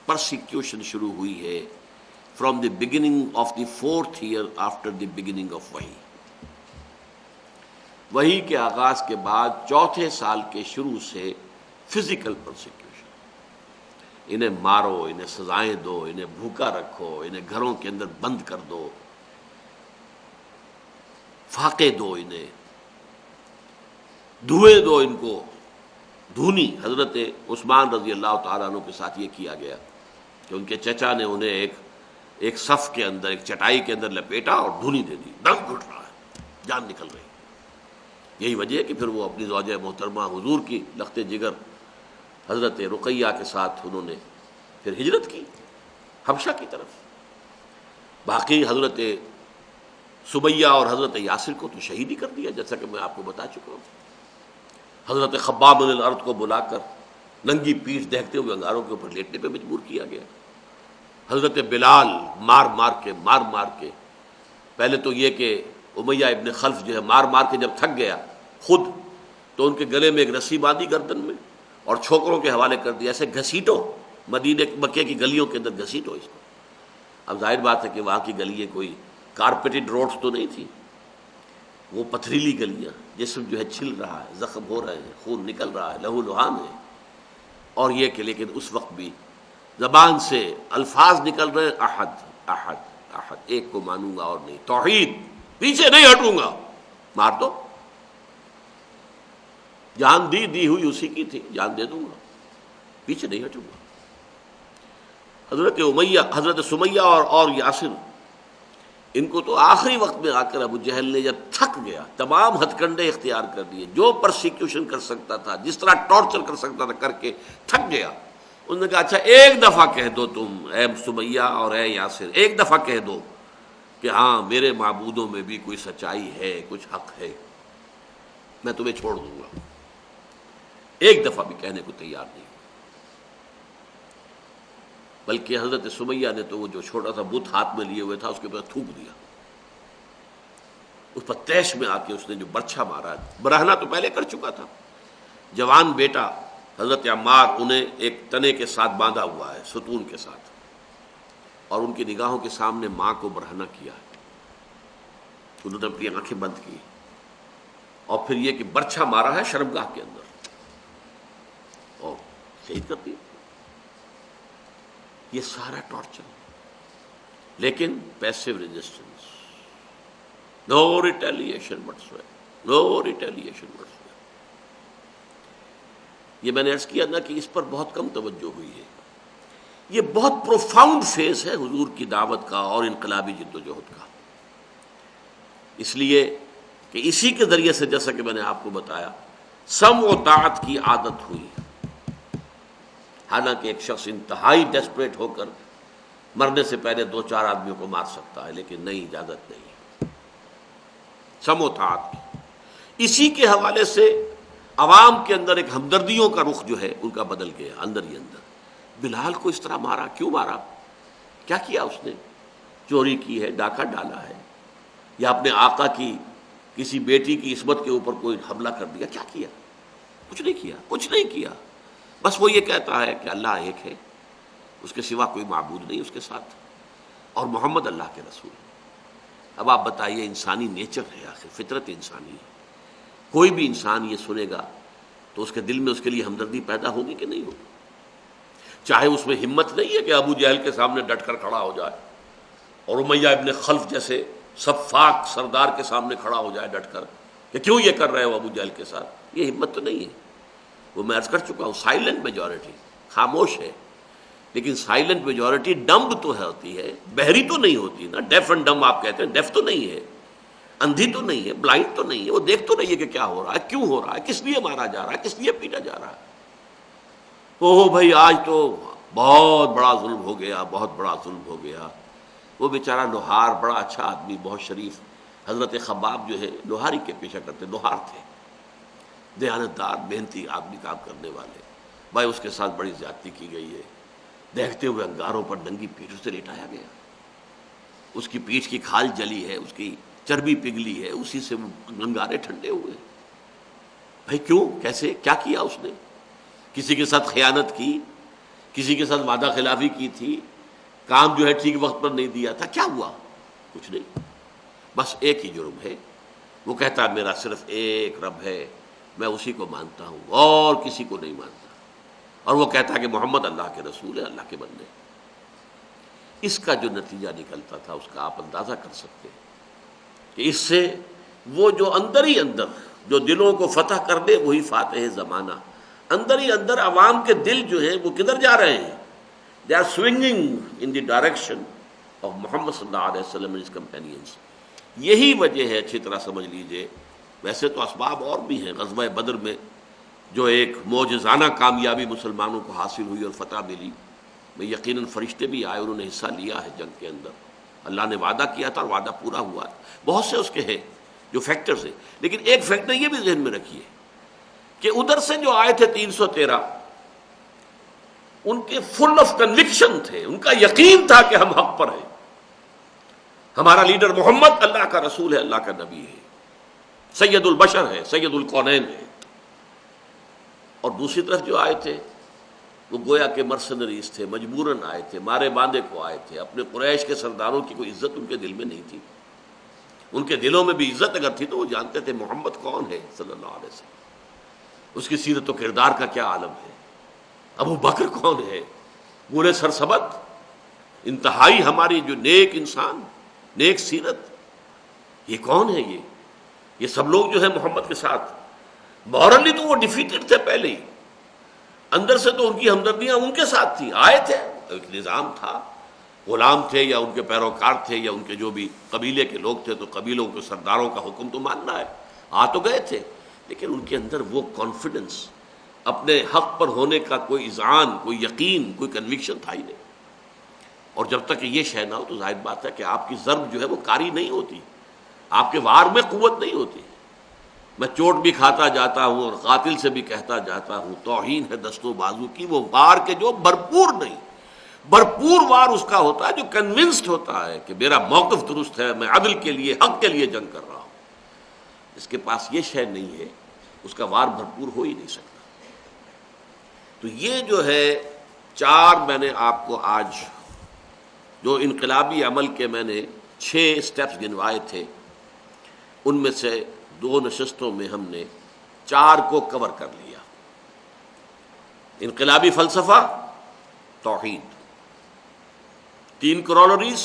پرسیکیوشن شروع ہوئی ہے from the beginning of the 4th year after the beginning of وحی۔ وحی کے آغاز کے بعد 4تھے سال کے شروع سے فزیکل پرسیکیوشن، انہیں مارو، انہیں سزائیں دو، انہیں بھوکا رکھو، انہیں گھروں کے اندر بند کر دو، فاقے دو، انہیں دھوئے دو، ان کو دھونی۔ حضرت عثمان رضی اللہ تعالیٰ عنہ کے ساتھ یہ کیا گیا کہ ان کے چچا نے انہیں ایک صف کے اندر، ایک چٹائی کے اندر لپیٹا اور دھونی دے دی، دم گھٹ رہا ہے، جان نکل رہی۔ یہی وجہ ہے کہ پھر وہ اپنی زوجہ محترمہ حضور کی لخت جگر حضرت رقیہ کے ساتھ انہوں نے پھر ہجرت کی حبشہ کی طرف۔ باقی حضرت سمیہ اور حضرت یاسر کو تو شہید ہی کر دیا، جیسا کہ میں آپ کو بتا چکا ہوں۔ حضرت خباب بن الارض کو بلا کر ننگی پیٹھ دیکھتے ہوئے انگاروں کے اوپر لیٹنے پہ مجبور کیا گیا۔ حضرت بلال مار مار کے پہلے تو یہ کہ امیہ ابن خلف جو ہے مار کے جب تھک گیا خود، تو ان کے گلے میں ایک رسی باندھی گردن میں اور چھوکروں کے حوالے کر دیا، ایسے گھسیٹو، مدینے مکے کی گلیوں کے اندر گھسیٹو اس کو۔ اب ظاہر بات ہے کہ وہاں کی گلیاں کوئی کارپیٹڈ روڈز تو نہیں تھی، وہ پتھریلی گلیاں، جسم جو ہے چھل رہا ہے، زخم ہو رہے ہیں، خون نکل رہا ہے، لہو لہان ہے، اور یہ کہ لیکن اس وقت بھی زبان سے الفاظ نکل رہے، احد احد احد، ایک کو مانوں گا اور نہیں، توحید، پیچھے نہیں ہٹوں گا، مار دو، جان دی ہوئی اسی کی تھی، جان دے دوں گا، پیچھے نہیں ہٹوں گا۔ حضرت سمیہ اور یاسر، ان کو تو آخری وقت میں آ کر ابو جہل نے جب تھک گیا، تمام ہتھ کنڈے اختیار کر دیے، جو پرسیکیوشن کر سکتا تھا، جس طرح ٹارچر کر سکتا تھا کر کے تھک گیا۔ انہوں نے کہا اچھا ایک دفعہ کہہ دو تم، اے سمیہ اور اے یاسر، ایک دفعہ کہہ دو کہ ہاں میرے معبودوں میں بھی کوئی سچائی ہے، کچھ حق ہے، میں تمہیں چھوڑ دوں گا۔ ایک دفعہ بھی کہنے کو تیار نہیں۔ بلکہ حضرت سمیہ نے تو وہ جو چھوٹا سا بت ہاتھ میں لیے ہوئے تھا اس کے اوپر تھوک دیا، اس پر تیش میں آ کے اس نے جو برچھا مارا، برہنہ تو پہلے کر چکا تھا۔ جوان بیٹا حضرت عمار انہیں ایک تنے کے ساتھ باندھا ہوا ہے، ستون کے ساتھ، اور ان کی نگاہوں کے سامنے ماں کو برہنہ کیا ہے، انہوں نے اپنی آنکھیں بند کی، اور پھر یہ کہ برچھا مارا ہے شرمگاہ کے اندر اور شہید کر دیا۔ یہ سارا ٹارچر، لیکن پیسو ریزسٹنس، نو ریٹیلیشن whatsoever، نو ریٹیلیشن whatsoever۔ یہ میں نے عرض کیا نا کہ اس پر بہت کم توجہ ہوئی ہے۔ یہ بہت پروفاؤنڈ فیز ہے حضور کی دعوت کا اور انقلابی جدوجہد کا، اس لیے کہ اسی کے ذریعے سے، جیسا کہ میں نے آپ کو بتایا، سمع و طاعت کی عادت ہوئی۔ حالانکہ ایک شخص انتہائی ڈیسپریٹ ہو کر مرنے سے پہلے 2-4 آدمیوں کو مار سکتا ہے، لیکن نہیں، اجازت نہیں، سمع و طاعت کی۔ اسی کے حوالے سے عوام کے اندر ایک ہمدردیوں کا رخ جو ہے ان کا بدل گیا اندر ہی اندر۔ بلال کو اس طرح مارا، کیوں مارا؟ کیا کیا اس نے؟ چوری کی ہے، ڈاکہ ڈالا ہے، یا اپنے آقا کی کسی بیٹی کی عصمت کے اوپر کوئی حملہ کر دیا؟ کیا کیا؟ کچھ نہیں کیا، کچھ نہیں کیا۔ بس وہ یہ کہتا ہے کہ اللہ ایک ہے، اس کے سوا کوئی معبود نہیں اس کے ساتھ، اور محمد اللہ کے رسول۔ اب آپ بتائیے، انسانی نیچر ہے آخر، فطرت انسانی ہے، کوئی بھی انسان یہ سنے گا تو اس کے دل میں اس کے لیے ہمدردی پیدا ہوگی کہ نہیں ہوگی؟ چاہے اس میں ہمت نہیں ہے کہ ابو جہل کے سامنے ڈٹ کر کھڑا ہو جائے، اور امیہ ابن خلف جیسے سفاک سردار کے سامنے کھڑا ہو جائے ڈٹ کر کہ کیوں یہ کر رہے ہو ابو جہل کے ساتھ، یہ ہمت تو نہیں ہے۔ وہ میں عرض کر چکا ہوں، سائلنٹ میجورٹی، خاموش ہے، لیکن سائلنٹ میجورٹی ڈمب تو ہوتی ہے، بہری تو نہیں ہوتی نا، ڈیف اینڈ ڈمب آپ کہتے ہیں، ڈیف تو نہیں ہے، اندھی تو نہیں ہے، بلائنڈ تو نہیں ہے، وہ دیکھ تو نہیں ہے کہ کیا ہو رہا ہے، کیوں ہو رہا ہے، کس لیے مارا جا رہا ہے، کس لیے پیٹا جا رہا ہے۔ اوہ بھائی آج تو بہت بڑا ظلم ہو گیا، بہت بڑا ظلم ہو گیا۔ وہ بیچارہ لوہار، بڑا اچھا آدمی، بہت شریف، حضرت خباب جو ہے لوہاری کے پیشہ کرتے، لوہار تھے، دیانتدار محنتی آدمی، کام کرنے والے، بھائی اس کے ساتھ بڑی زیادتی کی گئی ہے، دیکھتے ہوئے انگاروں پر ننگی پیٹھ اسے لٹایا گیا، اس کی پیٹھ کی کھال جلی ہے، اس کی چربی پگھلی ہے، اسی سے انگارے ٹھنڈے ہوئے۔ بھائی کیوں، کیسے، کیا کیا اس نے؟ کسی کے ساتھ خیانت کی، کسی کے ساتھ وعدہ خلافی کی تھی، کام جو ہے ٹھیک وقت پر نہیں دیا تھا، کیا ہوا؟ کچھ نہیں، بس ایک ہی جرم ہے، وہ کہتا ہے میرا صرف ایک رب ہے، میں اسی کو مانتا ہوں اور کسی کو نہیں مانتا، اور وہ کہتا ہے کہ محمد اللہ کے رسول ہے، اللہ کے بندے۔ اس کا جو نتیجہ نکلتا تھا اس کا آپ اندازہ کر سکتے ہیں کہ اس سے وہ جو اندر ہی اندر جو دلوں کو فتح کر دے وہی فاتح زمانہ، اندر ہی اندر عوام کے دل جو ہیں وہ کدھر جا رہے ہیں؟ They are swinging in the direction of Muhammad صلی اللہ علیہ وسلم اینڈ ہز کمپینینز۔ یہی وجہ ہے، اچھی طرح سمجھ لیجئے، ویسے تو اسباب اور بھی ہیں، غزوہ بدر میں جو ایک معجزانہ کامیابی مسلمانوں کو حاصل ہوئی اور فتح ملی، میں یقیناً فرشتے بھی آئے، انہوں نے حصہ لیا ہے جنگ کے اندر، اللہ نے وعدہ کیا تھا اور وعدہ پورا ہوا ہے، بہت سے اس کے ہیں جو فیکٹرز ہیں، لیکن ایک فیکٹر یہ بھی ذہن میں رکھیے کہ ادھر سے جو آئے تھے 313، ان کے فل آف کنوکشن تھے، ان کا یقین تھا کہ ہم حق پر ہیں، ہمارا لیڈر محمد اللہ کا رسول ہے، اللہ کا نبی ہے، سید البشر ہے، سید الکونین ہے۔ اور دوسری طرف جو آئے تھے وہ گویا کہ مرسنریز تھے، مجبوراً آئے تھے، مارے باندھے کو آئے تھے، اپنے قریش کے سرداروں کی کوئی عزت ان کے دل میں نہیں تھی، ان کے دلوں میں بھی عزت اگر تھی تو وہ جانتے تھے محمد کون ہے صلی اللہ علیہ وسلم، اس کی سیرت و کردار کا کیا عالم ہے، ابو بکر کون ہے، گولے سرسبد، انتہائی ہماری جو نیک انسان، نیک سیرت، یہ کون ہے؟ یہ سب لوگ جو ہے محمد کے ساتھ، مورلی تو وہ ڈیفیٹڈ تھے پہلے ہی، اندر سے تو ان کی ہمدردیاں ان کے ساتھ تھی، آئے تھے، ایک نظام تھا، غلام تھے یا ان کے پیروکار تھے یا ان کے جو بھی قبیلے کے لوگ تھے تو قبیلوں کے سرداروں کا حکم تو ماننا ہے، آ تو گئے تھے، لیکن ان کے اندر وہ کانفیڈنس، اپنے حق پر ہونے کا کوئی اذعان، کوئی یقین، کوئی کنوکشن تھا ہی نہیں۔ اور جب تک یہ شے نہ ہو تو ظاہر بات ہے کہ آپ کی ضرب جو ہے وہ کاری نہیں ہوتی، آپ کے وار میں قوت نہیں ہوتی۔ میں چوٹ بھی کھاتا جاتا ہوں اور قاتل سے بھی کہتا جاتا ہوں، توہین ہے دست و بازو کی، وہ وار کے جو بھرپور نہیں، بھرپور وار اس کا ہوتا ہے جو کنونسڈ ہوتا ہے کہ میرا موقف درست ہے، میں عدل کے لیے، حق کے لیے جنگ کر رہا ہوں۔ جس کے پاس یہ شے نہیں ہے اس کا وار بھرپور ہو ہی نہیں سکتا۔ تو یہ جو ہے 4 میں نے آپ کو آج جو انقلابی عمل کے میں نے 6 اسٹیپس گنوائے تھے، ان میں سے 2 نشستوں میں ہم نے 4 کو کور کر لیا۔ انقلابی فلسفہ، توحید، 3 کرولریز،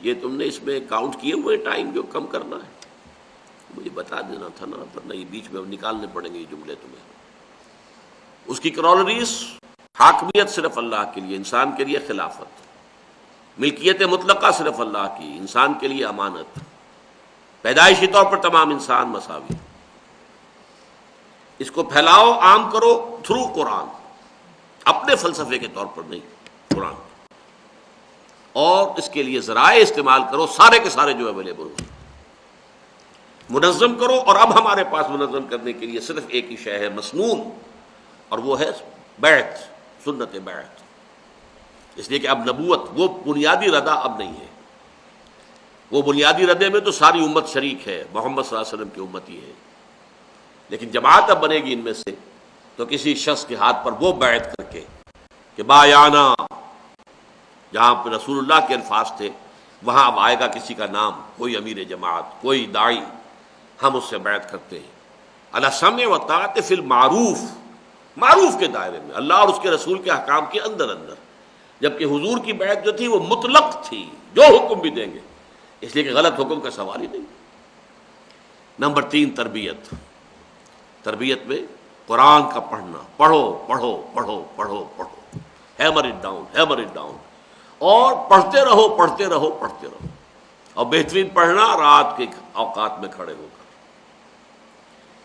یہ تم نے اس میں کاؤنٹ کیے ہوئے ٹائم جو کم کرنا ہے، مجھے بتا دینا تھا نا، ورنہ یہ بیچ میں نکالنے پڑیں گے یہ جملے تمہیں۔ اس کی کرولریز، حاکمیت صرف اللہ کے لیے، انسان کے لیے خلافت، ملکیت مطلقہ صرف اللہ کی، انسان کے لیے امانت، پیدائشی طور پر تمام انسان مساوی، اس کو پھیلاؤ، عام کرو تھرو قرآن، اپنے فلسفے کے طور پر نہیں، قرآن، اور اس کے لیے ذرائع استعمال کرو سارے کے سارے جو اویلیبل ہو، منظم کرو۔ اور اب ہمارے پاس منظم کرنے کے لیے صرف ایک ہی شے ہے مسنون، اور وہ ہے بیعت، سنت بیعت، اس لیے کہ اب نبوت وہ بنیادی ردہ اب نہیں ہے، وہ بنیادی ردے میں تو ساری امت شریک ہے، محمد صلی اللہ علیہ وسلم کی امت ہی ہے، لیکن جماعت اب بنے گی ان میں سے تو کسی شخص کے ہاتھ پر وہ بیعت کر کے کہ بایانہ، جہاں پہ رسول اللہ کے الفاظ تھے وہاں اب آئے گا کسی کا نام، کوئی امیر جماعت، کوئی داعی، ہم اس سے بیعت کرتے ہیں علی سمع و طاعت فی المعروف، معروف کے دائرے میں، اللہ اور اس کے رسول کے احکام کے اندر، جبکہ حضور کی بیعت جو تھی وہ مطلق تھی، جو حکم بھی دیں گے، اس لیے کہ غلط حکم کا سوال ہی نہیں۔ نمبر 3، تربیت، تربیت میں قرآن کا پڑھنا، پڑھو پڑھو پڑھو پڑھو پڑھو، hammer it down, hammer it down, اور پڑھتے رہو پڑھتے رہو پڑھتے رہو، اور بہترین پڑھنا رات کے اوقات میں کھڑے ہو کر۔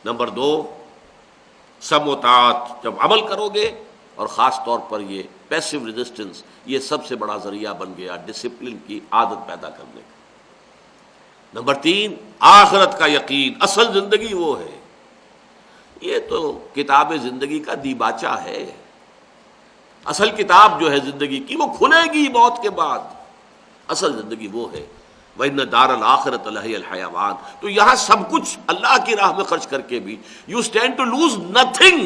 نمبر 2، سم و طاعت، جب عمل کرو گے، اور خاص طور پر یہ پیسو ریزسٹنس، یہ سب سے بڑا ذریعہ بن گیا ڈسپلن کی عادت پیدا کرنے کا۔ نمبر 3، آخرت کا یقین، اصل زندگی وہ ہے، یہ تو کتاب زندگی کا دیباچہ ہے، اصل کتاب جو ہے زندگی کی وہ کھلے گی موت کے بعد، اصل زندگی وہ ہے۔ وَإِنَّ دَارَ الْآخِرَةَ لَهِيَ الْحَيَوَانُ، تو یہاں سب کچھ اللہ کی راہ میں خرچ کر کے بھی you stand to lose nothing.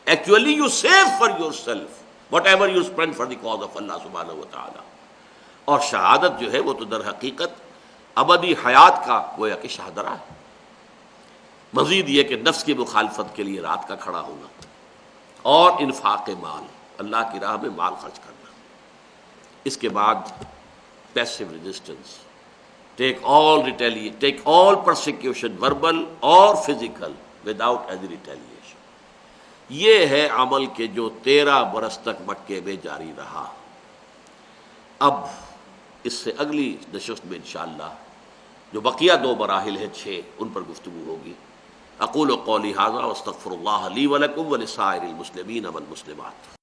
Actually you save for yourself whatever you spend for the cause of Allah subhanahu wa ta'ala. اور شہادت جو ہے وہ تو در حقیقت ابدی حیات کا گویا کہ شاہدرہ ہے۔ مزید یہ کہ نفس کی مخالفت کے لیے رات کا کھڑا ہونا، اور انفاق مال، اللہ کی راہ میں مال خرچ کرنا۔ اس کے بعد پیسو ریزسٹنس، ٹیک آل پرسیکیوشن، وربل اور فزیکل، وداؤٹ اینی ریٹیلیشن۔ یہ ہے عمل کے جو 13 برس تک مکے میں جاری رہا۔ اب اس سے اگلی نشست میں انشاءاللہ جو بقیہ 2 مراحل ہیں 6، ان پر گفتگو ہوگی۔ اقول قولی ھذا واستغفر اللہ لی ولکم ولسائر المسلمین والمسلمات۔